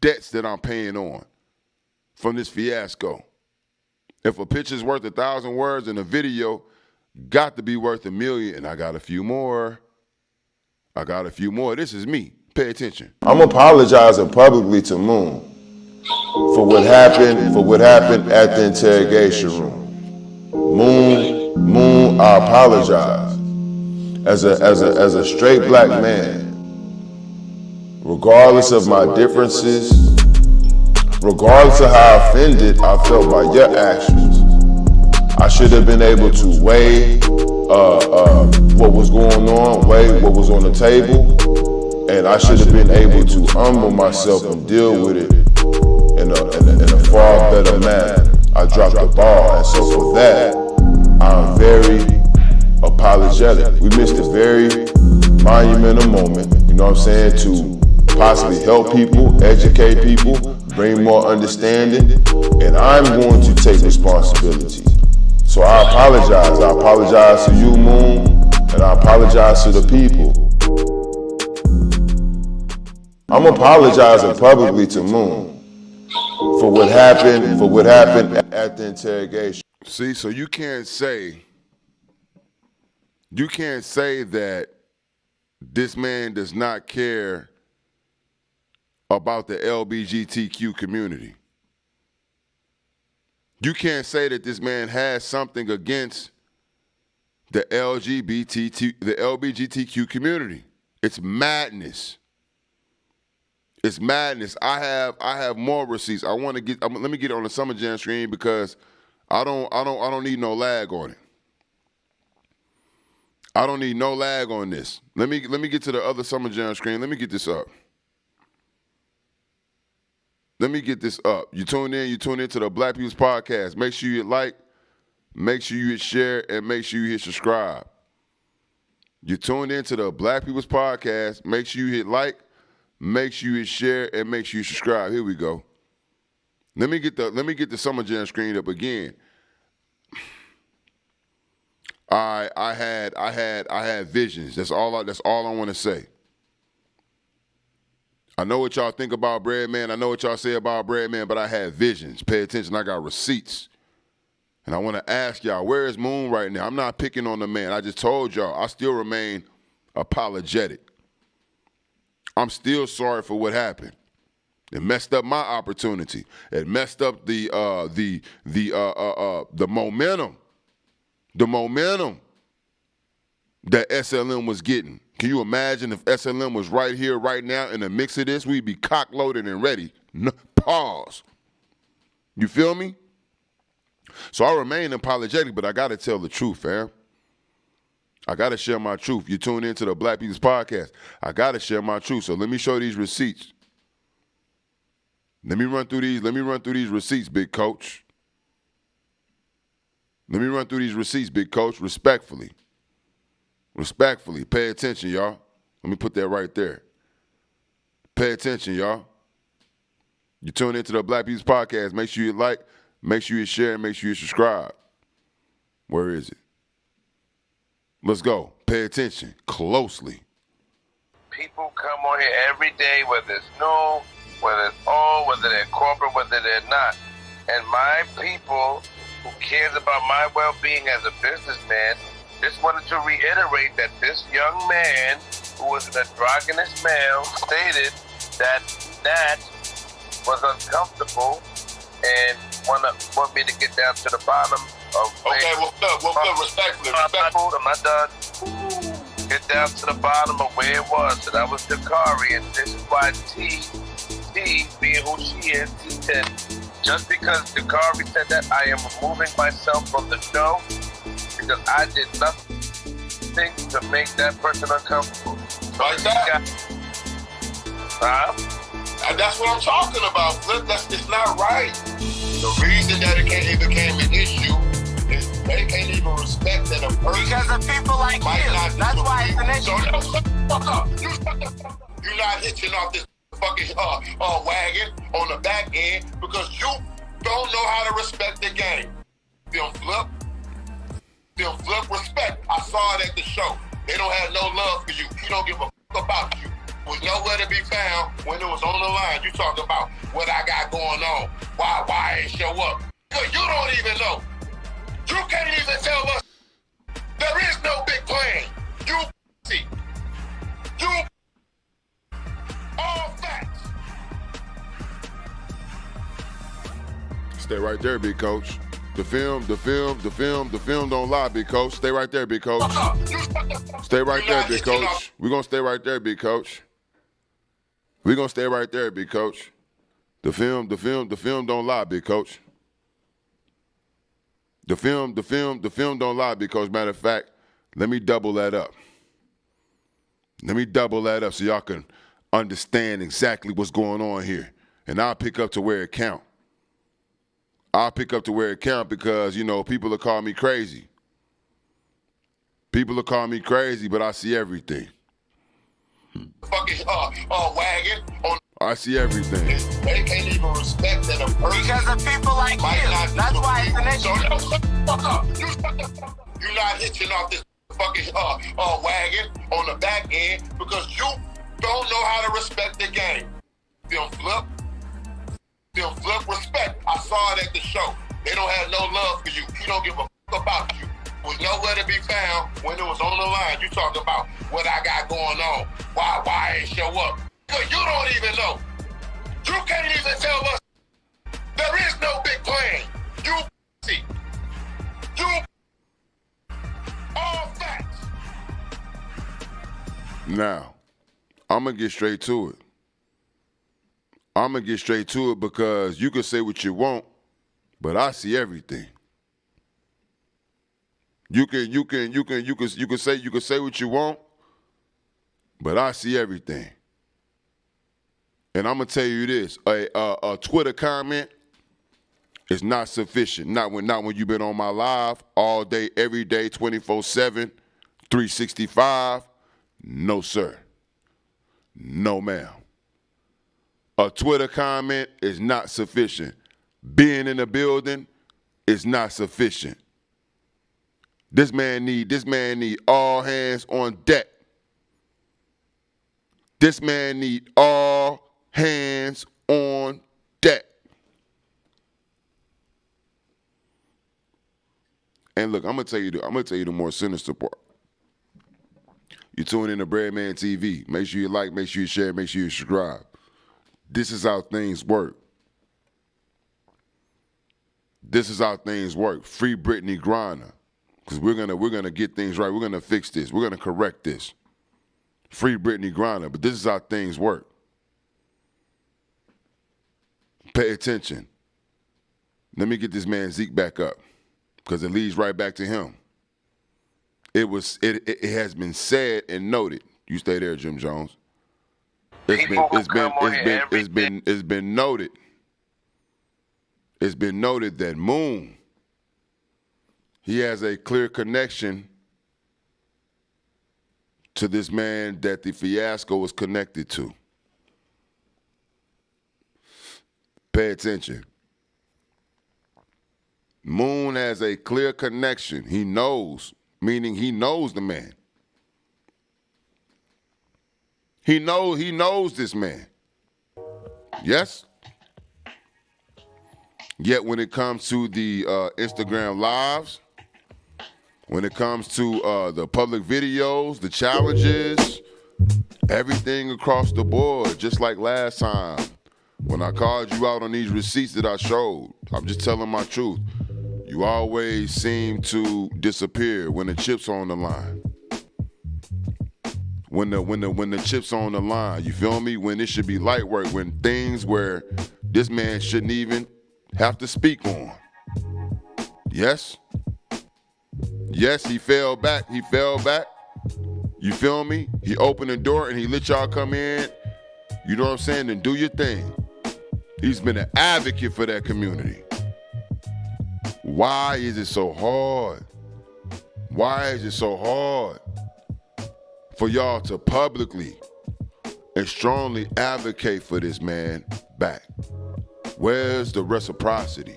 debts that I'm paying on. from this fiasco. If a picture's worth 1,000 words and a video got to be worth 1,000,000, and I got a few more. This is me. Pay attention. I'm apologizing publicly to Moon for what happened at the interrogation room. Moon, I apologize. As a straight black man, regardless of my differences, regardless of how offended I felt by your actions, I should have been able to weigh what was going on, weigh what was on the table, and I should have been able to humble myself and deal with it in a far better manner. I dropped the ball, and so for that, I'm very apologetic. We missed a very monumental moment, you know what I'm saying, to possibly help people, educate people, bring more understanding, and I'm going to take responsibility. So I apologize. I apologize to you, Moon, and I apologize to the people. I'm apologizing publicly to Moon for what happened at the interrogation. See, so you can't say that this man does not care about the LGBTQ community. You can't say that this man has something against the LGBTQ community. It's madness. It's madness. I have more receipts. Let me get it on the Summer Jam screen because I don't need no lag on it. I don't need no lag on this. Let me get to the other Summer Jam screen. Let me get this up. You tune in to the Black People's Podcast. Make sure you hit like, make sure you hit share, and make sure you hit subscribe. You tuned in to the Black People's Podcast. Make sure you hit like, make sure you hit share, and make sure you subscribe. Here we go. Let me get the Summer Jam screen up again. I had visions. That's all I want to say. I know what y'all think about Breadman. I know what y'all say about Breadman, but I had visions. Pay attention. I got receipts. And I want to ask y'all, where is Moon right now? I'm not picking on the man. I just told y'all, I still remain apologetic. I'm still sorry for what happened. It messed up my opportunity. It messed up the momentum. The momentum that SLM was getting. Can you imagine if SLM was right here, right now, in the mix of this? We'd be cock-loaded and ready. Pause. You feel me? So I remain apologetic, but I got to tell the truth, fam. I got to share my truth. You tune into the Black People's Podcast. I got to share my truth. So let me show these receipts. Let me run through these receipts, big coach. Let me run through these receipts, big coach, respectfully. Respectfully, pay attention, y'all. Let me put that right there. Pay attention, y'all. You tune into the Black People's Podcast. Make sure you like, make sure you share, and make sure you subscribe. Where is it? Let's go. Pay attention closely. People come on here every day, whether it's new, whether it's old, whether they're corporate, whether they're not. And my people who cares about my well-being as a businessman just wanted to reiterate that this young man, who was an androgynous male, stated that that was uncomfortable and want me to get down to the bottom of. Okay, well, respectfully. I'm not done. Get down to the bottom of where it was. So that was Dakari, and this is why T, being who she is, T said, just because Dakari said that, I am removing myself from the show. Because I did nothing to make that person uncomfortable. Like that? And that's what I'm talking about, Flip. It's not right. The reason that it became an issue is they can't even respect that a person. Because of people like you. That's why it's an issue. So no, shut the fuck up. You shut the fuck up. You're not hitching off this fucking wagon on the back end because you don't know how to respect the game. Flip. Flip respect. I saw it at the show. They don't have no love for you. He don't give a fuck about you. Was nowhere to be found when it was on the line. You talking about what I got going on. Why I ain't show up. Because you don't even know. You can't even tell us there is no big plan. You see. You all facts. Stay right there, big coach. The film don't lie, big coach. Stay right there, big coach. Stay right there, big coach. We're gonna stay right there, big coach. We're gonna stay right there, big coach. The film don't lie, big coach. The film don't lie, big coach. Matter of fact, let me double that up. Let me double that up so y'all can understand exactly what's going on here. And I'll pick up to where it count. I'll pick up to where it count because, you know, people will call me crazy. People will call me crazy, but I see everything. Fucking wagon on. I see everything. They can't even respect that a person. Because of people like you. That's why it's an issue. So, shut the fuck up. You shut the fuck up. You're not hitching off this fucking wagon on the back end because you don't know how to respect the game. Film flip respect. I saw it at the show. They don't have no love for you. You don't give a fuck about you. Was nowhere to be found when it was on the line. You talking about what I got going on. Why I ain't show up. Because you don't even know. You can't even tell us there is no big plan. You see. You all facts. Now, I'm going to get straight to it. I'm going to get straight to it because you can say what you want, but I see everything. You can say what you want, but I see everything. And I'm gonna tell you this: a Twitter comment is not sufficient. Not when you've been on my live all day, every day, 24/7, 365. No, sir. No, ma'am. A Twitter comment is not sufficient. Being in the building is not sufficient. This man need all hands on deck. This man need all hands on deck. And look, I'm gonna tell you the more sinister part. You tune in to Breadman TV. Make sure you like, make sure you share, make sure you subscribe. This is how things work. This is how things work. Free Brittney Griner. Because we're gonna get things right. We're gonna fix this. We're gonna correct this. Free Brittney Griner. But this is how things work. Pay attention. Let me get this man Zeke back up. Because it leads right back to him. It has been said and noted. You stay there, Jim Jones. It's been noted. It's been noted that Moon, he has a clear connection to this man that the fiasco was connected to. Pay attention. Moon has a clear connection. He knows, meaning he knows the man. He knows this man. Yes? Yet when it comes to the Instagram lives, when it comes to the public videos, the challenges, everything across the board, just like last time, when I called you out on these receipts that I showed, I'm just telling my truth. You always seem to disappear when the chips are on the line. When the chips on the line, you feel me? When it should be light work, when things where this man shouldn't even have to speak on. Yes? Yes, he fell back. You feel me? He opened the door and he let y'all come in. You know what I'm saying? And do your thing. He's been an advocate for that community. Why is it so hard? Why is it so hard for y'all to publicly and strongly advocate for this man back? Where's the reciprocity?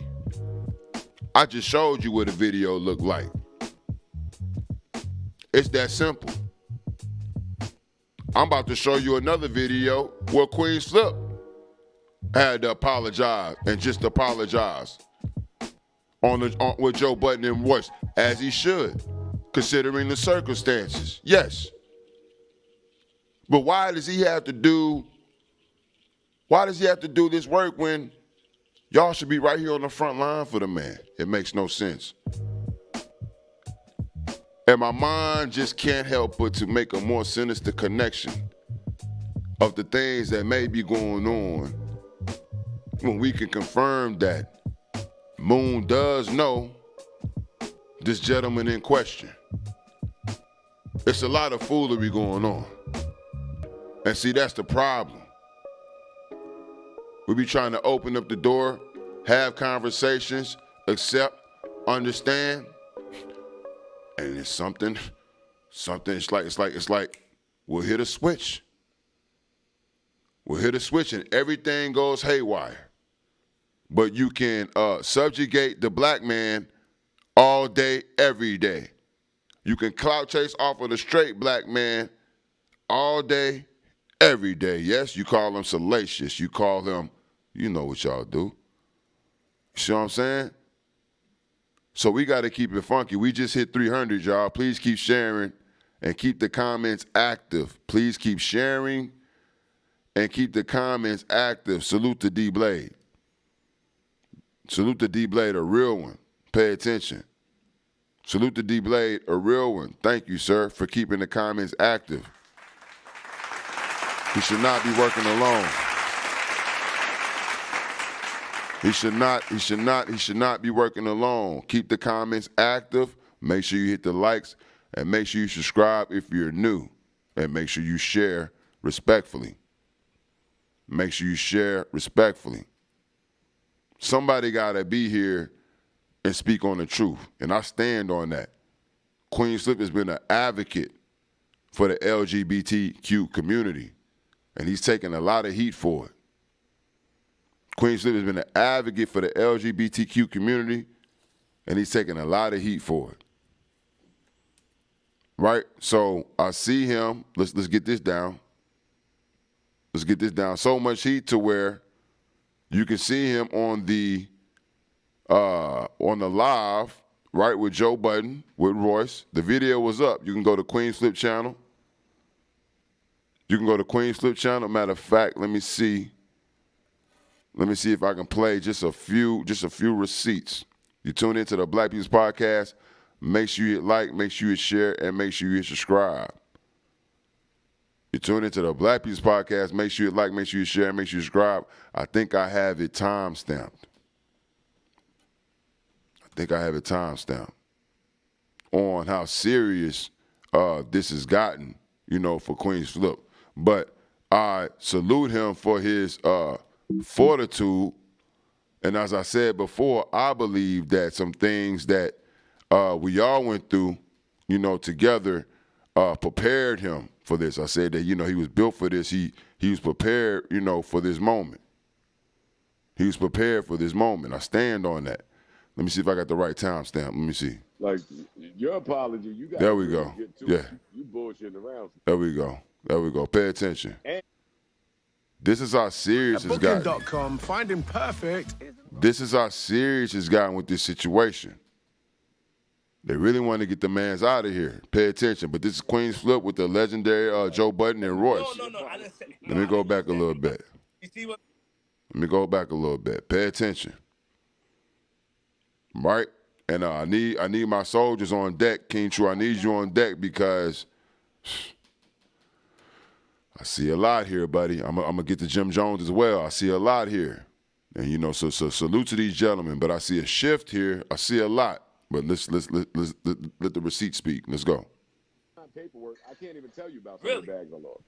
I just showed you what a video looked like. It's that simple. I'm about to show you another video where Queenzflip had to apologize and just apologize with Joe Budden and Royce, as he should, considering the circumstances. Yes. But why does he have to do this work when y'all should be right here on the front line for the man? It makes no sense. And my mind just can't help but to make a more sinister connection of the things that may be going on when we can confirm that Moon does know this gentleman in question. It's a lot of foolery going on. And see, that's the problem. We be trying to open up the door, have conversations, accept, understand, and it's something, it's like, we'll hit a switch. We'll hit a switch and everything goes haywire. But you can subjugate the black man all day, every day. You can clout chase off of the straight black man all day, every day. Yes, you call him salacious. You call him, you know what y'all do. You see what I'm saying? So we got to keep it funky. We just hit 300, y'all. Please keep sharing and keep the comments active. Please keep sharing and keep the comments active. Salute to D-Blade. Salute to D-Blade, a real one. Pay attention. Salute to D-Blade, a real one. Thank you, sir, for keeping the comments active. He should not be working alone. He should not be working alone. Keep the comments active. Make sure you hit the likes and make sure you subscribe if you're new. And make sure you share respectfully. Make sure you share respectfully. Somebody gotta be here and speak on the truth. And I stand on that. Queenzflip has been an advocate for the LGBTQ community. And he's taken a lot of heat for it. Queenzflip has been an advocate for the LGBTQ community, and he's taken a lot of heat for it. Right? So I see him. Let's get this down. Let's get this down. So much heat to where you can see him on the live, right, with Joe Budden, with Royce. The video was up. You can go to Queenzflip channel. You can go to Queenzflip channel. Matter of fact, let me see. Let me see if I can play just a few receipts. You tune into the Black People's Podcast. Make sure you hit like, make sure you hit share, and make sure you hit subscribe. You tune into the Black People's Podcast. Make sure you hit like, make sure you share, and make sure you subscribe. I think I have it time-stamped. On how serious this has gotten, for Queenzflip. But I salute him for his fortitude. And as I said before, I believe that some things that we all went through, together, prepared him for this. I said that, he was built for this. He was prepared, for this moment. He was prepared for this moment. I stand on that. Let me see if I got the right timestamp. Let me see. Like, your apology, you got there we go. Yeah. You bullshitting around. There we go. Pay attention. This is how serious it's gotten. Booking.com, finding perfect. This is how serious it's gotten with this situation. They really want to get the mans out of here. Pay attention. But this is Queenzflip with the legendary Joe Budden and Royce. No, I didn't say. Let me go back a little bit. You see what? Let me go back a little bit. Pay attention. Right? And I need my soldiers on deck, King True. I need you on deck because I see a lot here, buddy. I'm gonna get to Jim Jones as well. I see a lot here. And so salute to these gentlemen. But I see a shift here. I see a lot. But let's let the receipt speak. Let's go. Paperwork. I can't even tell you about some of the bags I lost.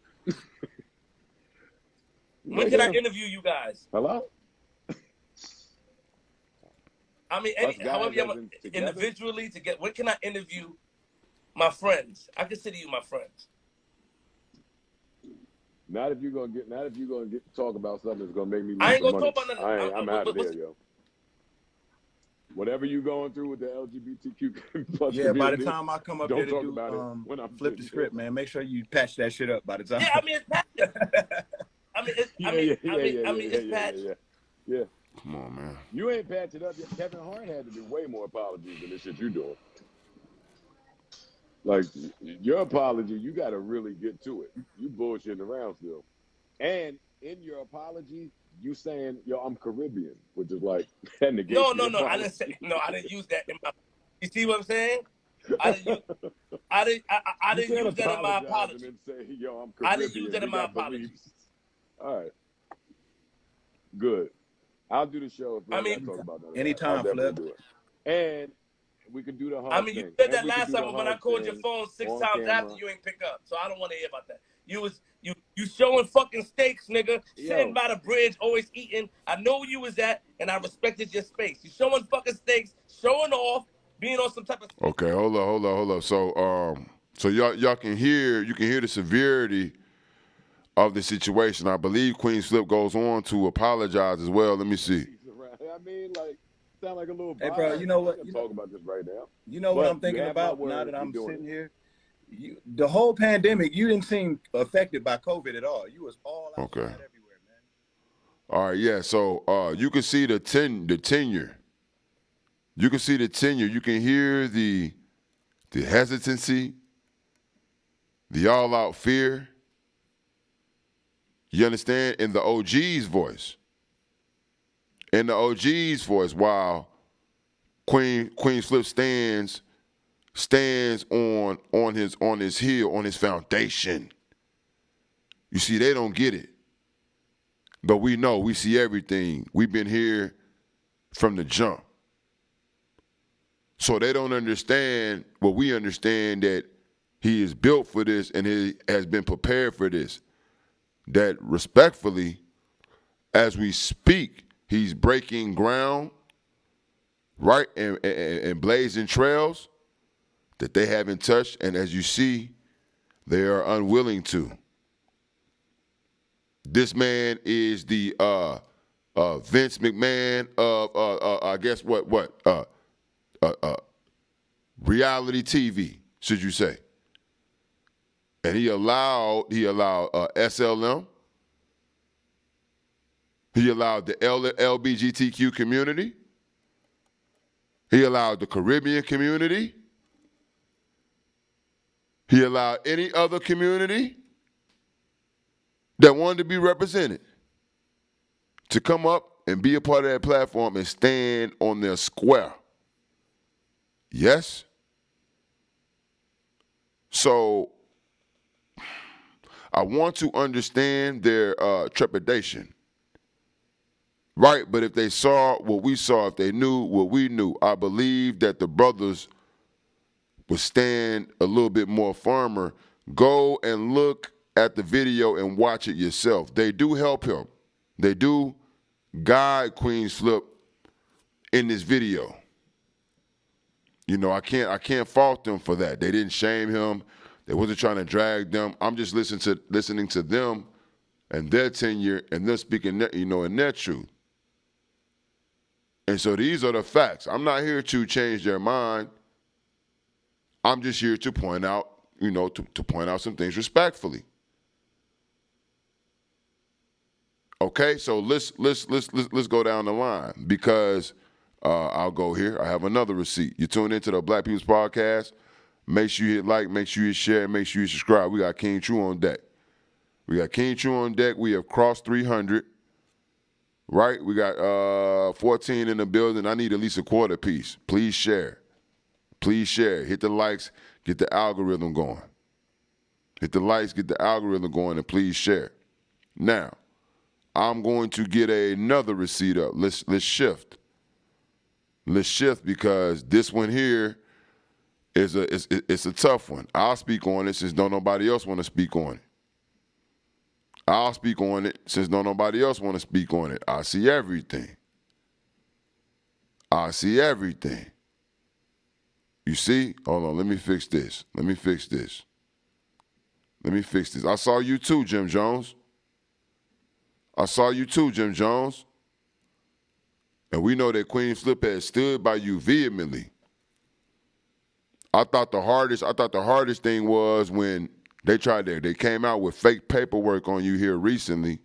When can I interview you guys? Hello? I mean, however you want, individually to get. When can I interview my friends? I consider you my friends. Not if you're gonna get to talk about something that's gonna make me lose I ain't gonna money. talk about nothing. I'm out of there, yo. Whatever you going through with the LGBTQ plus Yeah, by the community, time I come up there don't to talk do about it when I'm flip the script, man, make sure you patch that shit up by the time. Yeah, I mean it's patched. It's patched. Yeah. Come on, man. You ain't patched it up yet. Kevin Hart had to do way more apologies than this shit you doing. Like, your apology, you got to really get to it. You bullshitting around still. And in your apology, you saying, yo, I'm Caribbean, which is like, that negates No, your I apology. didn't say, I didn't use that in my, you see what I'm saying? I didn't use that in my apology. And say, yo, I'm Caribbean. I didn't use that in my apology. All right. Good. I'll do the show. If talk about that. Anytime, Flip. Do it. And we could do the whole thing. You said that last time when I called your phone 6 times after you ain't pick up. So I don't want to hear about that. You showing fucking steaks, nigga. Sitting by the bridge, always eating. I know where you was at, and I respected your space. You showing fucking steaks, showing off, being on some type of. Okay, hold up. So y'all can hear the severity of the situation. I believe Queenzflip goes on to apologize as well. Let me see. I mean, like, sound like a little. Hey, bro, you know what? Talk about this right now. You know what I'm thinking about now that I'm sitting here. The whole pandemic, you didn't seem affected by COVID at all. You was all outside everywhere, man. All right, yeah. So you can see the tenure. You can see the tenure. You can hear the hesitancy, the all-out fear. You understand? In the OG's voice. In the OG's voice, while Queenzflip stands on his heel, on his foundation. You see, they don't get it. But we know, we see everything. We've been here from the jump. So they don't understand what we understand, that he is built for this and he has been prepared for this. That respectfully, as we speak, he's breaking ground, right, and blazing trails that they haven't touched, and as you see, they are unwilling to. This man is the Vince McMahon of I guess reality TV, should you say? And he allowed SLM. He allowed the LGBTQ community. He allowed the Caribbean community. He allowed any other community that wanted to be represented to come up and be a part of that platform and stand on their square. Yes? So I want to understand their trepidation. Right, but if they saw what we saw, if they knew what we knew, I believe that the brothers would stand a little bit more firmer. Go and look at the video and watch it yourself. They do help him. They do guide Queenzflip in this video. You know, I can't fault them for that. They didn't shame him. They wasn't trying to drag them. I'm just listening to them and their tenure and them speaking, in their truth. And so these are the facts. I'm not here to change their mind. I'm just here to point out, to point out some things respectfully. Okay, so let's go down the line, because I'll go here. I have another receipt. You tune into the Black People's Podcast. Make sure you hit like, make sure you share, make sure you subscribe. We got King True on deck. We have crossed 300. Right? We got 14 in the building. I need at least a quarter piece. Please share. Please share. Hit the likes. Get the algorithm going. Hit the likes. Get the algorithm going. And please share. Now, I'm going to get another receipt up. Let's shift. Let's shift, because this one here is a tough one. I'll speak on it since don't nobody else want to speak on it. I'll speak on it since don't nobody else want to speak on it. I see everything. I see everything. You see? Hold on. Let me fix this. I saw you too, Jim Jones. And we know that Queenzflip has stood by you vehemently. I thought the hardest thing was when they came out with fake paperwork on you here recently.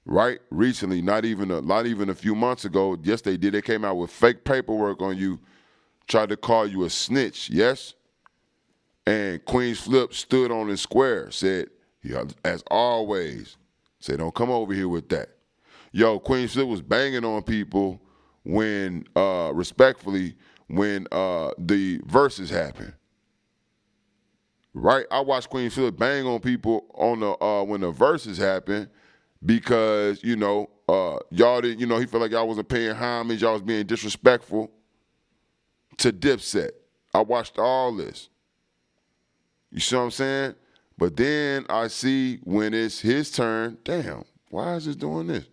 Right? Recently, not even a few months ago. Yes, they did. They came out with fake paperwork on you, tried to call you a snitch, yes? And Queenzflip stood on his square, said, yeah, as always, said, don't come over here with that. Yo, Queenzflip was banging on people when, respectfully, when the verses happened. Right? I watched Queenzflip bang on people on the when the verses happened because, y'all didn't, he felt like y'all wasn't paying homage, y'all was being disrespectful to Dipset. I watched all this. You see what I'm saying? But then I see when it's his turn, damn, why is this doing this?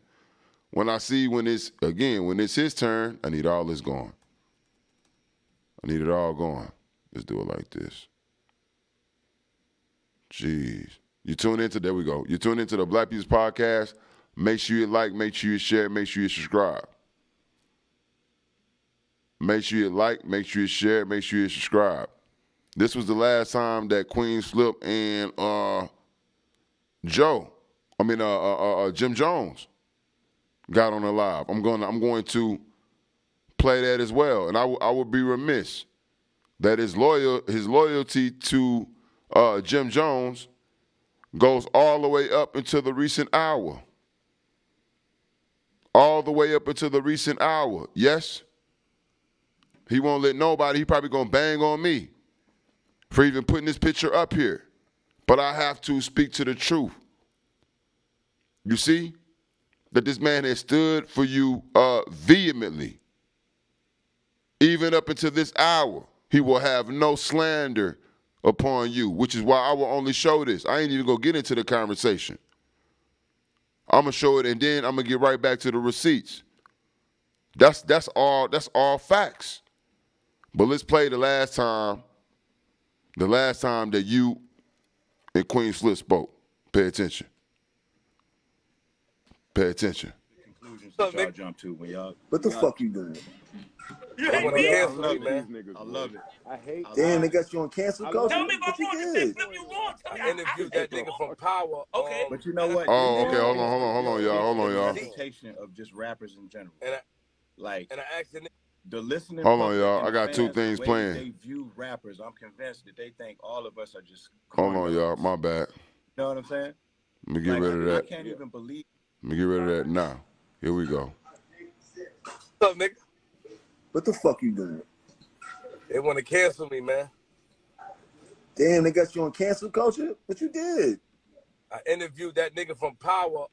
When I see when it's his turn, I need all this gone. I need it all gone. Let's do it like this. Jeez. There we go. You tune into the Black People's Podcast. Make sure you like, make sure you share, make sure you subscribe. Make sure you like, make sure you share, make sure you subscribe. This was the last time that Queenzflip and Jim Jones got on the live. I'm going to play that as well, and I would be remiss that his loyalty to Jim Jones goes all the way up into the recent hour. All the way up into the recent hour. Yes, he won't let nobody. He probably gonna bang on me for even putting this picture up here. But I have to speak to the truth. You see that this man has stood for you vehemently. Even up until this hour, he will have no slander upon you, which is why I will only show this. I ain't even gonna get into the conversation. I'm gonna show it and then I'm gonna get right back to the receipts. That's all facts. But let's play the last time that you and Queenzflip spoke. Pay attention. Pay attention. Conclusions that y'all jump to when y'all. What the fuck you doing? You hate me? I love it, man. I love it. I hate. Damn, they got you on cancel culture. Tell me if I'm wrong. If they flip you wrong, tell me. I interviewed that nigga from Power. Okay. But you know what? Oh, okay. Hold on, y'all. Reputation of just rappers in general. And I asked the listening. Hold on, y'all. I got two things playing. They view rappers. I'm convinced that they think all of us are just. Hold on, y'all. My bad. You know what I'm saying? Let me get rid of that. I can't even believe. Let me get rid of that now. Here we go. What's up, nigga? What the fuck you doing? They want to cancel me, man. Damn, they got you on cancel culture? What you did? I interviewed that nigga from Power,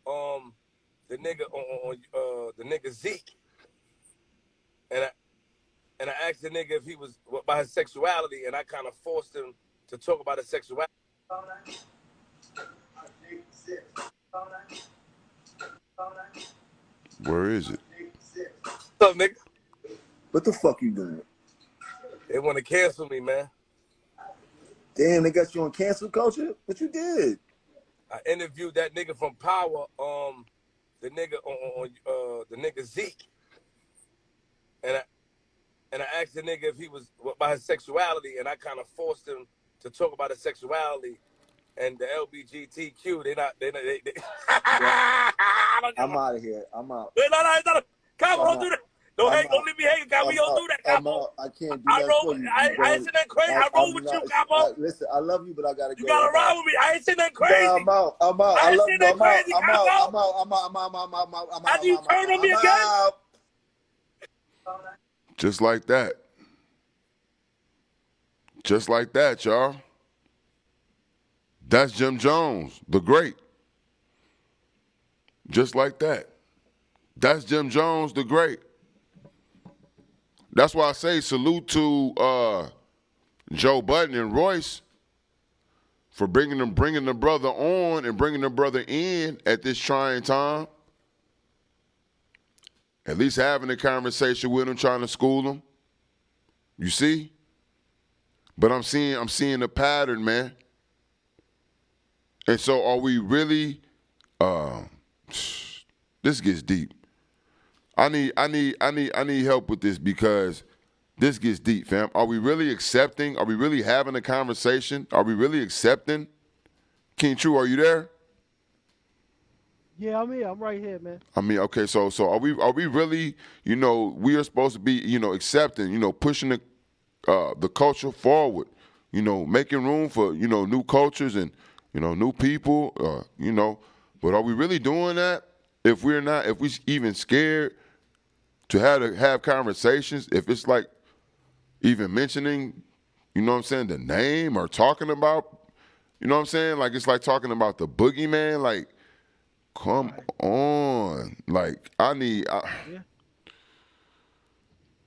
the nigga the nigga Zeke, and I asked the nigga if he was about his sexuality, and I kind of forced him to talk about his sexuality. Where is it? What's up, nigga? What the fuck you doing? They want to cancel me, man. Damn, they got you on cancel culture? What you did? I interviewed that nigga from Power, the nigga the nigga Zeke, and I asked the nigga if he was about his sexuality, and I kind of forced him to talk about his sexuality. And the LBGTQ, they I'm out of here. I'm out. Wait, no. Cabo, don't do that. Don't leave me hanging, Cabo. We don't do that, Cabo. I can't do that for you. I ain't saying that crazy. I roll with you, Cabo. Listen, I love you, but I gotta go. You gotta ride with me. I ain't saying that crazy. I'm out. I love you. I'm out. After you turn on me again? Just like that. Just like that, y'all. That's Jim Jones, the great. Just like that. That's Jim Jones, the great. That's why I say salute to Joe Budden and Royce for bringing the brother on and bringing the brother in at this trying time. At least having a conversation with him, trying to school him. You see? But I'm seeing a pattern, man. And so are we really, this gets deep. I need help with this because this gets deep, fam. Are we really accepting? Are we really having a conversation? Are we really accepting? King True, are you there? Yeah, I'm here. I'm right here, man. I mean, okay, so are we really, we are supposed to be, accepting, pushing the culture forward, making room for, new cultures and, new people, but are we really doing that? If we're even scared to have conversations, if it's like even mentioning, the name or talking about, like it's like talking about the boogeyman, like, come on. Like, Yeah.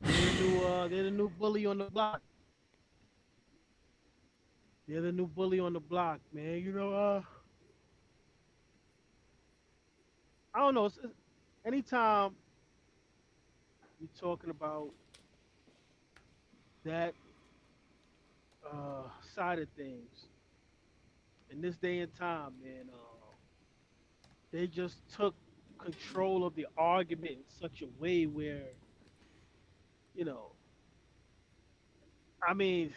They're the new bully on the block. They're the new bully on the block, man. I don't know. Anytime you're talking about that side of things in this day and time, man, they just took control of the argument in such a way where, you know, I mean,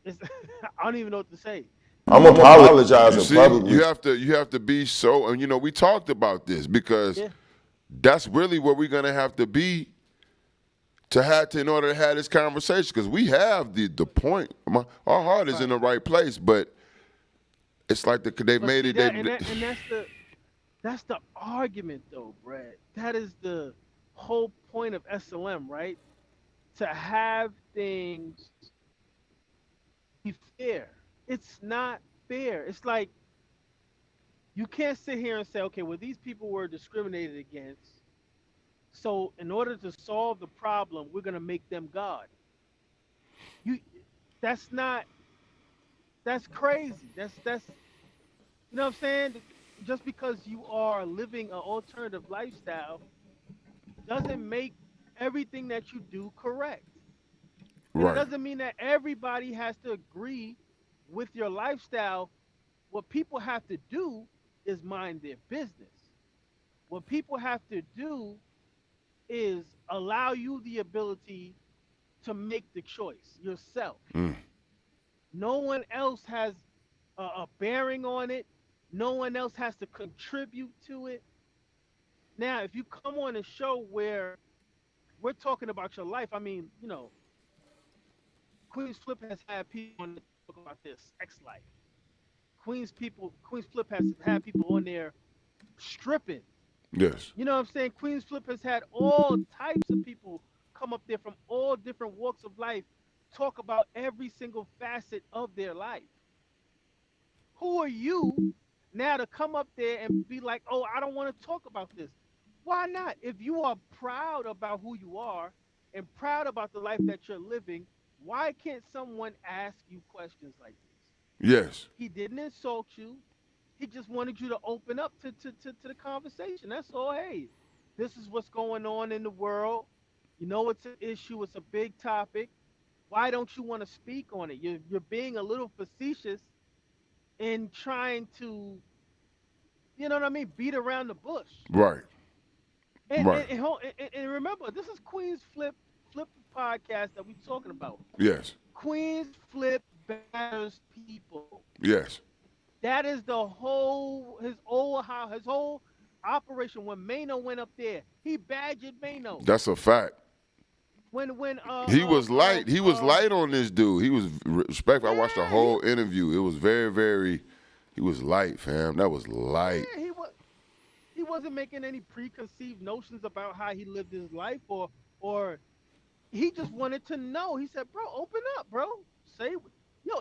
it's, I don't even know what to say. I'm apologizing publicly. You have to be so, and we talked about this because Yeah. that's really where we're gonna have to be in order to have this conversation. Because we have the point. Our heart is in the right place, but it's like they made it. And that's the argument, though, Brad. That is the whole point of SLM, right? To have things be fair. It's not fair. It's like you can't sit here and say, okay, well, these people were discriminated against. So in order to solve the problem, we're gonna make them God. You that's crazy. That's you know what I'm saying? Just because you are living an alternative lifestyle doesn't make everything that you do correct. And it doesn't mean that everybody has to agree with your lifestyle. What people have to do is mind their business. What people have to do is allow you the ability to make the choice yourself. No one else has a bearing on it. No one else has to contribute to it. Now, if you come on a show where we're talking about your life, I mean, Queenzflip has had people on there talk about their sex life. Queenzflip has had people on there stripping. Yes. You know what I'm saying? Queenzflip has had all types of people come up there from all different walks of life, talk about every single facet of their life. Who are you now to come up there and be like, oh, I don't want to talk about this? Why not? If you are proud about who you are and proud about the life that you're living, why can't someone ask you questions like this? Yes. He didn't insult you. He just wanted you to open up to the conversation. That's all. Hey, this is what's going on in the world. You know, it's an issue. It's a big topic. Why don't you want to speak on it? You're being a little facetious in trying to, you know what I mean, beat around the bush. Right. And, right. And remember, this is Queenzflip podcast that we're talking about. Yes. Queenzflip batters people. Yes. That is his whole operation. When Mano went up there, he badgered Mano. That's a fact. When he was light. He was light on this dude. He was respectful. I watched the whole interview. It was very, very. He was light, fam. That was light. Yeah, he wasn't making any preconceived notions about how he lived his life, or he just wanted to know. He said, "Bro, open up, bro. Say,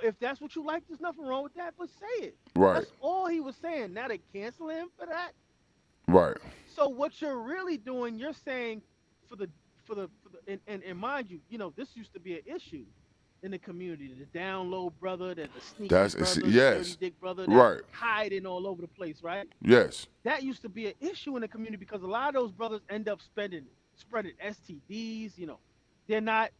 if that's what you like, there's nothing wrong with that. But say it." Right. That's all he was saying. Now they cancel him for that. Right. So what you're really doing, you're saying and mind you, this used to be an issue in the community. The down low brother, the sneaky brother, the dirty dick brother, right, hiding all over the place, right? Yes. That used to be an issue in the community because a lot of those brothers end up spreading STDs. They're not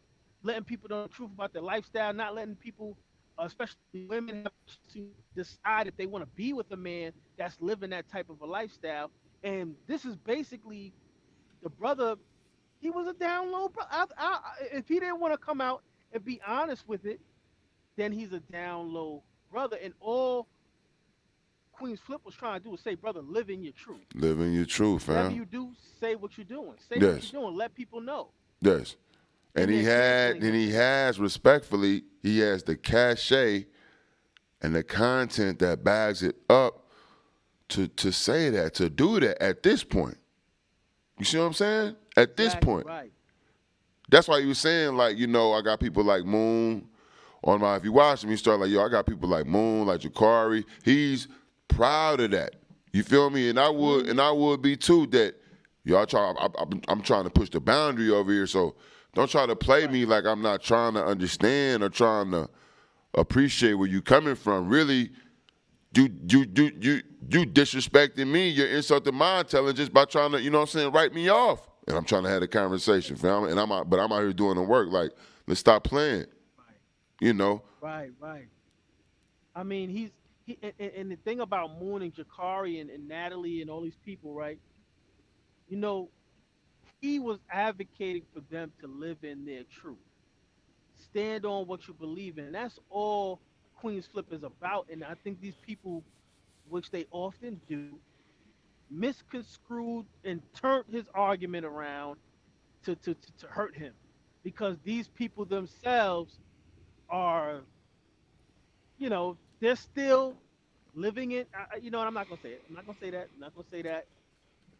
letting people know the truth about their lifestyle, not letting people, especially women, have to decide if they want to be with a man that's living that type of a lifestyle. And this is basically the brother. He was a down low brother. If he didn't want to come out and be honest with it, then he's a down low brother. And all Queenzflip was trying to do is say, brother, live in your truth. Living your truth, Whatever fam. you do, say what you're doing. Say what Yes. you're doing. Let people know. Yes. And And he they're had, canceling and him. he has, respectfully, he has the cachet and the content that bags it up to say that, to do that at this point. You see what I'm saying? At this Exactly point. right. That's why he was saying, like, you know, I got people like Moon on my, if you watch him, he start like, yo, I got people like Moon, like Jakari. He's proud of that. You feel me? And I would be too, that y'all I'm trying to push the boundary over here, so don't try to play me like I'm not trying to understand or trying to appreciate where you coming from. Really, you disrespecting me, you're insulting my intelligence by trying to, you know what I'm saying, write me off. And I'm trying to have a conversation, fam. And I'm out here doing the work. Like, let's stop playing. You know. Right. I mean, and the thing about Moon and Jakari and Natalie and all these people, right? You know, he was advocating for them to live in their truth. Stand on what you believe in. That's all Queenzflip is about. And I think these people, which they often do, misconstrued and turned his argument around to hurt him. Because these people themselves are, they're still living in, and I'm not gonna say it. I'm not gonna say that. I'm not gonna say that.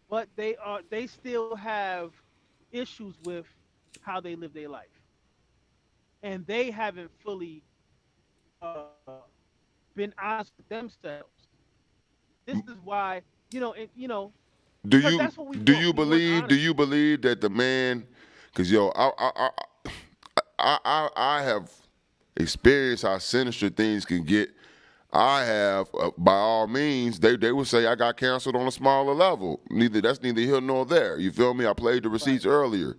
But they still have issues with how they live their life, and they haven't fully uh, been honest with themselves. This is why, Do because you that's what we do want. you We want honesty. believe that the man, because yo, I have experienced how sinister things can get. I have, by all means, they would say I got canceled on a smaller level. That's neither here nor there. You feel me? I played the receipts earlier.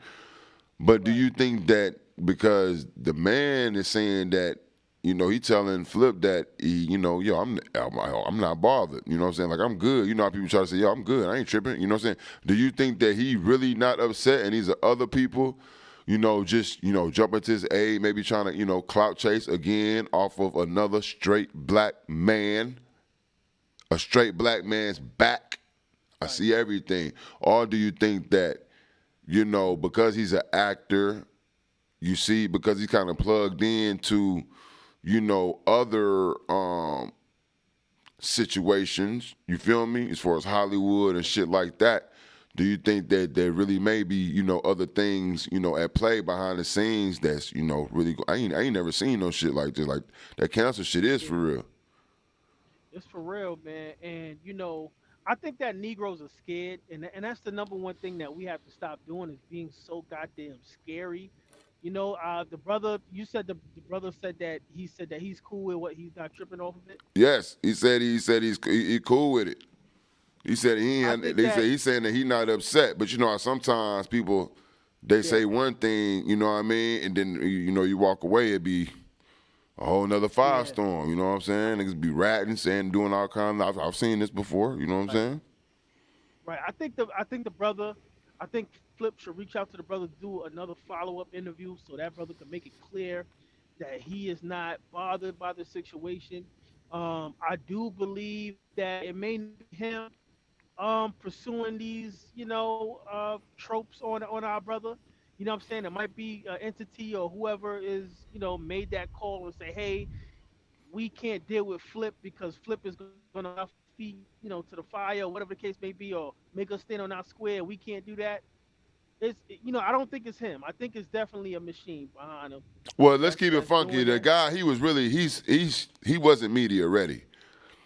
But do you think that because the man is saying that, you know, he telling Flip that he, you know, yo, I'm not bothered. You know what I'm saying? Like, I'm good. You know how people try to say, yo, I'm good. I ain't tripping. You know what I'm saying? Do you think that he really not upset and these are other people, you know, just, you know, jumping to his aid, maybe trying to, you know, clout chase again off of another straight black man, a straight black man's back? I see everything. Or do you think that, you know, because he's an actor, you see, because he's kind of plugged into, you know, other situations, you feel me, as far as Hollywood and shit like that, do you think that there really may be, you know, other things, you know, at play behind the scenes that's, you know, really, I ain't never seen no shit like this. Like, that cancer shit is for real. It's for real, man. And I think that Negroes are scared, and that's the number one thing that we have to stop doing is being so goddamn scary. The brother, you said the brother said that he's cool with what he's not tripping off of it. Yes, he said he cool with it. He said I think that he's saying that he not upset, but you know how sometimes people they say one thing, you know what I mean, and then you know you walk away, it be a whole nother firestorm. You know what I'm saying? Niggas be ratting, saying, doing all kinds. I've seen this before. You know what I'm saying? right. I think the brother, I think Flip should reach out to the brother, do another follow up interview so that brother can make it clear that he is not bothered by the situation. I do believe that it may not be him pursuing these, tropes on our brother. You know what I'm saying? It might be an entity or whoever is, made that call and say, hey, we can't deal with Flip because Flip is going to feed, to the fire or whatever the case may be, or make us stand on our square. We can't do that. I don't think it's him. I think it's definitely a machine behind him. Well, let's keep it That's funky. doing The that. guy, he was really he wasn't media ready.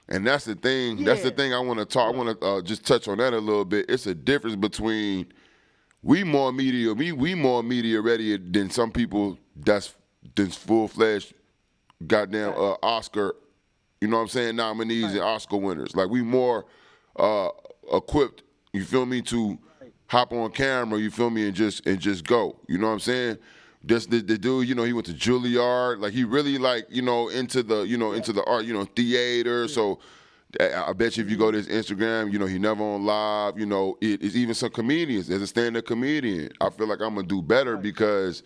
And that's the thing. That's the Yeah. thing I want to talk. I want to just touch on that a little bit. It's a difference between we more media ready than some people that's full fledged goddamn Oscar. You know what I'm saying? Nominees and Oscar winners. Like we more equipped. You feel me to hop on camera. You feel me and just go. You know what I'm saying? Just the dude, you know, he went to Juilliard. Like he really like, you know, into the, into the art, theater. So I bet you if you go to his Instagram, you know, he never on live. You know, it's even some comedians. As a stand-up comedian, I feel like I'm gonna do better because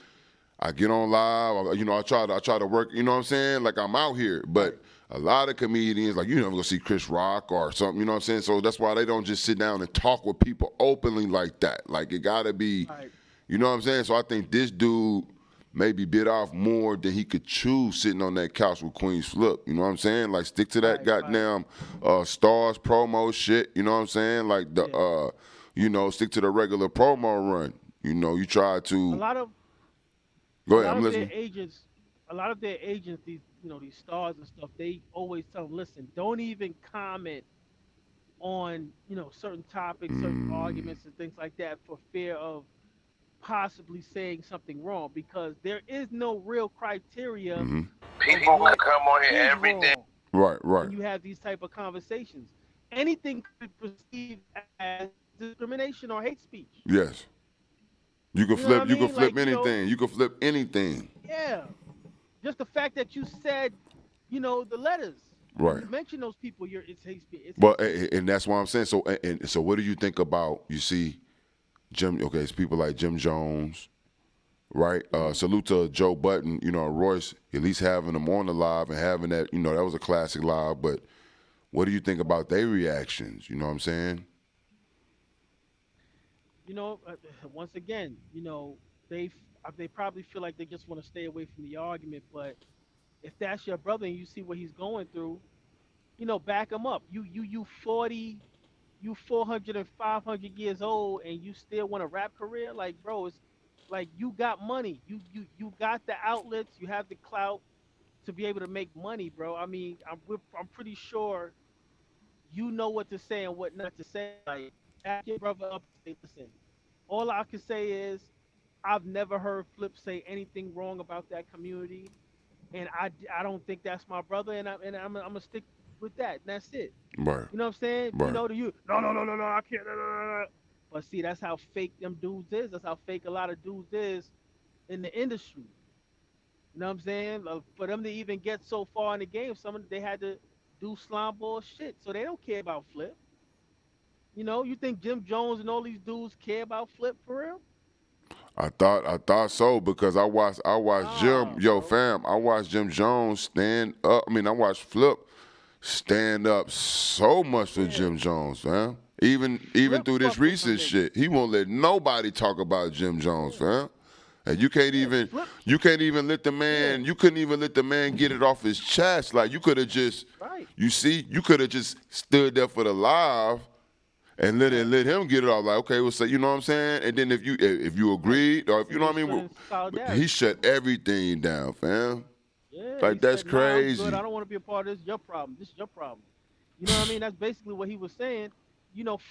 I get on live. You know, I try to work. You know what I'm saying? Like I'm out here, but a lot of comedians, like you never gonna see Chris Rock or something. You know what I'm saying? So that's why they don't just sit down and talk with people openly like that. Like it gotta be, you know what I'm saying? So I think this dude maybe bit off more than he could chew sitting on that couch with Queenzflip. You know what I'm saying? Like stick to that goddamn stars promo shit. You know what I'm saying? Like the you know, stick to the regular promo run. You know, you try to. Go ahead, I'm listening. A lot of their agents, these these stars and stuff, they always tell them, listen, don't even comment on certain topics, certain arguments and things like that for fear of possibly saying something wrong, because there is no real criteria. People come on here every day. Right. When you have these type of conversations, anything could be perceived as discrimination or hate speech. Yes. You can flip. You can flip like, anything. You can flip anything. Yeah. Just the fact that you said, the letters. Right. You mention those people. It's hate speech. Well, and that's what I'm saying. So, so what do you think about? You see, Jim. Okay, it's people like Jim Jones, right? Salute to Joe Button. You know, Royce. At least having them on the live and having that. You know, that was a classic live. But what do you think about their reactions? You know what I'm saying? Once again, they probably feel like they just want to stay away from the argument. But if that's your brother and you see what he's going through, back him up. You 40, you 400 and 500 years old, and you still want a rap career? Like, bro, it's like you got money. You got the outlets. You have the clout to be able to make money, bro. I mean, I'm pretty sure you know what to say and what not to say. Like, back your brother up and say, listen, all I can say is I've never heard Flip say anything wrong about that community, and I don't think that's my brother, and I'm gonna stick with that, and that's it. Right. You know what I'm saying? Right. No, I can't. But see, that's how fake them dudes is. That's how fake a lot of dudes is in the industry. You know what I'm saying? For them to even get so far in the game, they had to do slime ball shit, so they don't care about Flip. You think Jim Jones and all these dudes care about Flip for real? I thought so because I watched Jim. Yo, fam, I watched Jim Jones stand up. I mean, I watched Flip stand up so much for Jim Jones, fam. Even through this recent shit, he won't let nobody talk about Jim Jones, fam. And you can't even let the man. You couldn't even let the man get it off his chest. Like you could have just, you could have just stood there for the live. And let him get it off. Like, okay, well, say, you know what I'm saying? And then if you agreed, or if you know what I mean, he shut everything down, fam. Yeah, like that's said, crazy. Good. I don't want to be a part of this. Your problem. This is your problem. You know what I mean? That's basically what he was saying.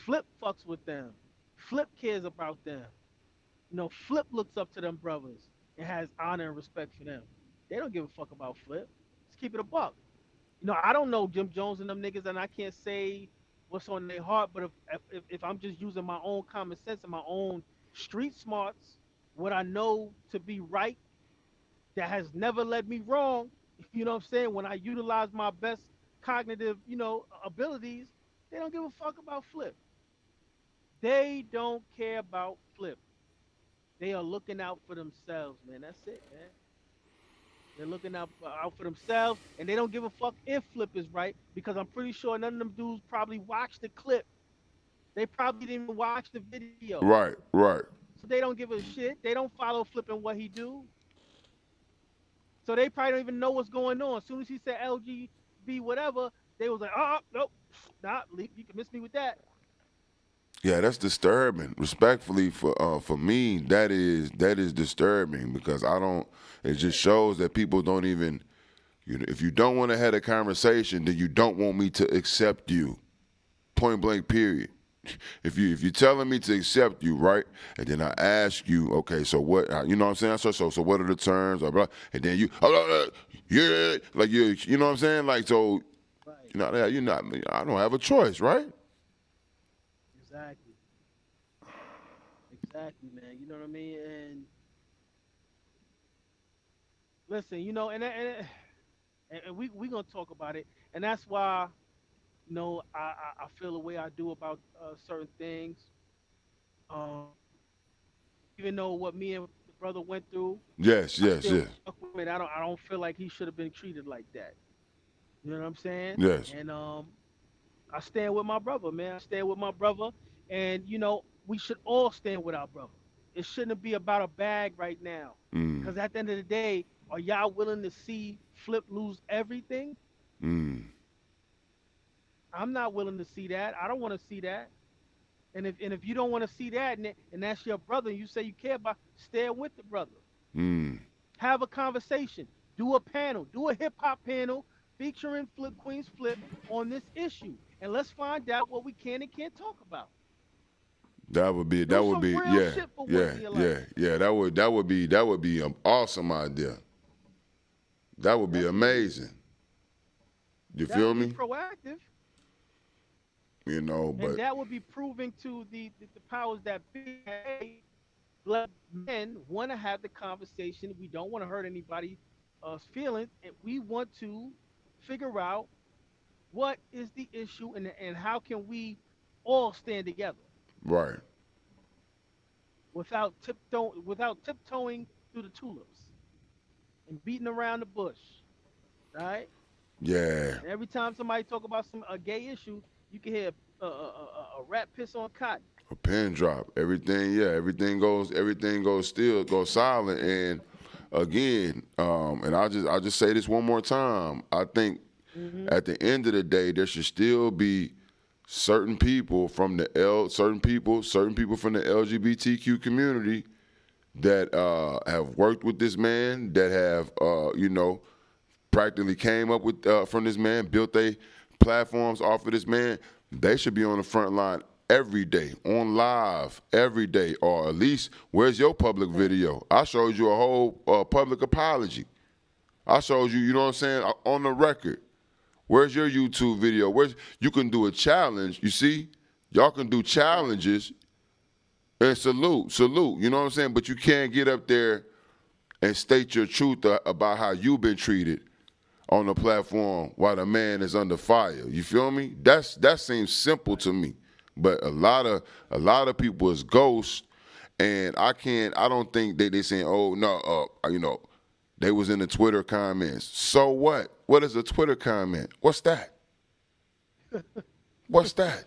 Flip fucks with them. Flip cares about them. Flip looks up to them brothers and has honor and respect for them. They don't give a fuck about Flip. Let's keep it a buck. I don't know Jim Jones and them niggas, and I can't say what's on their heart, but if I'm just using my own common sense and my own street smarts, what I know to be right, that has never led me wrong, you know what I'm saying? When I utilize my best cognitive, abilities, they don't give a fuck about Flip. They don't care about Flip. They are looking out for themselves, man. That's it, man. They're looking out for themselves, and they don't give a fuck if Flip is right, because I'm pretty sure none of them dudes probably watched the clip. They probably didn't even watch the video. Right. So they don't give a shit. They don't follow Flip and what he do. So they probably don't even know what's going on. As soon as he said LGB whatever, they was like, oh, nope, nah, you can miss me with that. Yeah, that's disturbing. Respectfully, for me, that is disturbing because I don't. It just shows that people don't even. If you don't want to have a conversation, then you don't want me to accept you. Point blank. Period. If you're telling me to accept you, right, and then I ask you, okay, so what? You know what I'm saying? So what are the terms? Blah, blah, and then you, yeah, like you know what I'm saying? Like so, you're not. I don't have a choice, right? Exactly, man. You know what I mean? And listen, and we gonna talk about it, and that's why I feel the way I do about certain things. Um, even though what me and the brother went through, Yes, I yes, still yes, fuck with him. I don't feel like he should have been treated like that. You know what I'm saying? yes. And I stand with my brother, man. I stand with my brother, and we should all stand with our brother. It shouldn't be about a bag right now, Mm, because at the end of the day, are y'all willing to see Flip lose everything? mm. I'm not willing to see that. I don't want to see that. And if you don't want to see that, and that's your brother, and you say you care about, stay with the brother. Mm. Have a conversation. Do a panel. Do a hip hop panel featuring Queenzflip on this issue, and let's find out what we can and can't talk about. That Do would some be, real yeah, shit for once yeah, in your life. yeah, yeah. That would be an awesome idea. That would be Definitely. amazing. You That feel would be me? proactive, and But that would be proving to the powers that be, hey, black men want to have the conversation. We don't want to hurt anybody's feelings, and we want to figure out what is the issue, and how can we all stand together right, without tiptoeing through the tulips and beating around the bush, right? yeah. And every time somebody talk about a gay issue, you can hear a rat piss on cotton. A pin drop. Everything, yeah. Everything goes still, goes silent. And again, and I'll just say this one more time. I think Hmm. at the end of the day, there should still be certain people from certain people from the LGBTQ community that have worked with this man, that have practically came up with from this man, built their platforms off of this man. They should be on the front line every day, on live every day, or at least, where's your public video? I showed you a whole public apology. I showed you, you know what I'm saying, on the record. Where's your YouTube video? You can do a challenge? You see, y'all can do challenges and salute. You know what I'm saying? But you can't get up there and state your truth about how you've been treated on the platform while the man is under fire. You feel me? That seems simple to me. But a lot of people is ghosts, and I don't think they saying, oh no, they was in the Twitter comments. So what? What is a Twitter comment? What's that? What's that?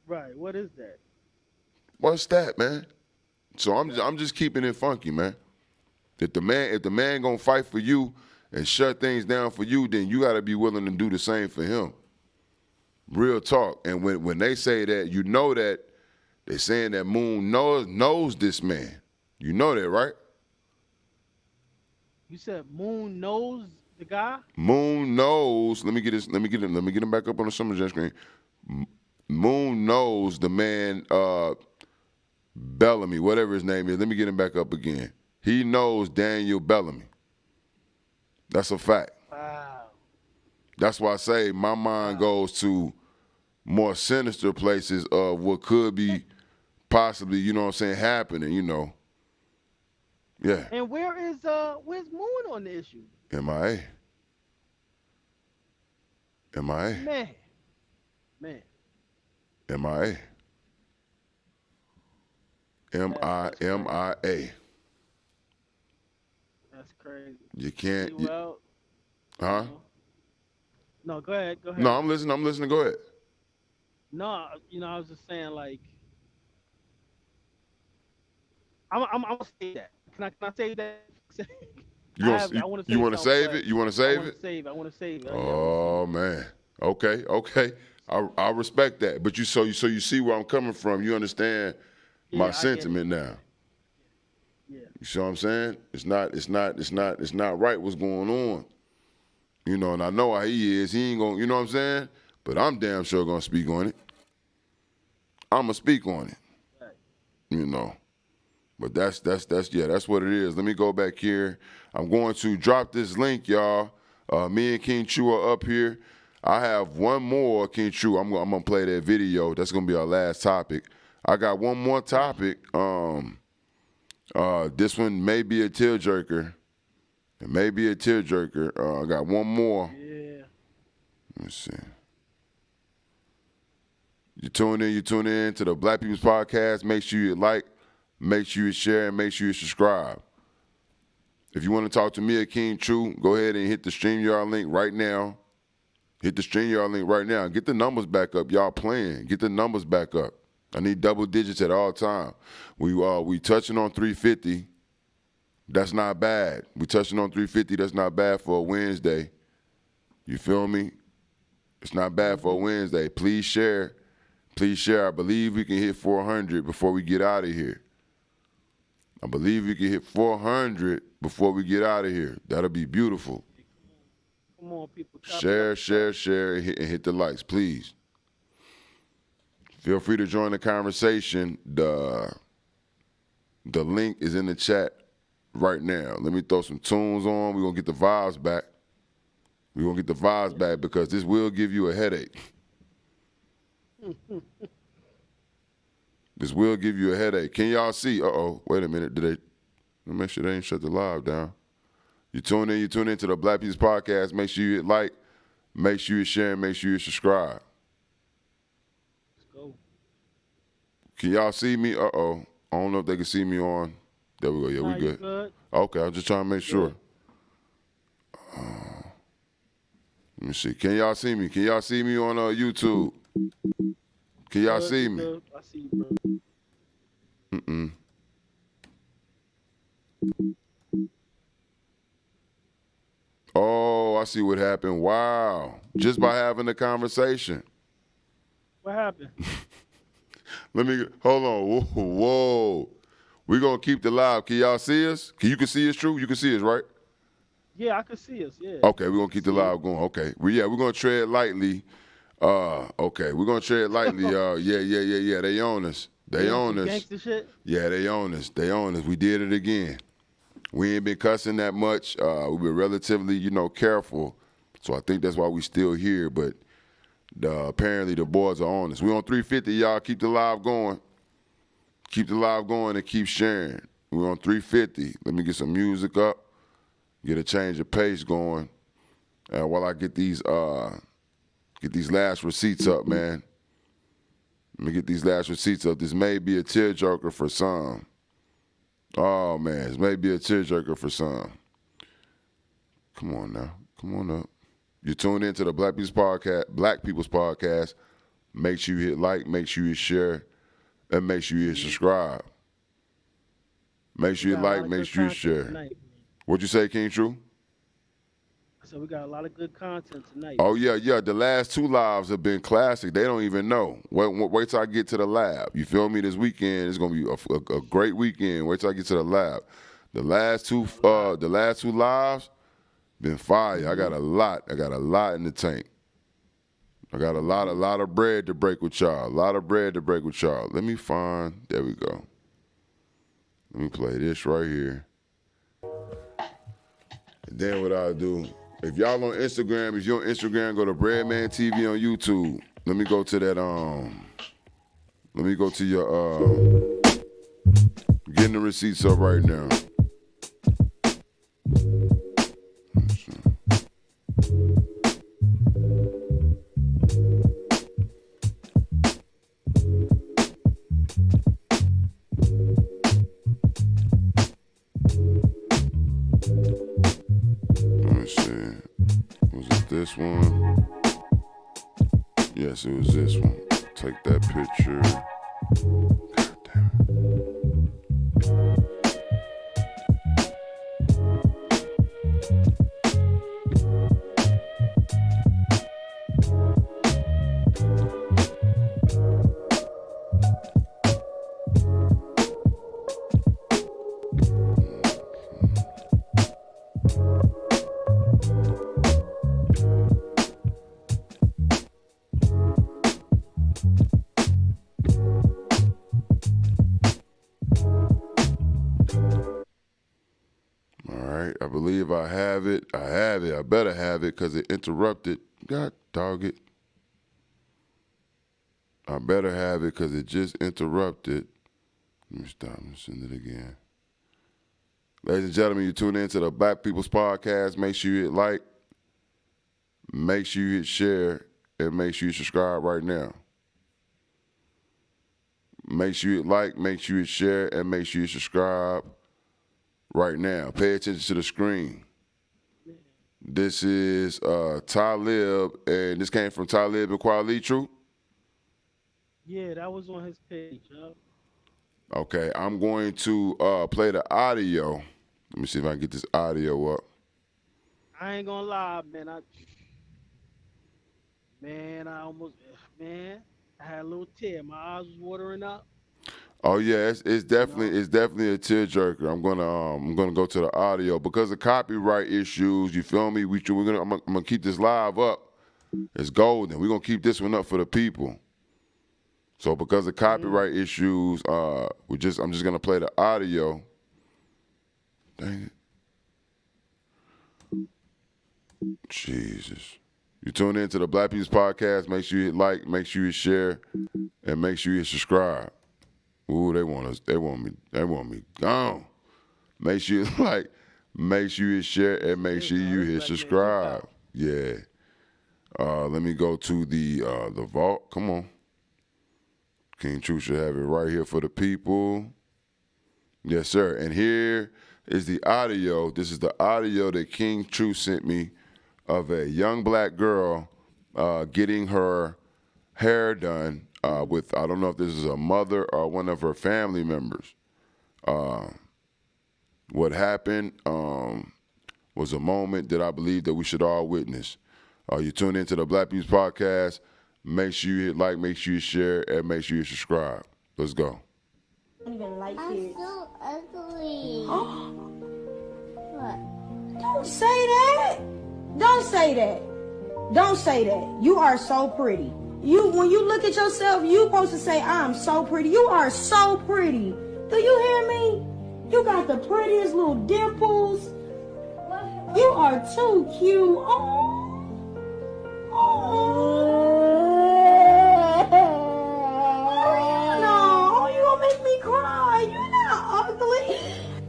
Right. What is that? What's that, man? So I'm just keeping it funky, man. If the man gonna fight for you and shut things down for you, then you gotta be willing to do the same for him. Real talk. And when they say that, you know that they're saying that Moon knows this man. You know that, right? You said Moon knows the guy? Moon knows. Let me get him back up on the Summer Jam screen. Moon knows the man, Bellamy, whatever his name is. Let me get him back up again. He knows Daniel Bellamy. That's a fact. Wow. That's why I say my mind goes to more sinister places of what could be possibly, you know what I'm saying, happening, Yeah. And where's Moon on the issue? MIA. Man. MIA. MIA. That's crazy. You can't. Well, Huh? No, go ahead. No, I'm listening. Go ahead. No, I was just saying, like, I'm gonna say that. Can I say that? You want to save it? You want to save it? I want to save it. Oh man. Okay. I respect that. But you see where I'm coming from. You understand my sentiment now. Yeah. You see what I'm saying? It's not right what's going on. And I know how he is. He ain't gonna, you know what I'm saying? But I'm damn sure gonna speak on it. I'ma speak on it. Right. But that's what it is. Let me go back here. I'm going to drop this link, y'all. Me and King Chu are up here. I have one more, King Chu. I'm gonna play that video. That's gonna be our last topic. I got one more topic. This one may be a tearjerker. It may be a tearjerker. I got one more. Yeah. Let me see. That's crazy. You got one more topic. This one may be a tearjerker. It may be a tearjerker. I got one more. Let me see. Let me get him back up again. He knows. You know what I'm saying? Let me see. You tune in to the Black People's Podcast. Make sure you like, make sure you share, and make sure you subscribe. If you want to talk to me or King True, go ahead and hit the StreamYard link right now. Hit the StreamYard link right now. Get the numbers back up. Y'all playing. Get the numbers back up. I need double digits at all time. We touching on 350. That's not bad. We touching on 350. That's not bad for a Wednesday. You feel me? It's not bad for a Wednesday. Please share. Please share. I believe we can hit 400 before we get out of here. I believe we can hit 400 before we get out of here. That'll be beautiful. Come on, people. Share, and hit the likes, please. Feel free to join the conversation. The link is in the chat right now. Let me throw some tunes on. We're going to get the vibes back. We're going to get the vibes back because this will give you a headache. This will give you a headache. Can y'all see? Uh-oh. Wait a minute. Let me make sure they ain't shut the live down. You tune in to the Black People's Podcast. Make sure you hit like. Make sure you share and make sure you subscribe. Let's go. Can y'all see me? Uh-oh. I don't know if they can see me on. There we go. Yeah, we good. Good. Okay, I'm just trying to make sure. Let me see. Can y'all see me? Can y'all see me on YouTube? Can y'all see me? I see you, bro. Mm-mm. Oh, I see what happened. Wow. Just by having a conversation. What happened? Hold on. Whoa. We're going to keep the live. Can y'all see us? You can see us, True? You can see us, right? Yeah, I can see us, yeah. Okay, we're going to keep the live going. Okay. We're going to tread lightly. Okay, we're going to tread lightly. Yeah. They own us. They own us. Gangster shit? Yeah, they own us. We did it again. We ain't been cussing that much. We've been relatively, careful. So I think that's why we still here. But apparently the boys are on us. We on 350, y'all. Keep the live going. Keep the live going and keep sharing. We're on 350. Let me get some music up. Get a change of pace going. While I get these last receipts up, man. Let me get these last receipts up. This may be a tearjerker for some. Oh, man. This may be a tearjerker for some. Come on now. Come on up. You tuned into the Black People's Podcast. Make sure you hit like. Make sure you share. And make sure you subscribe. Make sure you like. Make sure you share. Tonight. What'd you say, King True? So we got a lot of good content tonight. Oh, yeah. The last two lives have been classic. They don't even know. Wait till I get to the lab. You feel me? This weekend is going to be a great weekend. Wait till I get to the lab. The last two lives been fire. I got a lot in the tank. I got a lot of bread to break with y'all. Let me find. There we go. Let me play this right here. And then what I'll do, if y'all on Instagram, if you're on Instagram, go to Breadman TV on YouTube. Let me go to that, let me go to your, getting the receipts up right now. This one. Yes, it was this one. Take that picture. God damn I believe I have it. I better have it because it interrupted. God dog it. I better have it because it just interrupted. Let me stop and send it again. Ladies and gentlemen, you tune in to the Black People's Podcast. Make sure you hit like. Make sure you hit share. And make sure you subscribe right now. make sure you like, make sure you share, and make sure you subscribe right now. Pay attention to the screen. This is Talib, and this came from Talib and Kweli, true? Yeah, that was on his page. Okay, I'm going to play the audio. Let me see if I can get this audio up. I ain't gonna lie, man. I had a little tear. My eyes was watering up. Oh yeah, it's definitely a tearjerker. I'm gonna go to the audio because of copyright issues. You feel me? I'm gonna keep this live up. It's golden. We're gonna keep this one up for the people. So because of copyright issues, I'm just gonna play the audio. Dang it. Jesus. You tune into the Black People's Podcast. Make sure you hit like, make sure you share, and make sure you subscribe. Ooh, they want me gone. Make sure you like, make sure you share, and make sure you hit subscribe. Yeah. Let me go to the vault. Come on. King Truth should have it right here for the people. Yes, sir. And here is the audio. This is the audio that King Truth sent me of a young black girl getting her hair done with, I don't know if this is a mother or one of her family members. What happened was a moment that I believe that we should all witness. You tune into the Black People's Podcast. Make sure you hit like, make sure you share, and make sure you subscribe. Let's go. I don't even like kids. I'm so ugly. What? Don't say that. Don't say that. Don't say that. You are so pretty. When you look at yourself, you supposed to say, I'm so pretty. You are so pretty. Do you hear me? You got the prettiest little dimples. You are too cute. No, you gonna make me cry. You're not ugly.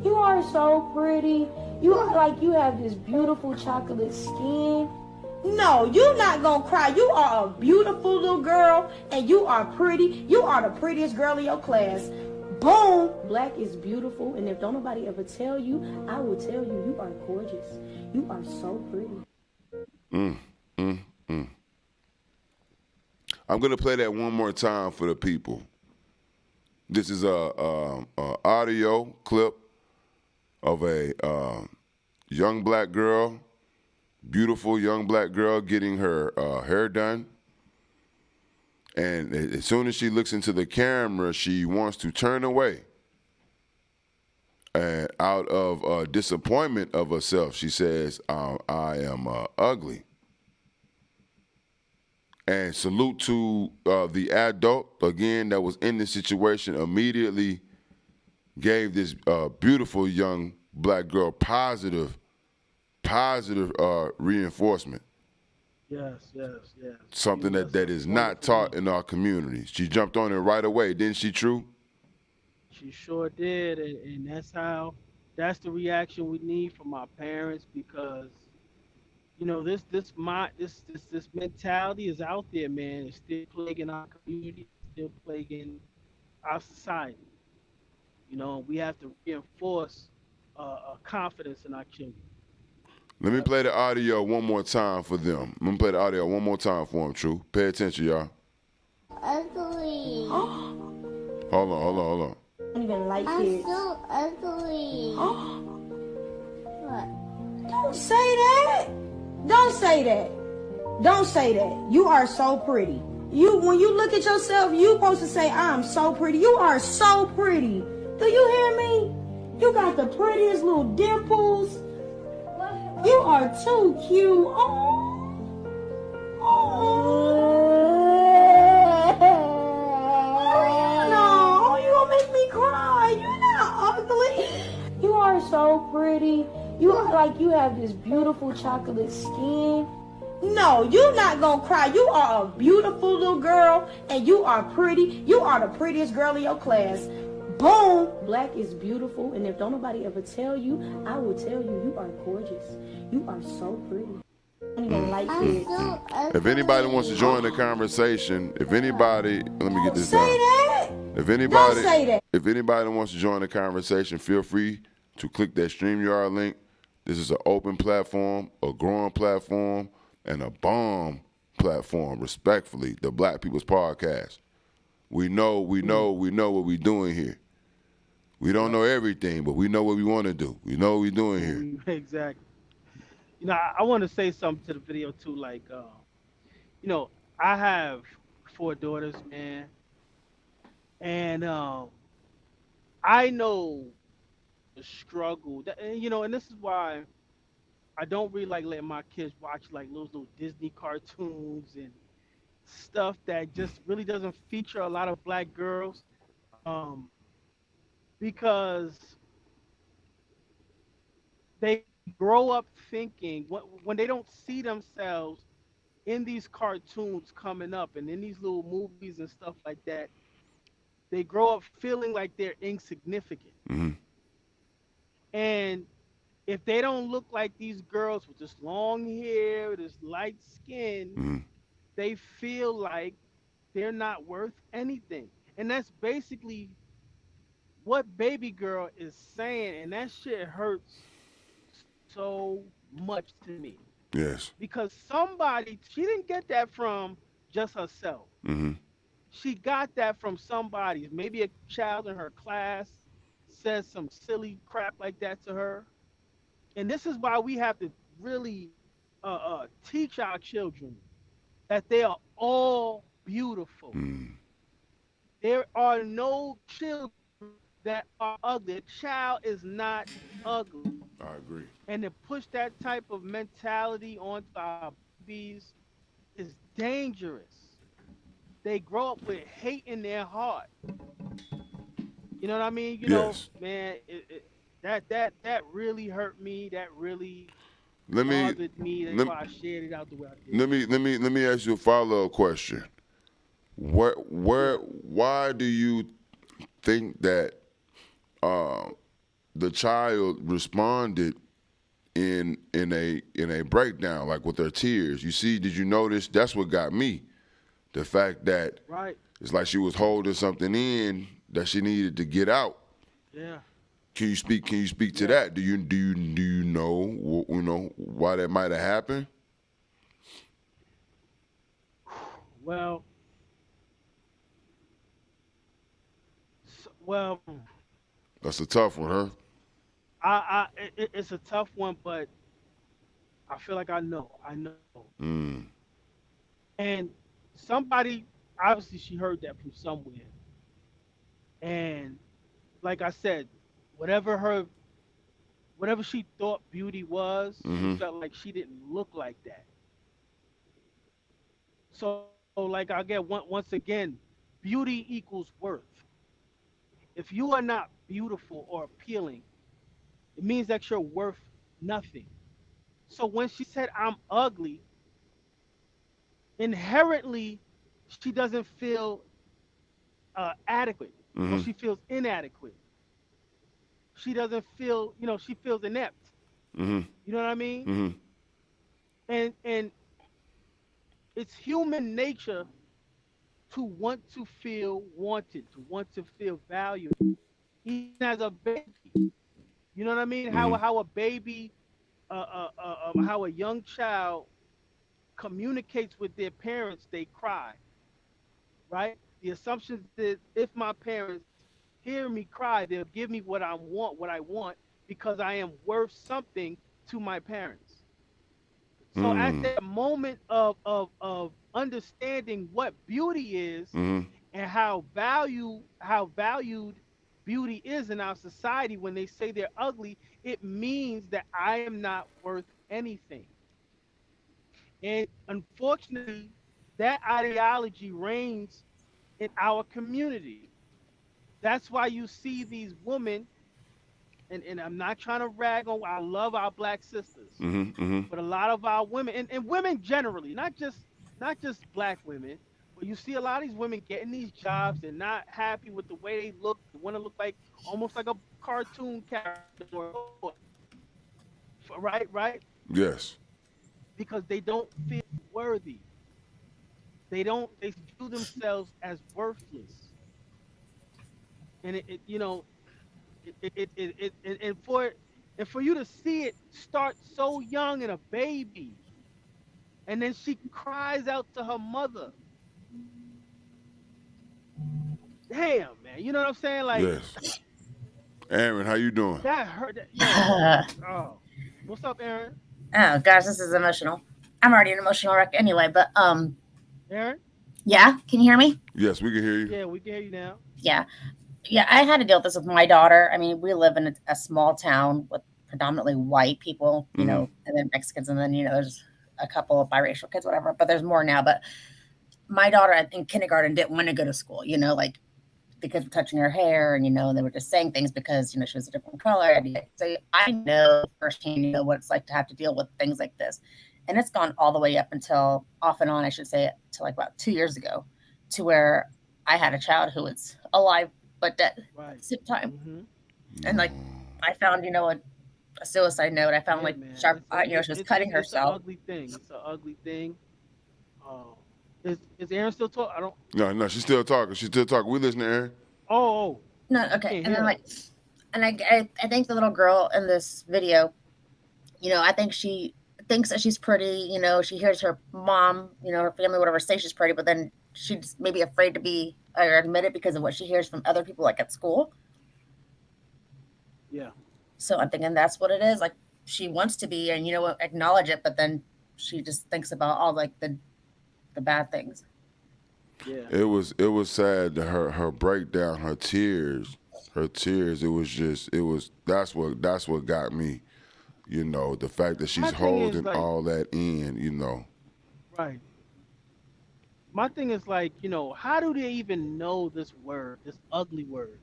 You are so pretty. You are like you have this beautiful chocolate skin. No, you're not gonna cry. You are a beautiful little girl, and you are pretty. You are the prettiest girl in your class. Boom! Black is beautiful, and if don't nobody ever tell you, I will tell you, you are gorgeous. You are so pretty. I'm gonna play that one more time for the people. This is a audio clip of a young black girl, beautiful young black girl getting her hair done. And as soon as she looks into the camera, she wants to turn away. And out of disappointment of herself, she says, I am ugly. And salute to the adult, again, that was in this situation, immediately gave this beautiful young black girl positive reinforcement. Yes. Something that is not taught in our communities. She jumped on it right away, didn't she, True? She sure did, and that's the reaction we need from our parents, because this mentality is out there, man. It's still plaguing our community, still plaguing our society. We have to reinforce confidence in our children. Let me play the audio one more time for them. Let me play the audio one more time for them, True. Pay attention, y'all. Ugly. Hold on. I don't even like kids. I'm so ugly. What? Don't say that. Don't say that. Don't say that. You are so pretty. When you look at yourself, you supposed to say, I'm so pretty. You are so pretty. Do you hear me? You got the prettiest little dimples. You are too cute. No, you gonna make me cry. You're not ugly. You are so pretty. You are like you have this beautiful chocolate skin. No, you're not gonna cry. You are a beautiful little girl, and you are pretty. You are the prettiest girl in your class. Boom! Black is beautiful, and if don't nobody ever tell you, I will tell you, you are gorgeous. You are so pretty. I don't even like kids. If anybody wants to join the conversation, let me get this Say down. that. Don't say that. If anybody wants to join the conversation, feel free to click that StreamYard link. This is an open platform, a growing platform, and a bomb platform, respectfully, the Black People's Podcast. We know what we're doing here. We don't know everything, but we know what we want to do. We know what we're doing here. Exactly. You know, I want to say something to the video too. Like, you know, I have 4 daughters, man, and I know the struggle. And, you know, and this is why I don't really like letting my kids watch like those little Disney cartoons and stuff that just really doesn't feature a lot of black girls, because they grow up thinking when they don't see themselves in these cartoons coming up and in these little movies and stuff like that, they grow up feeling like they're insignificant. Mm-hmm. And if they don't look like these girls with this long hair, this light skin, they feel like they're not worth anything. And that's basically what Baby Girl is saying, and that shit hurts so much to me. Yes. Because somebody, she didn't get that from just herself. Mm-hmm. She got that from somebody. Maybe a child in her class says some silly crap like that to her. And this is why we have to really teach our children that they are all beautiful. There are no children that are ugly. A child is not ugly. I agree. And to push that type of mentality onto our babies is dangerous. They grow up with hate in their heart. You know what I mean? You know, man, that really hurt me. That really bothered me. That's why I shared it out the way I did. Let me ask you a follow-up question. Why do you think that the child responded in a breakdown, like with their tears? You see, did you notice? That's what got me. The fact that it's like she was holding something in that she needed to get out. Yeah. Can you speak to that? Do you know why that might have happened? Well, that's a tough one, huh? It's a tough one, but I feel like I know. And somebody, obviously she heard that from somewhere. And like I said, whatever she thought beauty was, she felt like she didn't look like that. So like once again, beauty equals worth. If you are not beautiful or appealing, it means that you're worth nothing. So when she said I'm ugly, inherently she doesn't feel adequate. Or she feels inadequate. She doesn't feel, she feels inept. You know what I mean? And it's human nature to want to feel wanted, to want to feel valued. Even as a baby, you know what I mean? How a baby, how a young child communicates with their parents, they cry, right? The assumption is if my parents hear me cry, they'll give me what I want because I am worth something to my parents. So at that moment of understanding what beauty is and how valued beauty is in our society, when they say they're ugly, it means that I am not worth anything. And unfortunately, that ideology reigns in our community. That's why you see these women, and I'm not trying to rag on, I love our black sisters, but a lot of our women, and women generally, not just black women, but you see a lot of these women getting these jobs, they're not happy with the way they look, they want to look like almost like a cartoon character, right? Yes. Because they don't feel worthy. They view themselves as worthless. and you know, and for you to see it start so young in a baby, and then she cries out to her mother. Damn, man, you know what I'm saying? Like Yes. Aaron, how you doing? that hurt. Yo, oh, what's up, Aaron? Oh gosh, this is emotional. I'm already an emotional wreck anyway, but Aaron? yeah, can you hear me? Yes, we can hear you. Yeah, we can hear you now. Yeah. Yeah, I had to deal with this with my daughter. I mean, we live in a small town with predominantly white people, you know, and then Mexicans, and then, you know, there's a couple of biracial kids, whatever, but there's more now. But my daughter in kindergarten didn't want to go to school, you know, like the kids were touching her hair, and, you know, and they were just saying things because, you know, she was a different color. And so I know firsthand, you know, what it's like to have to deal with things like this. And it's gone all the way up until off and on, I should say, to like about 2 years ago, to where I had a child who was alive but dead at the same time. And like I found, you know, a suicide note. I found sharp, you know, she was cutting herself. It's an ugly thing. It's an ugly thing. Is Aaron still talking? No, she's still talking. We listen to Aaron. Oh. No, okay. And then like, and I think the little girl in this video, you know, I think she thinks that she's pretty. You know, she hears her mom, you know, her family, whatever, say she's pretty, but then she's maybe afraid to be or admit it because of what she hears from other people, like at school. Yeah. So I'm thinking that's what it is. Like she wants to be, and you know, acknowledge it, but then she just thinks about all like the bad things. Yeah. It was sad that her breakdown, her tears. That's what got me. You know, the fact that she's holding all that in. You know. Right. My thing is like, you know, how do they even know this word, this ugly word?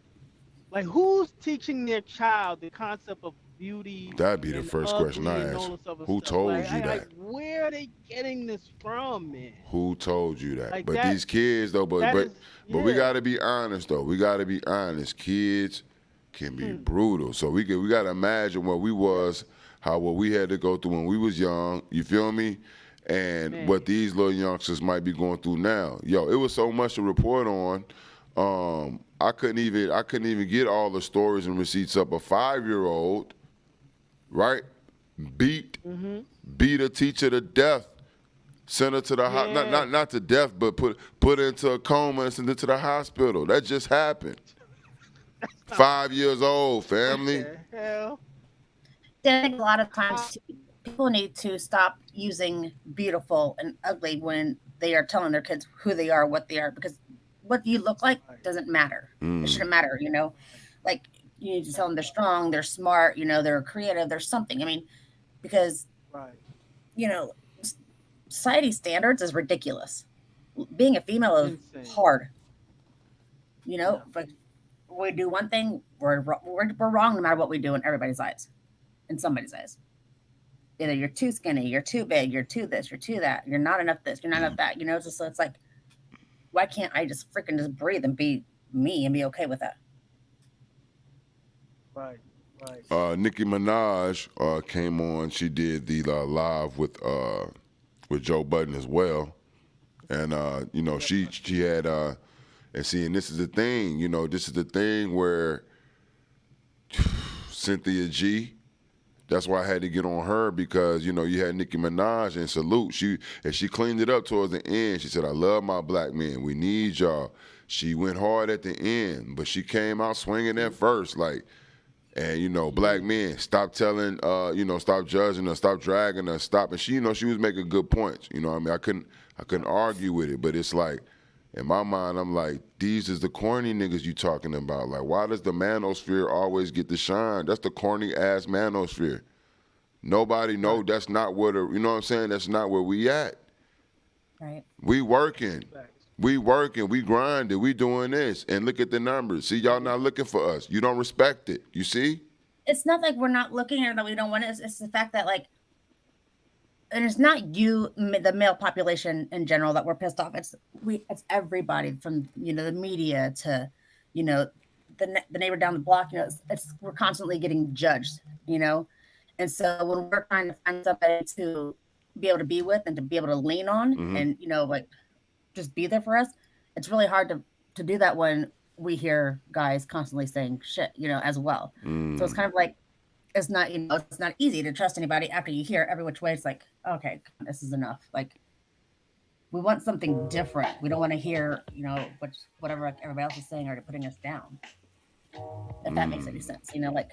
Like, who's teaching their child the concept of beauty? That'd be the first question I ask. Who told you that? Like, where are they getting this from, man? Who told you that? Like but these kids, though, but we got to be honest, though. We got to be honest. Kids can be brutal. So we got to imagine what we was, what we had to go through when we was young. You feel me? And what these little youngsters might be going through now. Yo, it was so much to report on. I couldn't even get all the stories and receipts up. A 5-year-old, right, beat a teacher to death, sent her to the not to death, but put her into a coma and sent her to the hospital. That just happened. 5 years old, family. What the hell? I think a lot of times people need to stop using beautiful and ugly when they are telling their kids who they are, what they are, because what you look like doesn't matter. It shouldn't matter, you know. Like you need to tell them they're strong, they're smart, you know, they're creative, they're something. I mean, because you know, society standards is ridiculous. Being a female is hard. You know, but we do one thing, we're wrong no matter what we do in everybody's eyes, in somebody's eyes. Either you're too skinny, you're too big, you're too this, you're too that, you're not enough this, you're not enough that. You know, so it's like, why can't I just freaking just breathe and be me and be okay with that? Right. Nicki Minaj came on. She did the live with Joe Budden as well, and you know she had and see, and this is the thing, you know, this is the thing where Cynthia G. That's why I had to get on her because, you know, you had Nicki Minaj and Salute. She cleaned it up towards the end. She said, I love my black men. We need y'all. She went hard at the end, but she came out swinging at first. Like, and, you know, black men, stop telling, you know, stop judging her, stop dragging her, stop. And she, you know, she was making good points. You know what I mean? I couldn't argue with it, but it's like, in my mind, I'm like, these is the corny niggas you talking about. Like, why does the manosphere always get the shine? That's the corny ass manosphere. Nobody know that's not where you know what I'm saying? That's not where we at. Right. We working. We grinding, we doing this. And look at the numbers. See, y'all not looking for us. You don't respect it. You see? It's not like we're not looking or that we don't want it. It's the fact that, like, and it's not you, the male population in general, that we're pissed off. It's everybody, from, you know, the media to, you know, the neighbor down the block. You know, we're constantly getting judged, you know, and so when we're trying to find somebody to be able to be with and to be able to lean on, and, you know, like just be there for us, it's really hard to do that when we hear guys constantly saying shit, as well. So it's kind of like, it's not, it's not easy to trust anybody after you hear every which way. It's like, okay, this is enough. Like, we want something different. We don't want to hear, whatever like everybody else is saying or putting us down. If that makes any sense, like,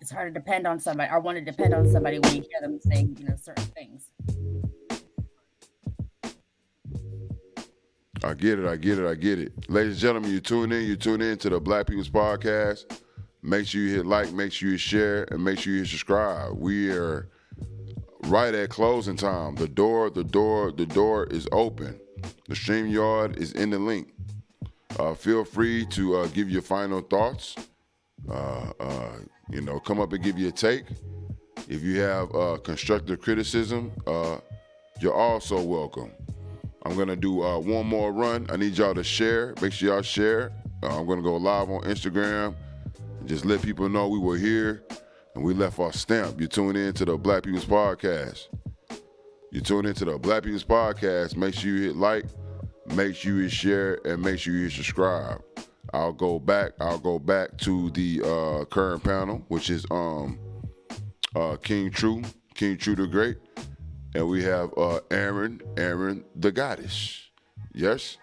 it's hard to depend on somebody or want to depend on somebody when you hear them saying, certain things. I get it. Ladies and gentlemen, you tune in to the Black People's Podcast. Make sure you hit like, make sure you share, and make sure you subscribe. We are right at closing time. The door is open. The StreamYard is in the link. Feel free to give your final thoughts. Come up and give you a take. If you have constructive criticism, you're also welcome. I'm going to do one more run. I need y'all to share. Make sure y'all share. I'm going to go live on Instagram and just let people know we were here and we left our stamp. You tune in to the Black People's Podcast. Make sure you hit like, make sure you share, and make sure you subscribe. I'll go back to the current panel, which is King True the Great. And we have Aaron the Goddess. Yes?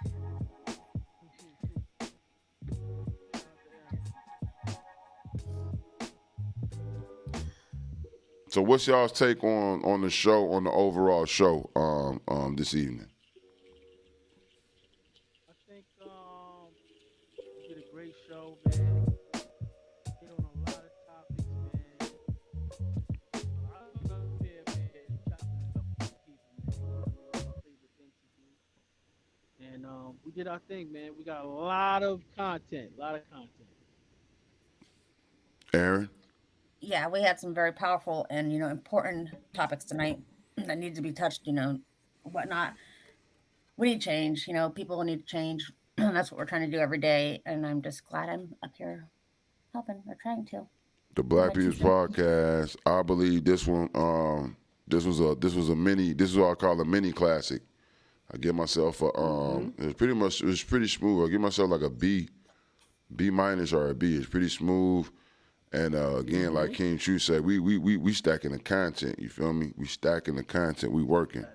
So what's y'all's take on the show, on the overall show this evening? I think we did a great show, man. Hit on a lot of topics, man. I was up there, man, chopping it up with people, man. My favorite thing to do. And we did our thing, man. We got a lot of content. Aaron? Yeah, we had some very powerful and, important topics tonight that need to be touched, whatnot. We need change, people need to change. That's what we're trying to do every day. And I'm just glad I'm up here helping or trying to. The Black People's Podcast. I believe this one, this was what I call a mini classic. I give myself a, it was pretty smooth. I give myself like a B minus or a B. It's pretty smooth. And again, like King True said, we stacking the content. You feel me? We stacking the content. We working.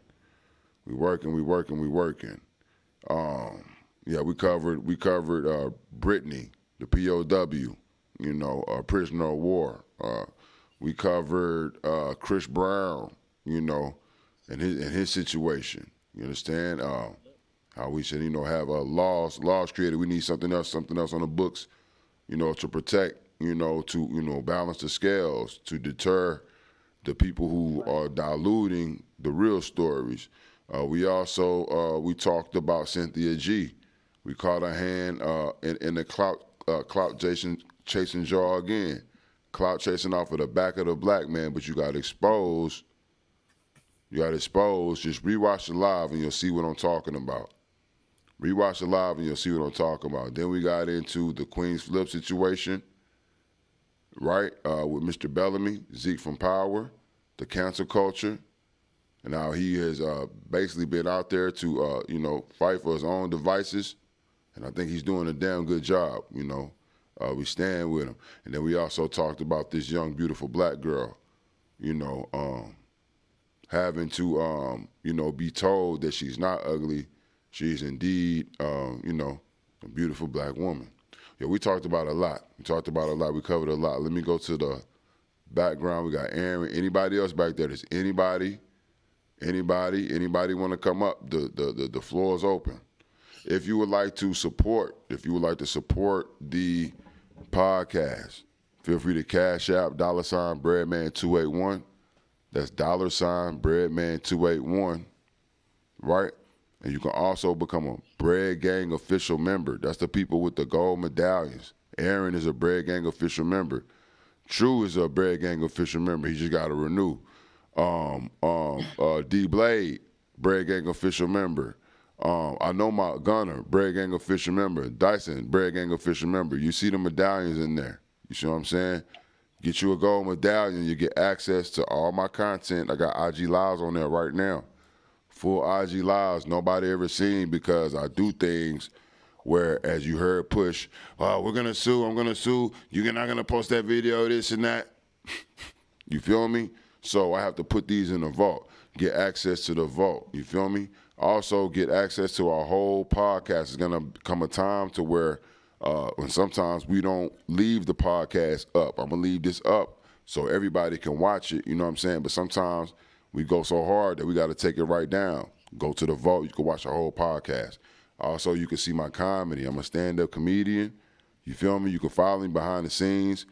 Yeah, we covered Brittney, the POW, prisoner of war. We covered Chris Brown, and his situation. You understand? How we should, have laws created. We need something else on the books, to protect. To balance the scales, to deter the people who are diluting the real stories. We also we talked about Cynthia G. We caught her hand in the clout chasing jar again. Clout chasing off of the back of the black man, but you got exposed. Just rewatch the live and you'll see what I'm talking about. Then we got into the Queenzflip situation. Right, with Mr. Bellamy, Zeke from Power, the cancel culture, and how he has basically been out there to, fight for his own devices, and I think he's doing a damn good job, we stand with him. And then we also talked about this young, beautiful black girl, having to, be told that she's not ugly, she's indeed, a beautiful black woman. Yeah, we talked about a lot. We covered a lot. Let me go to the background. We got Aaron. Anybody else back there? Does anybody want to come up? The floor is open. If you would like to support the podcast, feel free to Cash App $Breadman281. That's $Breadman281. Right? And you can also become a Breadgang official member. That's the people with the gold medallions. Aaron is a Breadgang official member. True is a Breadgang official member. He just got to renew. D-Blade, Breadgang official member. I know my Gunner, Breadgang official member. Dyson, Breadgang official member. You see the medallions in there. You see what I'm saying? Get you a gold medallion. You get access to all my content. I got IG Lives on there right now. Full IG Lives, nobody ever seen, because I do things Where, as you heard Push, we're going to sue, I'm going to sue, you're not going to post that video, this and that. You feel me? So I have to put these in the vault, get access to the vault. You feel me? Also get access to our whole podcast. It's going to come a time to where when sometimes we don't leave the podcast up. I'm going to leave this up so everybody can watch it. You know what I'm saying? But sometimes we go so hard that we got to take it right down. Go to the vault. You can watch the whole podcast. Also, you can see my comedy. I'm a stand-up comedian. You feel me? You can follow me behind the scenes,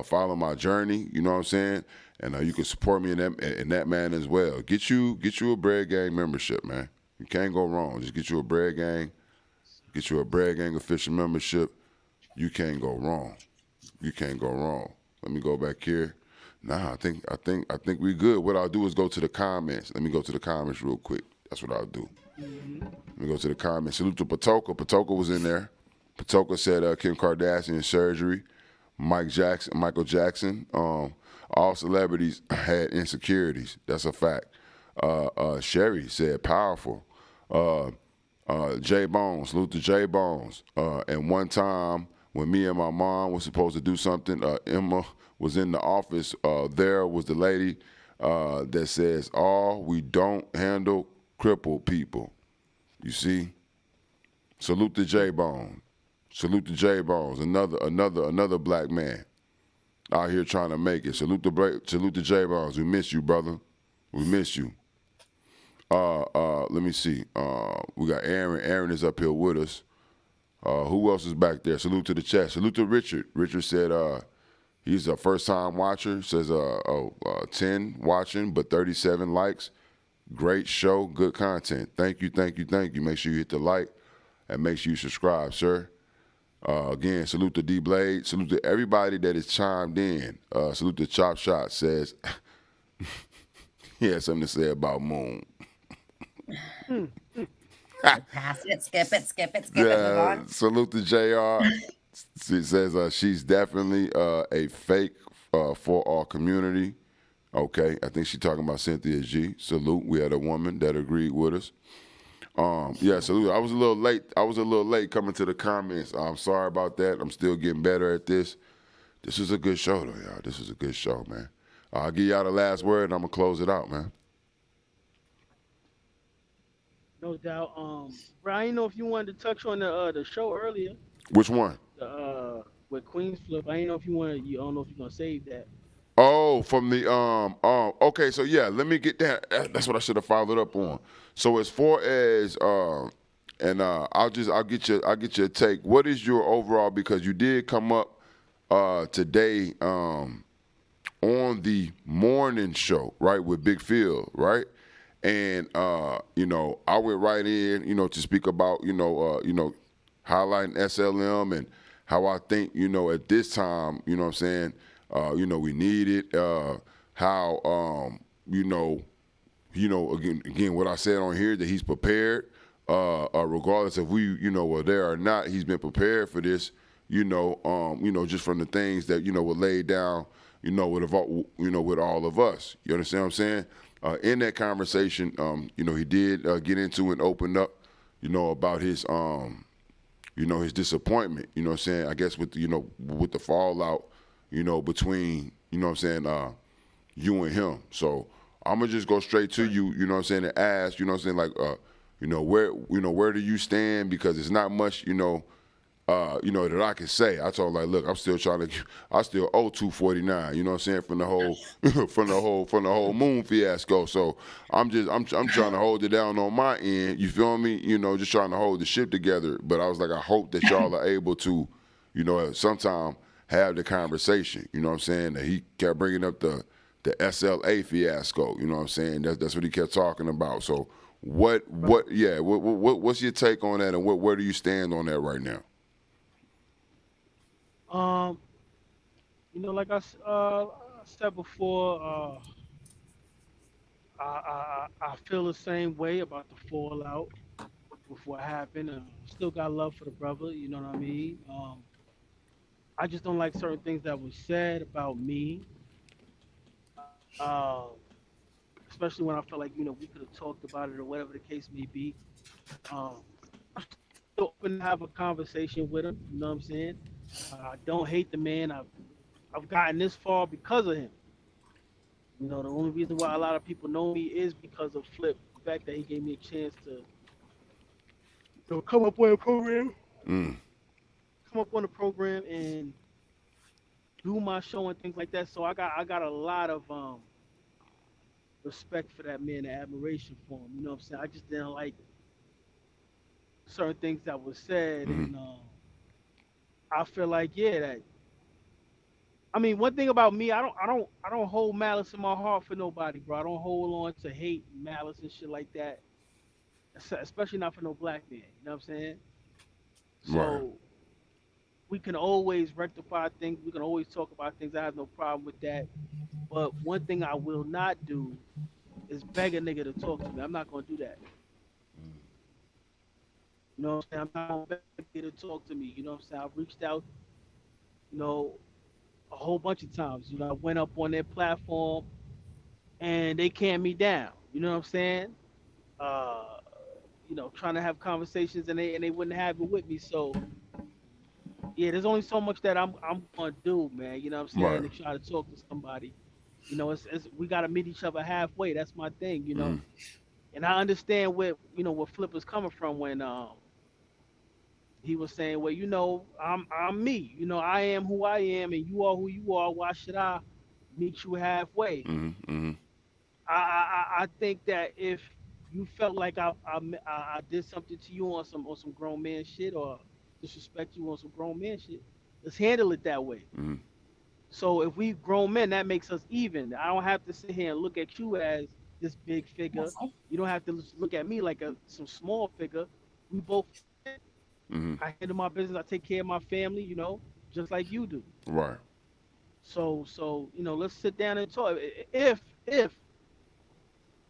follow my journey. You know what I'm saying? And you can support me in that man as well. Get you a Breadgang membership, man. You can't go wrong. Just get you a Breadgang. Get you a Breadgang official membership. You can't go wrong. You can't go wrong. Let me go back here. Nah, I think we good. What I'll do is go to the comments. Let me go to the comments real quick. That's what I'll do. Let me go to the comments. Salute to Patoka. Patoka was in there. Patoka said Kim Kardashian surgery. Michael Jackson. All celebrities had insecurities. That's a fact. Sherry said powerful. J Bones. Salute to J Bones. And one time when me and my mom was supposed to do something, Emma was in the office. There was the lady that says, we don't handle crippled people. You see? Salute to J Bones. Salute to J Bones. Another black man out here trying to make it. Salute to J Bones. We miss you, brother. We miss you. Let me see. We got Aaron. Aaron is up here with us. Who else is back there? Salute to the chat. Salute to Richard. Richard said he's a first-time watcher. Says 10 watching, but 37 likes. Great show. Good content. Thank you. Make sure you hit the like and make sure you subscribe, sir. Again, salute to D-Blade. Salute to everybody that is chimed in. Salute to Chop Shot. Says he has something to say about Moon. Pass it, skip it, move on. Salute to JR. She says she's definitely a fake for our community. Okay, I think she's talking about Cynthia G. Salute. We had a woman that agreed with us. Salute. I was a little late coming to the comments. I'm sorry about that. I'm still getting better at this. This is a good show, though, y'all. This is a good show, man. I'll give y'all the last word, and I'm going to close it out, man. No doubt. Brian, I didn't know if you wanted to touch on the show earlier. Which one? With Queenzflip. I didn't know if you wanted. I don't know if you're gonna save that. Oh, from the okay, so yeah, let me get that. That's what I should have followed up on. So as far as I'll get your take. What is your overall, because you did come up today on the morning show, right, with Big Phil, right? And I went right in, to speak about, highlighting SLM and how I think, at this time, what I'm saying, we need it. How again, what I said on here, that he's prepared, regardless if we, were there or not. He's been prepared for this, just from the things that were laid down, with all of us. You understand what I'm saying? In that conversation, he did get into and open up, about his his disappointment. You know what I'm saying? I guess with with the fallout, between you and him. So I'm gonna just go straight to you. You know what I'm saying? And ask. You know what I'm saying? Like, where do you stand? Because it's not much. That I can say. I told him, like, look, I still owe $249, you know what I'm saying, from the whole Moon fiasco. So I'm trying to hold it down on my end, you feel me? Just trying to hold the ship together. But I was like, I hope that y'all are able to, sometime have the conversation, you know what I'm saying? That he kept bringing up the SLA fiasco, you know what I'm saying? That's what he kept talking about. So what's your take on that, and where do you stand on that right now? Like I said before, I feel the same way about the fallout with what happened. Still got love for the brother, you know what I mean? I just don't like certain things that was said about me, especially when I felt like, we could have talked about it or whatever the case may be. open to have a conversation with him. You know what I'm saying? I don't hate the man. I've gotten this far because of him. You know, the only reason why a lot of people know me is because of Flip. The fact that he gave me a chance to come up with a program, come up on a program and do my show and things like that. So I got a lot of respect for that man and admiration for him. You know what I'm saying? I just didn't like certain things that was said, and I feel like that. I mean, one thing about me, I don't hold malice in my heart for nobody, bro. I don't hold on to hate, malice, and shit like that. Especially not for no black man. You know what I'm saying? Right. So we can always rectify things. We can always talk about things. I have no problem with that. But one thing I will not do is beg a nigga to talk to me. I'm not gonna do that. You know what I'm saying? I'm not gonna beg a nigga to talk to me. You know what I'm saying? I've reached out, you know, a whole bunch of times. You know, I went up on their platform and they canned me down. You know what I'm saying? Uh, you know, trying to have conversations and they wouldn't have it with me. So yeah, there's only so much that I'm gonna do, man. You know what I'm saying? Right. To try to talk to somebody. You know, it's we gotta meet each other halfway. That's my thing, you know. And I understand where where Flip was coming from when he was saying, well, I'm me. You know, I am who I am, and you are who you are. Why should I meet you halfway? I think that if you felt like I did something to you on some grown man shit or disrespect you on some grown man shit, let's handle it that way. So if we grown men, that makes us even. I don't have to sit here and look at you as this big figure. You don't have to look at me like some small figure. We both. I handle my business. I take care of my family. You know, just like you do. Right. So let's sit down and talk. If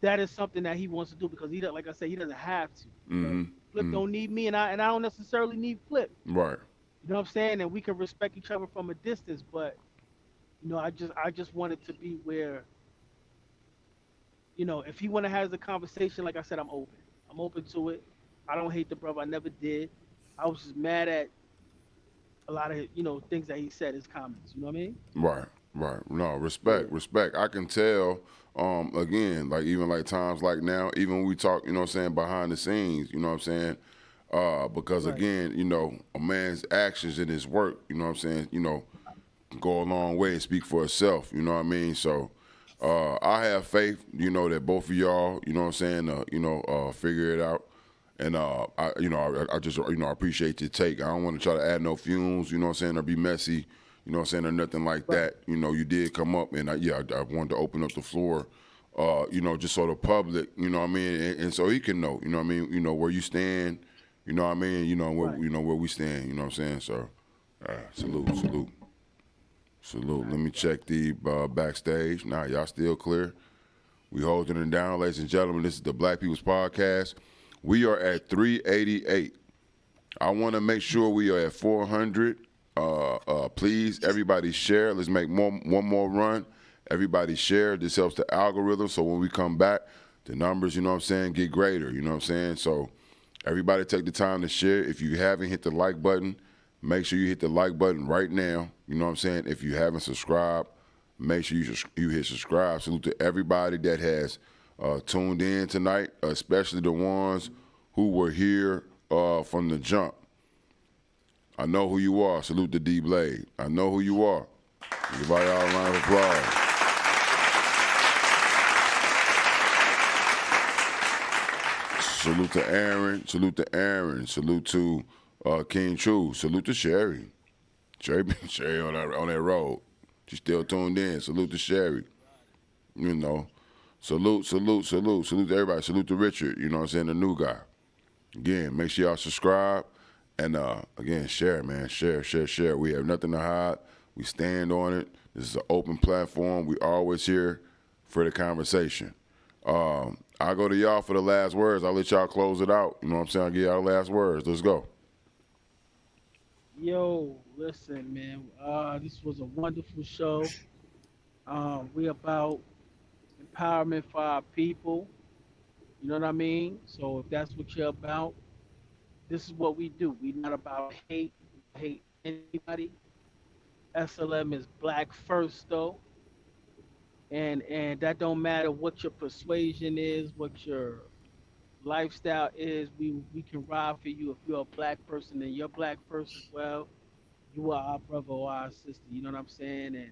that is something that he wants to do, because like I said, he doesn't have to. Flip don't need me, and I don't necessarily need Flip. Right. You know what I'm saying? And we can respect each other from a distance, but I just want it to be where, if he want to have the conversation, like I said, I'm open. I'm open to it. I don't hate the brother. I never did. I was just mad at a lot of things that he said, his comments. You know what I mean? Right. No, respect. I can tell. Again, like even like times like now, even when we talk, you know what I'm saying, behind the scenes, you know what I'm saying. Because again, a man's actions in his work, you know what I'm saying, can go a long way and speak for itself. You know what I mean? So I have faith, that both of y'all, you know what I'm saying, figure it out. And I just I appreciate your take. I don't want to try to add no fumes, you know what I'm saying, or be messy, you know what I'm saying, or nothing like that. You did come up, and I wanted to open up the floor, just so the public, you know what I mean, and so he can know, you know what I mean, where you stand, you know what I mean, where we stand, you know what I'm saying. So, salute. Let me check the backstage. Nah, y'all still clear. We holding it down, ladies and gentlemen. This is the Black People's Podcast. We are at 388. I want to make sure we are at 400. Please, everybody share. Let's make one more run. Everybody share. This helps the algorithm. So when we come back, the numbers, you know what I'm saying, get greater. You know what I'm saying? So everybody take the time to share. If you haven't hit the like button, make sure you hit the like button right now. You know what I'm saying? If you haven't subscribed, make sure you hit subscribe. Salute to everybody that has tuned in tonight, especially the ones who were here from the jump. I know who you are. Salute to D-Blade. I know who you are. Everybody all a round of applause. Salute to Aaron. Salute to King True. Salute to Sherry. Sherry on that road. She's still tuned in. Salute to Sherry. Salute to everybody. Salute to Richard, you know what I'm saying, the new guy. Again, make sure y'all subscribe. And again, share, man. Share. We have nothing to hide. We stand on it. This is an open platform. We always here for the conversation. I'll go to y'all for the last words. I'll let y'all close it out. You know what I'm saying? I'll give y'all the last words. Let's go. Yo, listen, man. This was a wonderful show. We about empowerment for our people. You know what I mean? So if that's what you're about, this is what we do. We're not about hate anybody. SLM is black first though, and that don't matter what your persuasion is, what your lifestyle is. We can ride for you if you're a black person and you're black first as well. You are our brother or our sister. You know what I'm saying?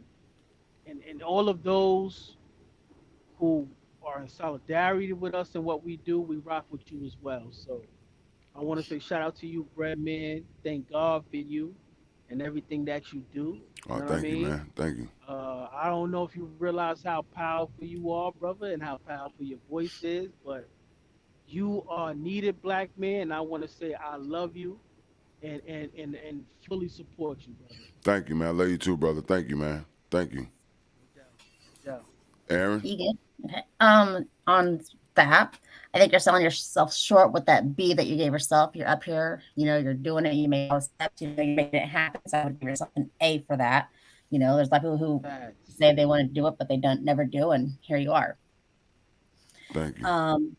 And all of those who are in solidarity with us and what we do, we rock with you as well. So I want to say shout out to you, Breadman. Thank God for you and everything that you do. You Oh, know what I thank you, mean? man. Thank you. I don't know if you realize how powerful you are, brother, and how powerful your voice is, but you are a needed black man. And I want to say I love you and fully support you, brother. Thank you, man. I love you too, brother. Thank you, man. Thank you. Yeah. Aaron? You good? Okay. On that, I think you're selling yourself short with that B that you gave yourself. You're up here, you're doing it. You made all the steps, you're making it happen. So I would give yourself an A for that. There's a lot of people who say they want to do it, but they never do, and here you are. Thank you.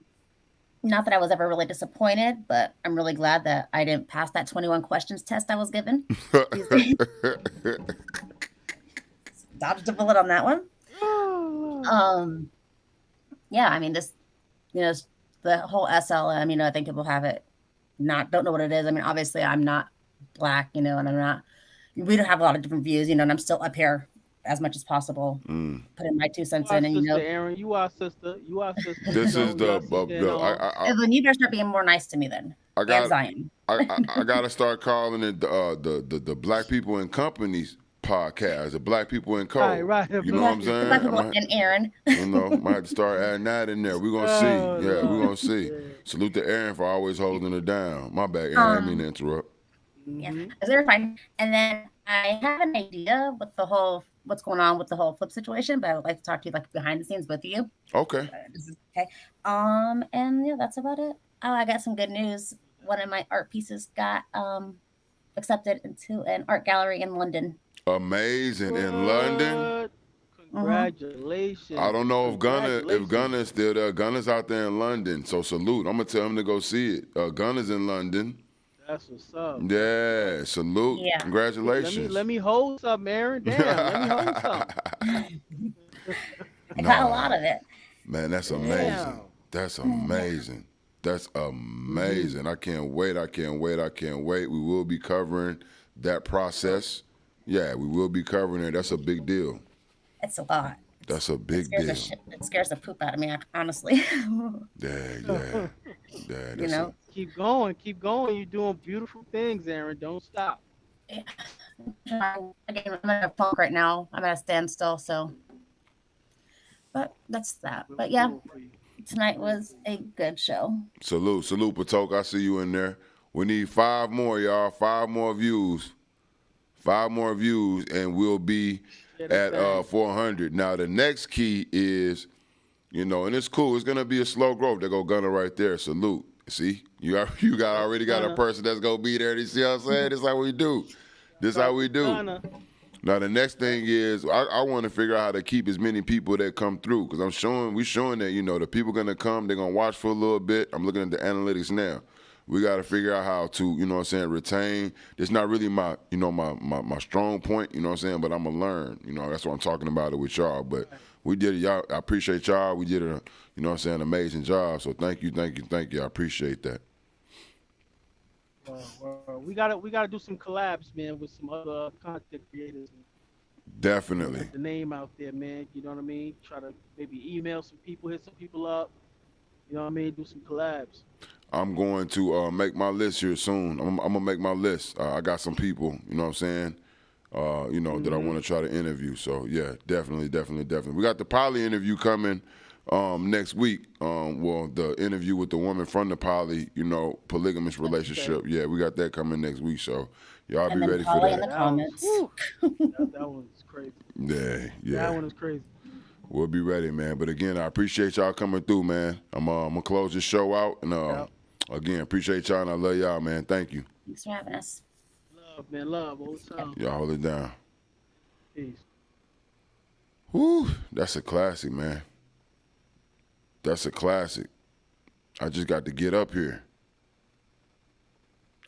Not that I was ever really disappointed, but I'm really glad that I didn't pass that 21 questions test I was given. Dodged a bullet on that one. Yeah, I mean, this, the whole SLM, I think people have it, don't know what it is. I mean, obviously I'm not black, and we don't have a lot of different views, and I'm still up here as much as possible, putting my 2 cents in, and sister, Aaron, you are sister. You are sister. This is the then you better start being more nice to me then. I got Zion. I gotta start calling it the Black People in Companies podcast, the Black People in Code. Right. You know what I'm saying? Black people and Aaron. Might have to start adding that in there. We're gonna see. Yeah, we're gonna see. Salute to Aaron for always holding it down. My bad, Aaron. I didn't mean to interrupt. Yeah, they're fine. And then I have an idea with what's going on with the whole flip situation, but I would like to talk to you behind the scenes, both of you. Okay. Okay. And yeah, that's about it. Oh, I got some good news. One of my art pieces got accepted into an art gallery in London. Amazing. In London. Congratulations. I don't know if Gunner is still there. Gunner's out there in London. So salute. I'm gonna tell him to go see it. Gunner's in London. That's what's up. Yeah, salute. Yeah. Congratulations. Let me hold some, Aaron. Damn, let me hold some. I got a lot of it. Man, that's amazing. That's amazing. That's amazing. I can't wait. We will be covering that process. Yeah, we will be covering it. That's a big deal. It's a lot. That's a big deal. It scares the poop out of me, honestly. Yeah. Keep going. You're doing beautiful things, Aaron. Don't stop. Yeah. Again, I'm at a funk right now. I'm at a standstill, so. But that's that. But yeah, tonight was a good show. Salute, Patok. I see you in there. We need 5 more, y'all. 5 more views. 5 more views, and we'll be at 400. Now, the next key is, and it's cool. It's going to be a slow growth. There go Gunner right there. Salute. See? You already got a person that's going to be there. You see what I'm saying? This is how we do. Now, the next thing is I want to figure out how to keep as many people that come through, because we're showing that, the people going to come, they're going to watch for a little bit. I'm looking at the analytics now. We got to figure out how to, retain. It's not really my strong point, but I'm going to learn. That's what I'm talking about it with y'all. But we did it, y'all. I appreciate y'all. We did an amazing job. So thank you. I appreciate that. We gotta do some collabs, man, with some other content creators. Definitely. Get the name out there, man. You know what I mean? Try to maybe email some people, hit some people up. You know what I mean? Do some collabs. I'm going to make my list here soon. I'm gonna make my list. I got some people, you know what I'm saying, that I want to try to interview. So yeah, definitely. We got the poly interview coming next week. The interview with the woman from the poly, polygamous relationship. Okay. Yeah, we got that coming next week. So y'all be ready for that. In the comments. That one's crazy. Yeah. That one is crazy. We'll be ready, man. But again, I appreciate y'all coming through, man. I'm gonna close this show out, and again, appreciate y'all, and I love y'all, man. Thank you. Thanks for having us. Love, man. Love all the time. Y'all hold it down. Peace. Whew, that's a classic, man. That's a classic. I just got to get up here.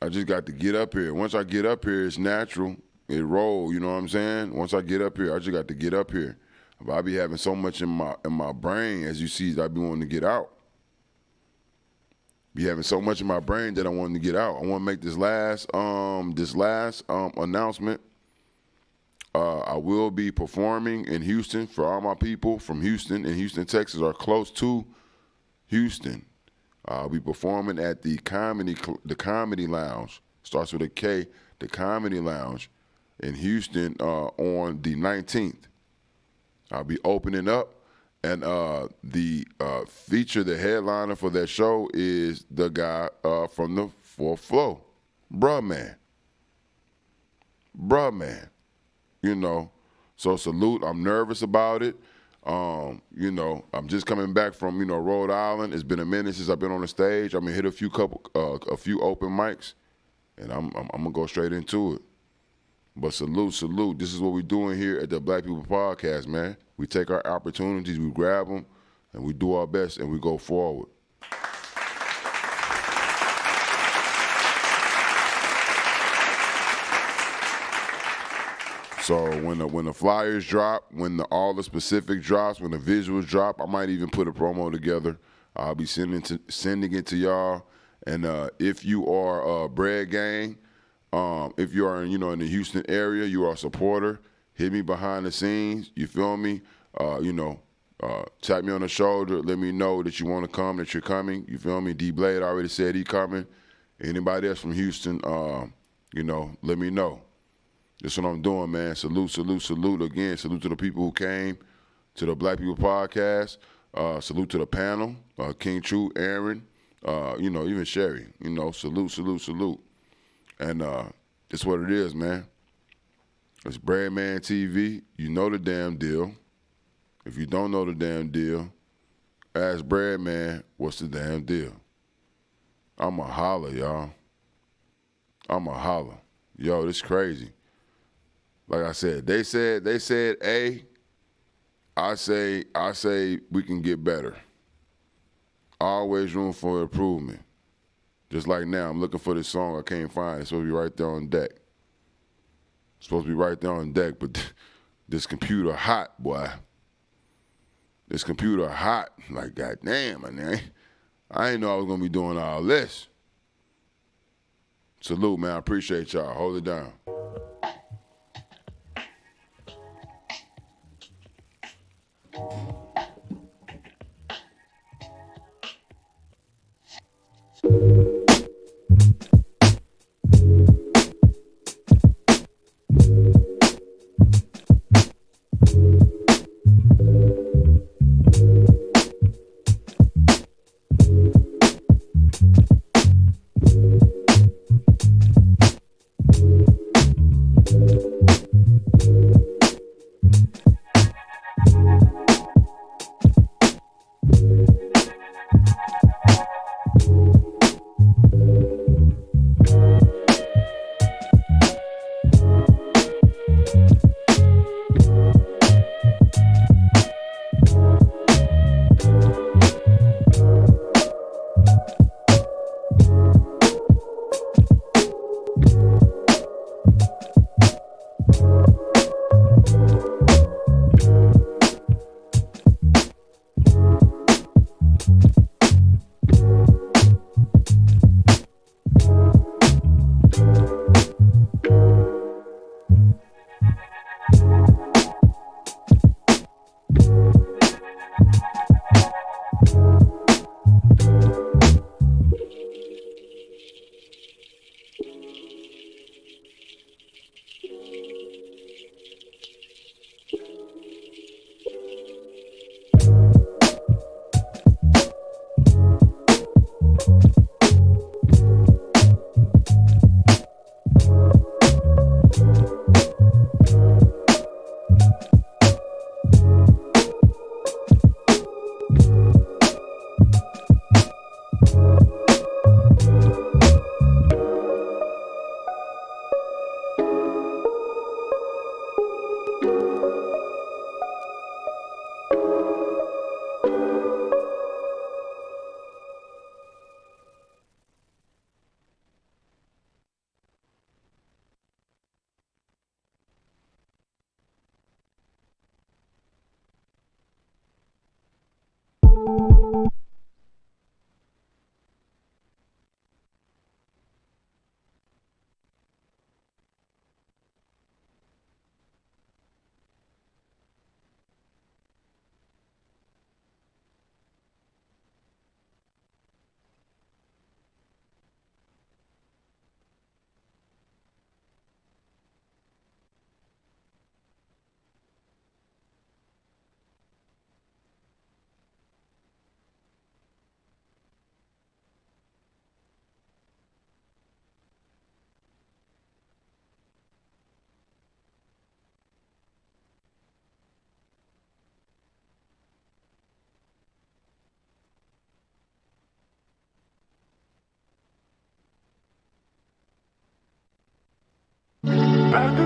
I just got to get up here. Once I get up here, it's natural. It roll, you know what I'm saying? Once I get up here, I just got to get up here. But I be having so much in my brain, as you see, that I be wanting to get out. Be having so much in my brain that I want to get out. I want to make this last announcement. I will be performing in Houston for all my people from Houston and Houston, Texas, or close to Houston. I'll be performing at the Comedy Lounge. Starts with a K, the Comedy Lounge in Houston on the 19th. I'll be opening up, and the headliner for that show is the guy from the Fourth Flow, Bruh Man. You know, so salute. I'm nervous about it. I'm just coming back from Rhode Island. It's been a minute since I've been on the stage. I'm gonna hit a few open mics, and I'm gonna go straight into it. But salute. This is what we're doing here at the Black People Podcast, man. We take our opportunities, we grab them, and we do our best, and we go forward. So when the flyers drop, when all the specific drops, when the visuals drop, I might even put a promo together. I'll be sending it to y'all. And if you are Breadgang, if you are in the Houston area, you are a supporter, hit me behind the scenes. You feel me? Tap me on the shoulder. Let me know that you want to come, that you're coming. You feel me? D Blade already said he coming. Anybody else from Houston, let me know. That's what I'm doing, man. Salute again. Salute to the people who came to the Black People Podcast. Salute to the panel, King True, Aaron, even Sherry. Salute. And it's what it is, man. It's Breadman TV. You know the damn deal. If you don't know the damn deal, ask Breadman, what's the damn deal? I'ma holler, y'all. Yo, this crazy. Like I said, they said A. I say we can get better. Always room for improvement. Just like now, I'm looking for this song I can't find. It's supposed to be right there on deck. But this computer hot, boy. This computer hot. Like, goddamn, man. I didn't know I was gonna be doing all this. Salute, man. I appreciate y'all. Hold it down.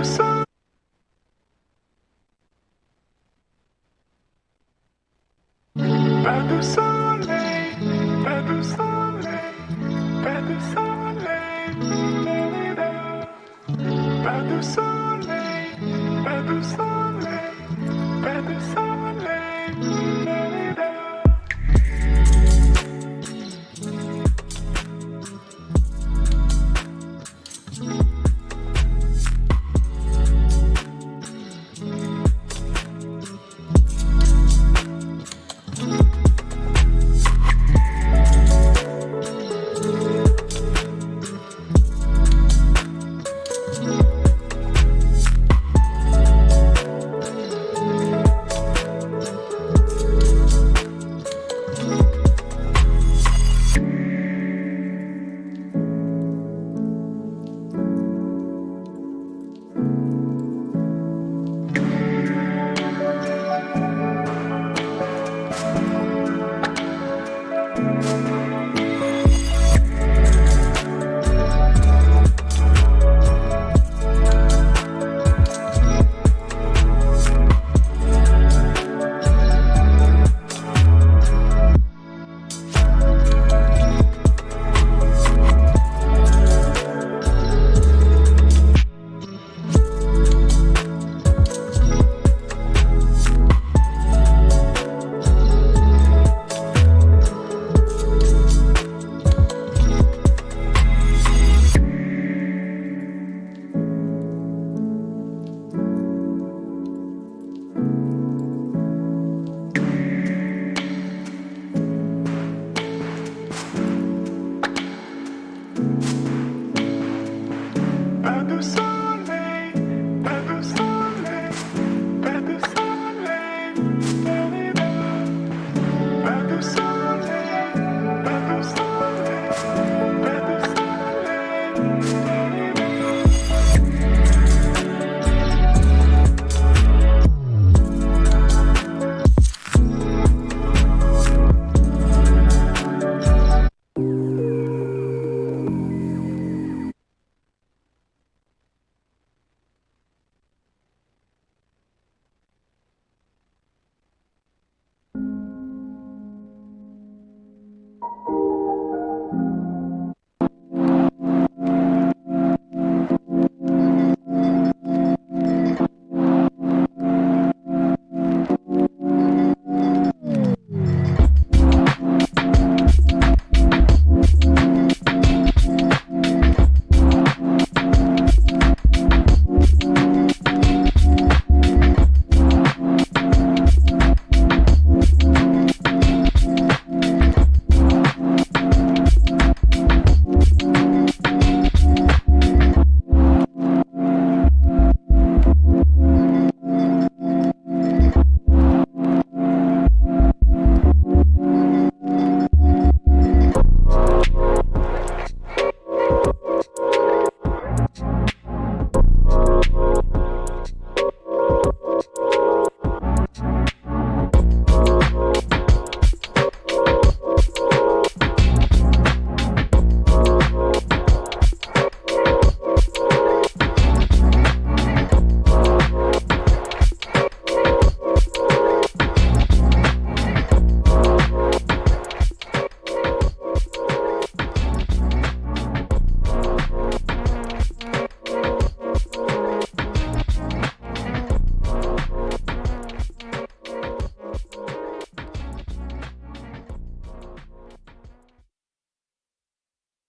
so